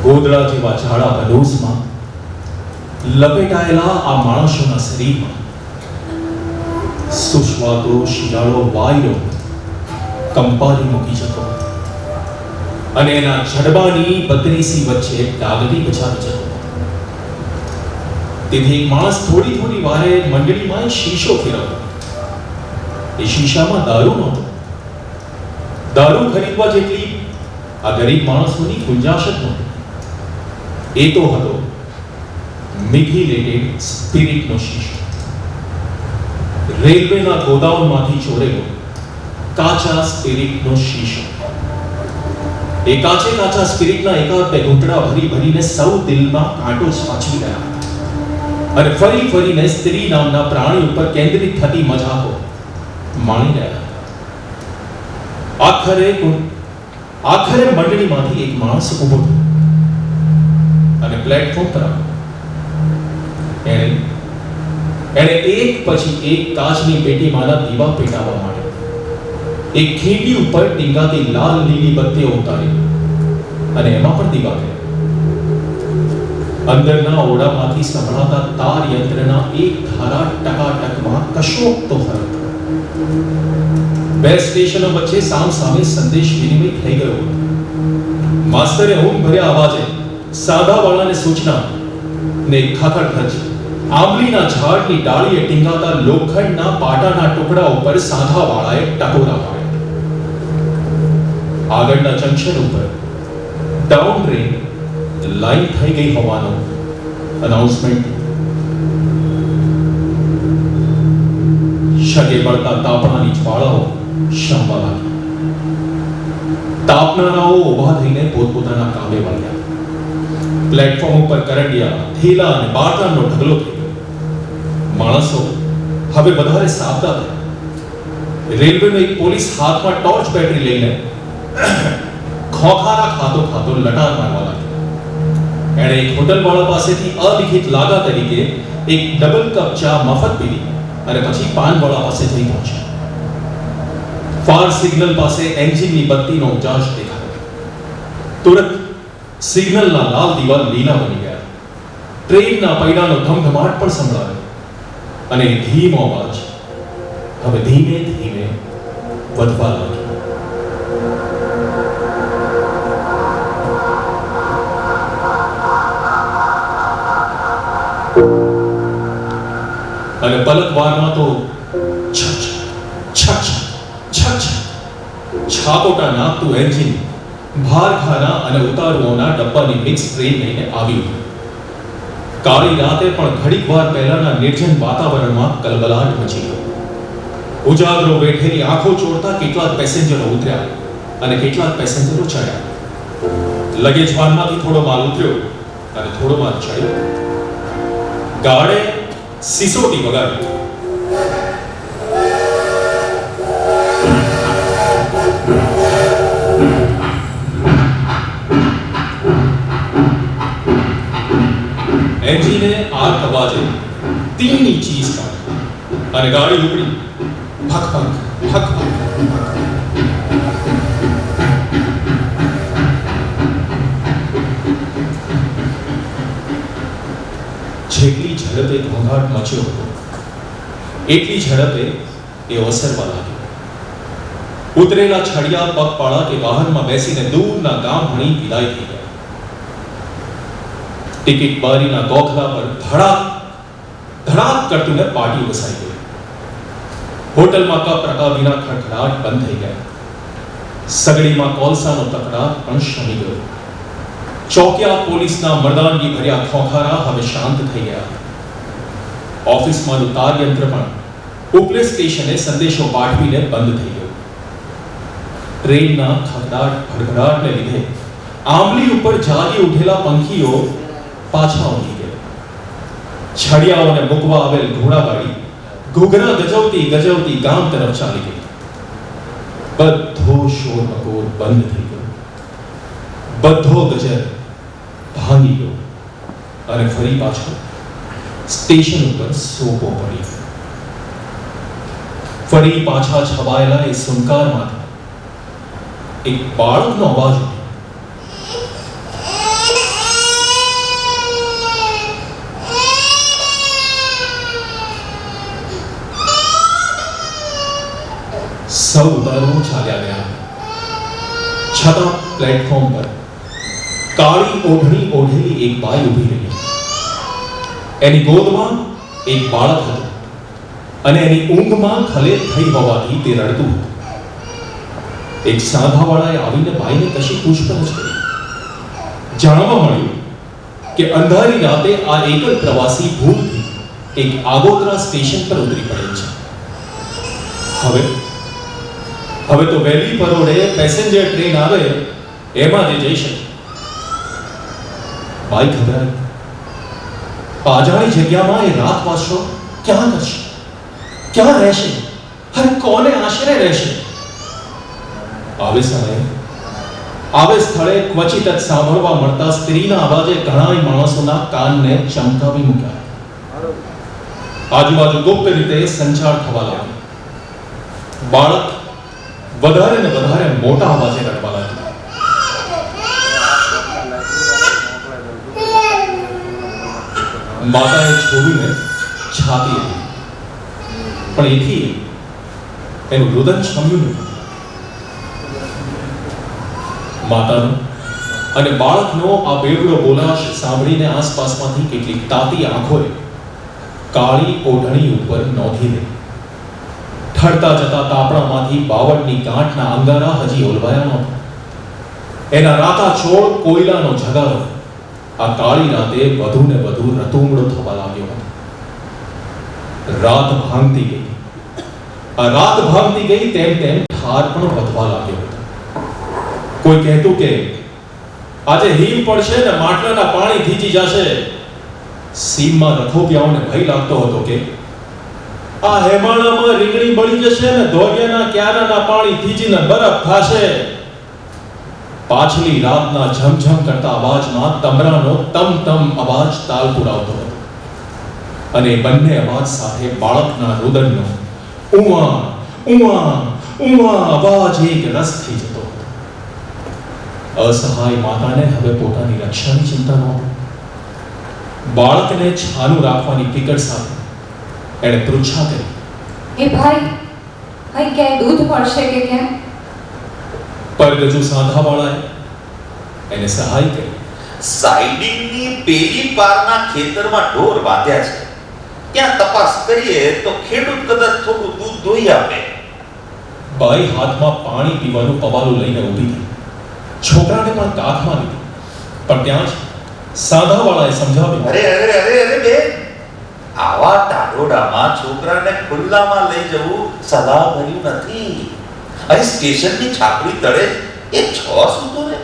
ગોદડા જેવા ઝાડા બલોસમાં લપેટાયેલા આ માણસોના શરીરમાં સુશ્વાતો શિયાળો વાયરો કંપારી મૂકી જતો અને એના જડબાની બત્રીસી વચ્ચે ડાગરી બચાવી જતો. તેથી એક માણસ થોડી થોડી વારે મંડળીમાં શીશો ફેરવતો. એ શીશામાં દારૂ નહોતો. દારૂ ખરીદવા જેટલી આ ગરીબ માણસોની ગુંજાશ જ નહોતી. એ તો હતો મિથિલેટેડ સ્પિરિટનો શીશો. રેલવેના ગોદાઉનમાંથી ચોરેલો કાચા સ્પિરિટનો શીશો. એ કાચા સ્પિરિટના એકાદ બે ઘૂંટડા ભરીને સૌ દિલમાં કાંટો સાચવી રહ્યા હતા અને ફરી ફરીને સ્ત્રી નામના પ્રાણી ઉપર કેન્દ્રિત થતી મજાકો માણી રહ્યા હતા. આખરે મંડળીમાંથી એક માણસ ઊભો થયો અને પ્લેટફોર્મ પર આવ્યો. એણે એક પછી એક કાચની પેટીમાંના દીવા પેટાવવા માંડ્યો. એક ખીંડી ઉપર ટીંગાતી લાલ લીલી બત્તીઓ ઉતારી અને એમાં પણ દીવા કર્યા. અંદરના ઓરડામાંથી સંભળાતા તાર યંત્રના એક ધારા ટકાટકમાં કશોક તો ફરક. બે સ્ટેશનો વચ્ચે સામસામે સંદેશ વિનિમય થઈ ગયો હતો. માસ્તરે ઊંઘ ભર્યા અવાજે સાદાવાળાને સૂચના ને ખાખડ આંબલીના ઝાડની ડાળીએ ટીંગાતા લોખંડના પાટાના ટુકડા ઉપર સાધાવાળાએ ટકોરા પાડ્યા. આગળના જંકશન ઉપર ડાઉન ટ્રેન લાઈન થઈ ગઈ હોવાનો અનાઉન્સમેન્ટ. શગે બળતા તાપણાની જ્વાળાઓ શમવા લાગી. તાપનારાઓ ઊભા થઈને પોતપોતાના કામે વળ્યા. પ્લેટફોર્મ ઉપર કરંડિયા, થેલા અને બાટલાનો ઢગલો થઈ ગયો. માણસો હવે વધારે સાવધાન થયા. રેલવેનો એક પોલીસ હાથમાં ટોર્ચ બેટરી લઈને ખોખારા ખાતો લટાર મારવા લાગ્યો. એણે એક હોટલવાળા પાસેથી અલિખિત લાગા તરીકે એક ડબલ કપ ચા મફત પીધી અને પછી પાનવાળા પાસે જઈ પહોંચ્યા. ફાર સિગ્નલ પાસે એન્જિનની બત્તીનો ઉજાસ દેખાયો. તુરંત સિગ્નલના લાલ દીવા લીલા બની ગયા. ટ્રેનના પૈડાનો ધમધમાટ પણ સંભળાયો અને ધીમો અવાજ હવે ધીમે ધીમે વધવા લાગ્યો. અને પલકવારમાં તો છક છક છક છાપોટા નાખતું એન્જિન ભારખાના અને ઉતારુઓના ડબ્બાની મિક્સ ટ્રેન લઈને આવ્યું. કાળી રાતે પણ ઘડીક વાર પહેલાના નિર્જન વાતાવરણમાં કલબલાટ મચી ગયો. ઉજાગરો બેઠેલી આંખો ચોળતા કેટલાક પેસેન્જરો ઉતર્યા અને કેટલાક પેસેન્જરો ચડ્યા. લગેજ વાનમાંથી થોડો માલ ઉતર્યો અને થોડો માલ ચડ્યો. ગાર્ડે સિસોટી વગાડી. એન્જિને આર્ક અવાજે તીની ચીઝ કાઢી અને ગાડી ઉપડી. ભક ભક ભક ભક. જેટલી ઝડપે ઘોંઘાટ મચ્યો હતો એટલી ઝડપે એ ઓસરવા લાગ્યો. ઉતરેલા છડિયા પગપાળા કે વાહનમાં બેસીને દૂરના ગામ ભણી વિદાય થઈ ગયા. ટિકિટ બારીના ગોખલા પર ધડાક ધડાક કરતું ને પાટી વસાઈ ગઈ. હોટલમાં કપ રકાબીના ખડખડાટ બંધ થઈ ગયા. સગડીમાં કોલસાનો તકરાર પણ શમી ગયો. ચોકિયા પોલીસના મર્દાનગી ભર્યા ખોખારા હવે શાંત થઈ ગયા. ઓફિસમાંનું તારયંત્ર પણ ઉપલે સ્ટેશને સંદેશો પાઠવીને બંધ થઈ ગયો. ટ્રેનના ખડખડાટ ભડભડાટને લીધે આંબલી ઉપર જાગી ઉઠેલા પંખીઓ પાછા ઊંઘી ગયા. છડિયાઓને મૂકવા આવેલ ઘોડાગાડી ઘૂઘરા ગજવતી ગજવતી ગામ તરફ ચાલી ગઈ. બધો શોર મકોર બંધ થઈ ગયો. બધો ગજર ભાંગી ગયો અને ફરી પાછો સ્ટેશન ઉપર સોપો પડી. ફરી પાછા છવાયેલા એ સુનકારમાંથી એક બાળકનો અવાજ ઉઠ્યો. સૌ ઉતારો ચાલ્યા ગયા. છતાં પ્લેટફોર્મ પર કાળી ઓઢણી ઓઢેલી એક બાઈ ઊભી રહી. એની ગોદમાં એક બાળક હતું અને એની ઊંઘમાં ખલેલ થઈ હોવાથી તે રડતું હતું. એક સાંધાવાળાએ આવીને બાઈને કશી પૂછપરછ કરી. જાણવા મળ્યું કે અંધારી રાતે આ એકલ પ્રવાસી ભૂલથી એક આગોતરા સ્ટેશન પર ઉતરી પડેલ છે. હવે તો વહેલી પરોઢે પેસેન્જર ટ્રેન આવે એમાં જ જઈ શકે. બાઈ ઘબરાઈ. પાજાણી જગ્યામાં એ રાતવાસો ક્યાં કરશે? ક્યાં રહેશે? હર કોને આશરે રહેશે? આવે સ્થળે ક્વચિત જ સાંભળવા મળતા સ્ત્રીના અવાજે ઘણા માણસોના કાનને ચમકાવી મૂક્યા. આજુબાજુ ગુપ્ત રીતે સંચાર થવા લાગ્યો. બાળક વધારે ને વધારે મોટા અવાજે રડવા લાગ્યું. માતાએ છોડીને છાતી આપી, પણ એથી એનું રુદન શમ્યું નહીં. માતાનો અને બાળકનો આ બેવડો બોલાશ સાંભળીને આસપાસમાંથી કેટલીક તાતી આંખોએ કાળી ઓઢણી ઉપર નોંધી દઈ. ઠરતા જતા તાપણામાંથી બાવળની ગાંઠના અંગારા હજી ઓલવાયા નહોતા. એના રાતા છોડ કોયલાનો ઝગારો આ કાળી રાતે વધુ ને વધુ રતુમડો થવા લાગ્યો હતો. રાત ભાંગતી ગઈ. આ રાત ભાંગતી ગઈ તેમ તેમ ઠાર પણ વધવા લાગ્યો હતો. કોઈ કહેતું કે આજે હિમ પડશે ને માટલાના પાણી ભીજી જશે. સીમમાં રખોપિયાઓને ભય લાગતો હતો કે આ હેમાળામાં રીંગણી બળી જશે ને ધોરિયાના ક્યારાના પાણી ભીજીને બરફ થશે. પાછલી રાતના ઝમઝમ કરતા અવાજમાં તમરાનો તમ તમ અવાજ તાલ પુરાવતો હતો અને બંને અવાજ સાથે બાળકના રુદનનો ઉવા ઉવા ઉવા અવાજ એક રસ થઈ જતો હતો. અસહાય માતાને હવે પોતાની રક્ષાની ચિંતા નહોતી. બાળકને છાનું રાખવાની ફિકર સાથે એણે પૃચ્છા કરી, એ ભાઈ અહીં ક્યાંય દૂધ મળશે કે કેમ? પરગજુ સાંધાવાળાએ એને સહાય કરી. સાઈડિંગની પેલી પારના ખેતરમાં ઢોર બાંધ્યા છે, ત્યાં તપાસ કરીએ તો ખેડૂત કદાચ થોડું દૂધ દોઈ આપે. બાઈ હાથમાં પાણી પીવાનું પવાલું લઈને ઊભી થઈ. છોકરાને પણ કાખમાં લીધી, પણ ત્યાં જ સાધાવાળાએ સમજાવ્યું. અરે અરે અરે અરે બેન, આવા ટાઢોડામાં છોકરાને ખુલ્લામાં લઈ જવું સલાહ ભર્યું નથી. અહીં સ્ટેશનની છાપરી તળે એ 6 સૂતો ને.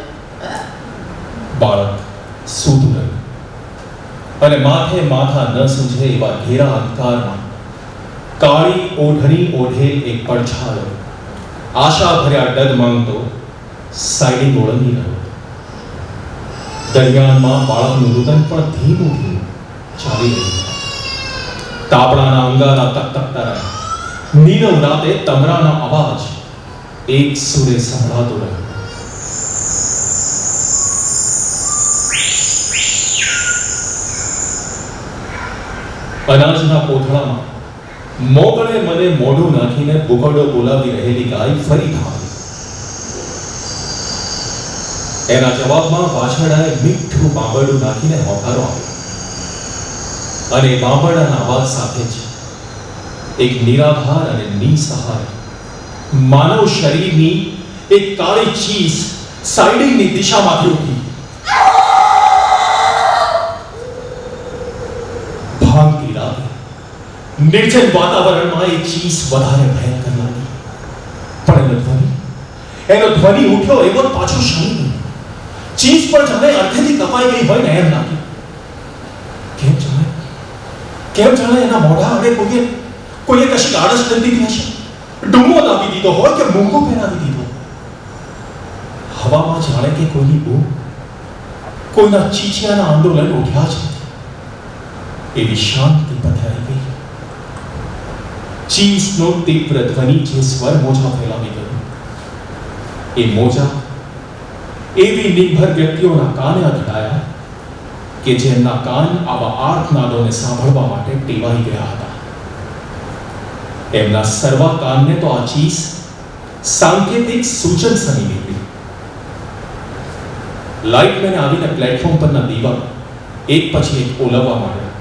બાળક સૂતું રહ્યું અને માથે માથા ન સૂઝે એવા ઘેરા અંધકારમાં કાળી ઓઢણી ઓઢેલ એક પડછાયો આશા ભર્યા ડગ માંગતો સાઈડિંગ ઓળંગી રહ્યો. દરમિયાનમાં બાળકનું રુદન પણ ધીમું ધીમું ચાલી રહ્યું. તાપડાના અંગારા તકતકતા રહ્યા. નીરવ રાતે તમરાના અવાજ એક સુરે સંભળાતો રહ્યો. અનાજના કોથળામાં મોગળે મને મોઢું નાખીને બુકડો બોલાવી રહેલી ગાય ફરી ધાવી. એના જવાબમાં વાછરડાએ મીઠું બાંબરડું નાખીને હોકારો આપ્યો અને બાંબરડાના અવાજ સાથે જ એક નિરાધાર અને નિસહાય માનવ શરીરની એક કાળી ચીઝ સાઈડિંગની દિશામાંથી ઉઠી. ભાંગતી રાતે નિર્જન વાતાવરણમાં એ ચીઝ વધારે ભયંકર લાગી. પણ એનો ધ્વનિ ઉઠ્યો એવો જ પાછો શમી ગયો. ચીઝ પર જાણે અડધેથી કપાઈ ગઈ હોય ને એમ લાગ્યું. કેમ જાણે એના મોઢા હવે કોઈએ કશી આળસ કરી દીધી હશે. ડૂમો દાબી દીધો હોય કે મૂંગો પહેરાવી દીધો. હવામાં જાણે કે કોઈની બૂમ, કોઈના ચીચિયાના આંદોલન ઉઠ્યા છે એવી શાંતિ પથરાઈ ગઈ. ચીઝનો તીવ્ર ધ્વનિ જે સ્વર મોજા ફેલાવી ગયો, એ મોજા એવી નિર્ભર વ્યક્તિઓના કાને અથડાયા કે જેમના કાન આવા આર્તનાદોને સાંભળવા માટે ટેવાઈ ગયા હતા. એમના સર્વા કાનને તો આ ચીઝ સાંકેતિક સૂચન સમી નીકળી. લાઇટમેન આવીને પ્લેટફોર્મ પરના દીવા એક પછી એક ઓલવવા માંડ્યા.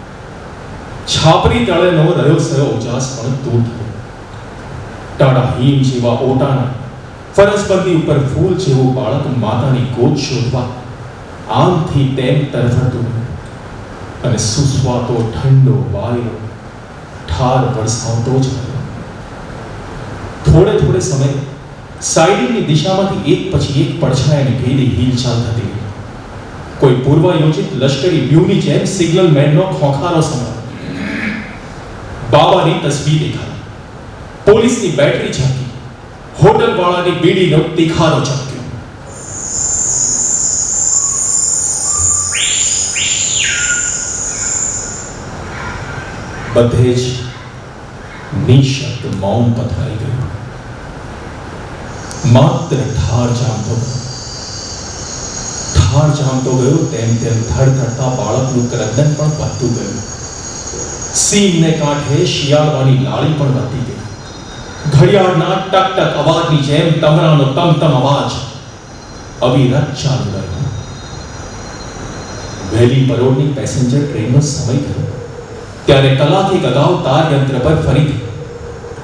છાપરી તળેનો રહ્યો સયો ઉજાસ પણ દૂર થયો. ટાઢા હિમ જેવા ઓટાના ફરસબંદી ઉપર ફૂલ જેવું બાળક માતાની ગોદ શોધવા આમથી તેમ તરફડતું અને સુસવાતો ઠંડો વાયરો ઠાર વરસાવતો જ રહ્યો. થોડે સમય સાઈડિંગની દિશામાંથી એક પછી એક પડછાયાની ભેદી હિલચાલ થતી ગઈ. કોઈ પૂર્વાયોજિત લશ્કરી વ્યૂહની જેમ સિગ્નલ મેનનો ખોખારો સંભળાયો. બાબાની તસબીહ દેખાઈ, પોલીસની બેટરી ઝાંકી, હોટલ વાળાની બીડીનો તીખારો ઝબક્યો. બધે જ નિશબ્દ મૌન પથરાઈ ગયું. માત્ર ઠાર જામતો ગયો તેમ ધડધડતા બાળકનું કરદન પણ વધતું ગયું. સીમને કાંઠે શિયાળવાની લાળી પણ વધતી ગઈ. ઘડિયાળના ટક ટક અવાજની જેમ તમરાનો તમતમ અવાજ અવિરત ચાલુ રહ્યો. વહેલી પરોળની પેસેન્જર ટ્રેનનો સમય થયો ત્યારે કલાકેક અગાઉ તાર યંત્ર પર ફરીથી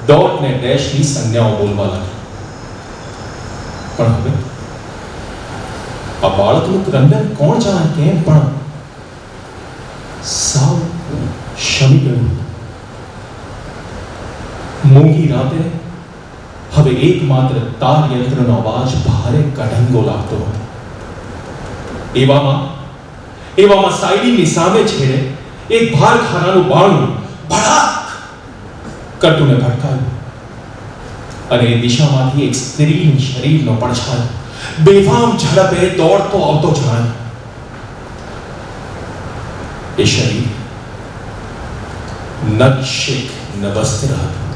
ડોટ ને ડેશની સંજ્ઞાઓ બોલવા લાગી. પણ હવે આ બાળકનું ક્રંદન કોણ જાણે કેમ પણ સાવ શમી ગયું. મોંઘી રાતે હવે એકમાત્ર તાર યંત્રનો અવાજ ભારે કઢંગો લાગતો હતો. એવામાં સાઈડિંગની સામે છેડે એક ભારખાનાનું બારણું ભડાક કરતુંને ભટકાયું અને એ દિશામાંથી એક સ્ત્રીની શરીરનો પડછાયો બેફામ ઝડપે દોડતો આવતો જાણ્યો. એ શરીર નક્ષિક નવસ્ત્ર હતું.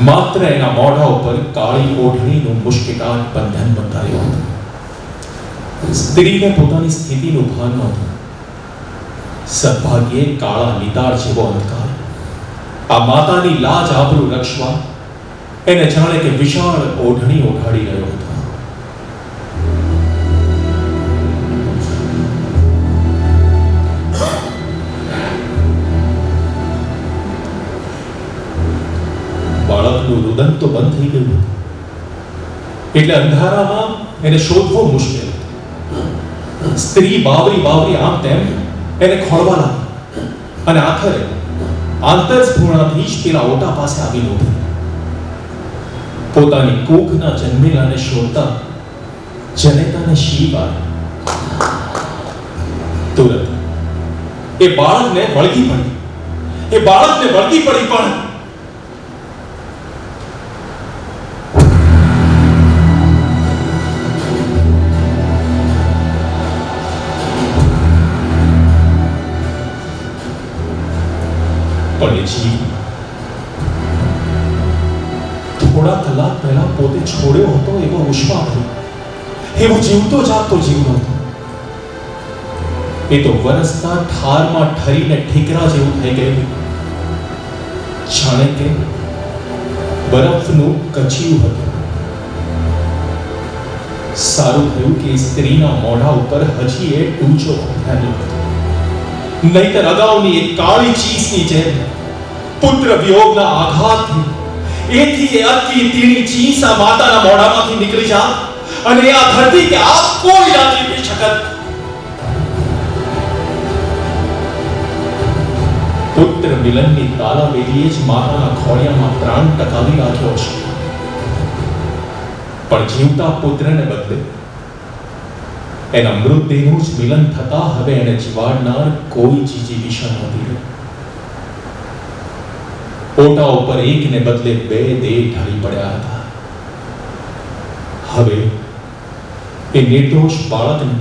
માત્ર એના મોઢા ઉપર કાળી ઓઢણીનું મુશ્કેટાટ બંધન બંધાયું હતું. સ્ત્રીને પોતાની સ્થિતિનું ભાન નહોતું. સદભાગ્યે કાળા લીતાર જેવો અંધકાર આ માતાની લાજ આબરૂ રક્ષવા એને જાણે કે વિશાળ ઓઢણી ઓઢાડી રહ્યો હતો. બાળકનું રુદન તો બંધ થઈ ગયું હતું એટલે અંધારામાં એને શોધવો મુશ્કેલ હતું. સ્ત્રી બાવરી બાવરી આમ તેમ એને ખોળવા લાગી અને આખરે આંતરસ્ફૂર્ણાથી જ પેલા ઓટા પાસે આવીને ઊભી. પોતાની કૂખના જન્મેલાને શોધતા જનેતાને શીપ આવી. તુરંત એ બાળકને વળગી પડી, એ બાળકને વળગી પડી. પણ એ જીવ થોડા કલાક પહેલા પોતે છોડ્યો હતો એવો ઉષ્માભર્યો, એવો જીવતો જાગતો જીવ હતો. એ તો વરસતા ઠારમાં ઠરીને ઠીકરા જેવું થઈ ગયું, જાણે કે બરફનું કચિયું હતું. સારું થયું કે સ્ત્રીના મોઢા ઉપર હજી એ ટૂંચો ઉઠાડ્યો હતો, નહીતર અગાઉની એક કાળી ચીસની જેમ પુત્ર વિયોગના આઘાતથી એથી એ અટકી તીણી ચીસ આ માતાના મોઢામાંથી નીકળી જાત અને આ ધરતી કે આ કોઈ ના જીવી શકત. પુત્ર મિલનની તાલાવેલીએ જ માતાના ખોળિયામાં પ્રાણ ટકાવી રાખ્યો છે. પણ જીવતા પુત્રને બદલે એના મૃતદેહનું જ મિલન થતા હવે એને જીવાડનાર કોઈ જીજીવિષા નહોતી રહી. ઓટા ઉપર એકને બદલે બે દેહ ઢળી પડ્યા હતા. હવે એ નિર્દોષ બાળકને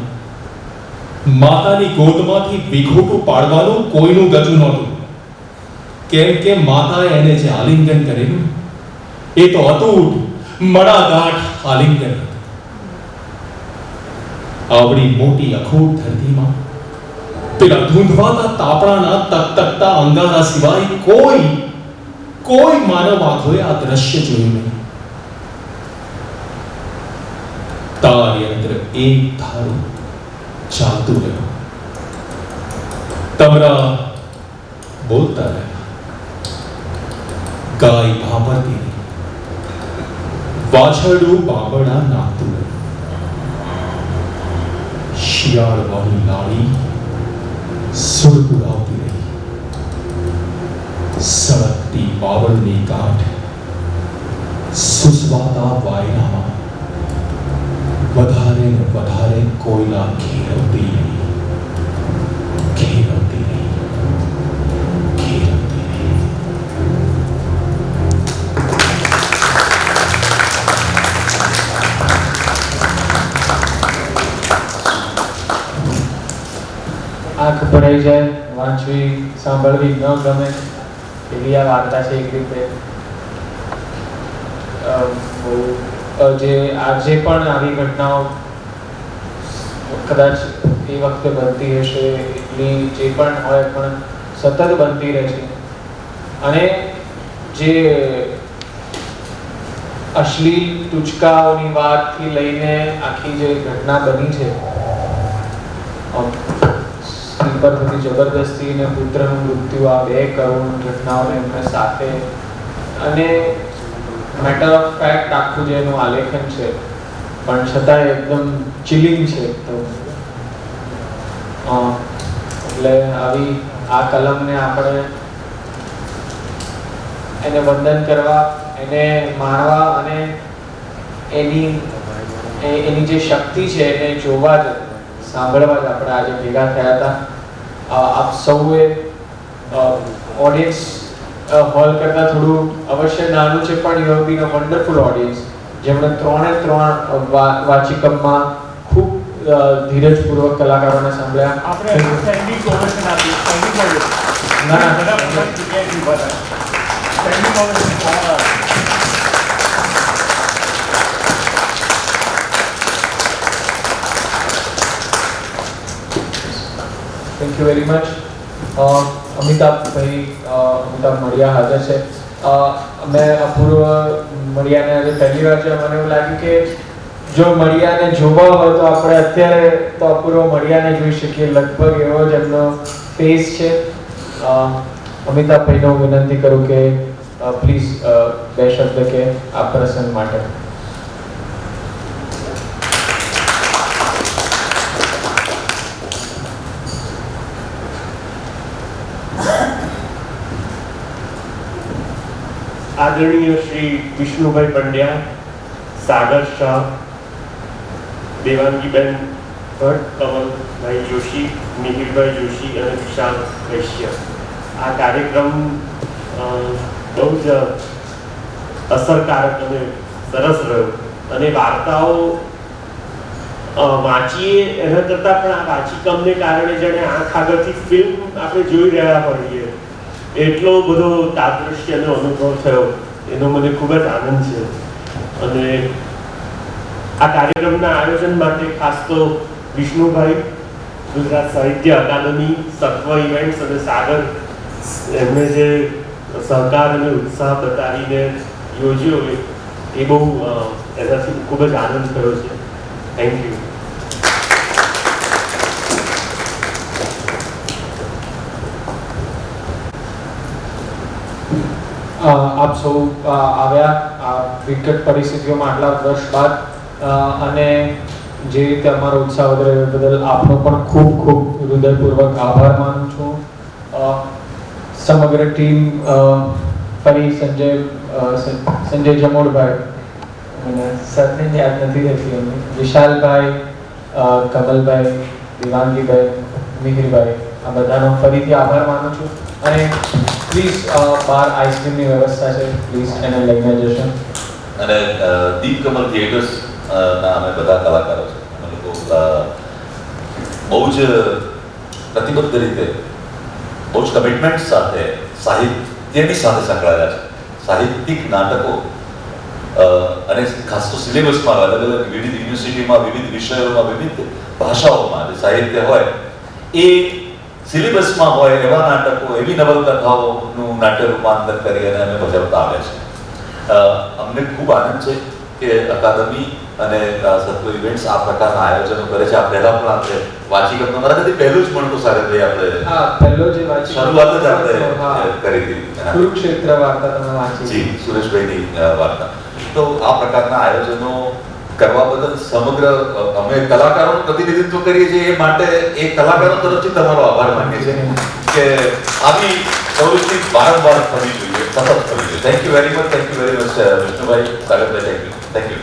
માતાની ગોદમાંથી વિખોટું પાડવાનું કોઈનું ગજું નહોતું, કેમ કે માતાએ એને જે આલિંગન કરેલું એ તો અતૂટ મડાગાંઠ આલિંગન હતું. આવડી મોટી અખોટ ધરતીમાં પેલા ધૂંધવાતા તાપણાના તકતકતા અંગારા સિવાય કોઈ માનવ આંખોએ આ દ્રશ્ય જોયું નહીં. તાર્યંત્ર એક ધારું ચાલતું રહ્યું. તમરા બોલતા રહ્યા, ગાય ભાંભરતી રહી, વાછરડું બાંબડા નાખતું રહ્યું. શિયાળ વાળી લાડી સુર પુરાવતી રહી. સળગતી બાવળની ગાંઠ સુસવાતા વાયરામાં વધારે ને વધારે કોયલા ઘેરવતી રહી. આંખ ભરાઈ જાય, વાંચવી સાંભળવી ન ગમે એવી આ વાર્તા છે. એક રીતે જે આજે પણ આવી ઘટનાઓ કદાચ એ વખતે બનતી હશે એટલી જે પણ હોય પણ સતત બનતી રહે છે. અને જે અશ્લીલ ટૂચકાઓની વાતથી લઈને આખી જે ઘટના બની છે, પર બધી જબરદસ્તી અને પુત્રનું મૃત્યુ, આ બે કરુણ ઘટનાઓને એમને સાથે, અને મેટર ઓફ ફેક્ટ આખું જે એનું આલેખન છે પણ છતાં એકદમ ચિલિંગ છે. તો એટલે આવી આ કલમને આપણે એને વંદન કરવા, એને માણવા અને એની જે શક્તિ છે એને જોવા જ, સાંભળવા જ આપણે આજે ભેગા થયા હતા. આપ સૌએ ઓડિયન્સ હોલ કરતાં થોડું અવશ્ય નાનું છે પણ you have been a wonderful audience, જેમણે ત્રણે ત્રણ વાચિકમમાં ખૂબ ધીરજપૂર્વક કલાકારોને સાંભળ્યા. આપણે સ્ટેન્ડિંગ ઓવેશન આપી, સ્ટેન્ડિંગ ઓવેશન. ના ના બધા જગ્યાએ ઊભા હતા. Standing ovation. Thank you very much. Amitabh Maliya હાજર છે. મેં અપૂર્વ મળિયાને આજે પહેલી વાર છે. મને એવું લાગ્યું કે જો મળિયાને જોવા હોય તો આપણે અત્યારે તો અપૂર્વ મળિયાને જોઈ શકીએ, લગભગ એવો જ એમનો ફેસ છે. અમિતાભભાઈને હું વિનંતી કરું કે પ્લીઝ બે શબ્દ કે આ પ્રસંગ માટે. આદરણીય શ્રી વિષ્ણુભાઈ પંડ્યા, સાગર શાહ, દેવાંગીબેન ભટ્ટ, કમલભાઈ જોશી, મિહિરભાઈ જોશી અને વિશાલ વૈશ્ય. આ કાર્યક્રમ બહુ જ અસરકારક અને સરસ રહ્યો અને વાર્તાઓ વાંચીએ એના કરતાં પણ આ વાંચીકમને કારણે જાણે આંખ આગળથી ફિલ્મ આપણે જોઈ રહ્યા હોઈએ એટલો બધો તાદૃશ્યનો અનુભવ થયો. એનો મને ખૂબ જ આનંદ છે. અને આ કાર્યક્રમના આયોજન માટે ખાસ તો વિષ્ણુભાઈ, ગુજરાત સાહિત્ય અકાદમી, સત્વ ઇવેન્ટ્સ અને સાગર એમને જે સહકાર અને ઉત્સાહ બતાવીને યોજ્યો એ બહુ એનાથી ખૂબ જ આનંદ થયો છે. Thank you. આપ સૌ આવ્યા આ વિકટ પરિસ્થિતિઓમાં આટલા વર્ષ બાદ અને જે રીતે અમારો ઉત્સાહ વધારે બદલ આપનો પણ ખૂબ ખૂબ હૃદયપૂર્વક આભાર માનું છું. સમગ્ર ટીમ ફરી સંજય જમોડભાઈ, અને સરને યાદ નથી રહેતી અમને, વિશાલભાઈ, કમલભાઈ, દિવાંગીભાઈ, મિહિરભાઈ, આ બધાનો ફરીથી આભાર માનું છું. અને પ્લીઝ બહાર આઈસ્ક્રીમની વ્યવસ્થા છે, પ્લીઝ એને લઈને જશો. અને દીપ કમલ થિયેટર્સ ના અમે બધા કલાકારો છે. અમે લોકો બહુ જ પ્રતિબદ્ધ રીતે, બહુ જ કમિટમેન્ટ સાથે સાહિત્યની સાથે સંકળાયેલા છે. સાહિત્યિક નાટકો અને ખાસ તો સિલેબસમાં અલગ અલગ વિવિધ યુનિવર્સિટીમાં, વિવિધ વિષયોમાં, વિવિધ ભાષાઓમાં જે સાહિત્ય હોય એ સિલેબસમાં હોય એવા નાટકો, એવી નવલકથાઓનું નાટ્ય રૂપાંતર કરી અને અમે ભજવતા આવ્યા છે. અમને ખૂબ આનંદ છે કે અકાદમી અને સત્વ ઇવેન્ટ્સ આ પ્રકારના આયોજનો કરે છે. આ પહેલા પણ આપણે વાચીકમનો મારા કદી પહેલું જ મળતું સાગરભાઈ આપણે પહેલો જે વાંચી શરૂઆત જ આપણે કરી હતી. કુરુક્ષેત્ર વાર્તા તમે વાંચી? જી, સુરેશભાઈની વાર્તા. તો આ પ્રકારના આયોજનો કરવા બદલ સમગ્ર અમે કલાકારોનું પ્રતિનિધિત્વ કરીએ છીએ એ માટે એ કલાકારો તરફથી તમારો આભાર માનીએ છીએ કે આવી પ્રવૃત્તિ વારંવાર થવી જોઈએ, સતત થવી જોઈએ. Thank you very much. Thank you very much વિષ્ણુભાઈ, સાગરભાઈ. Thank you. Thank you.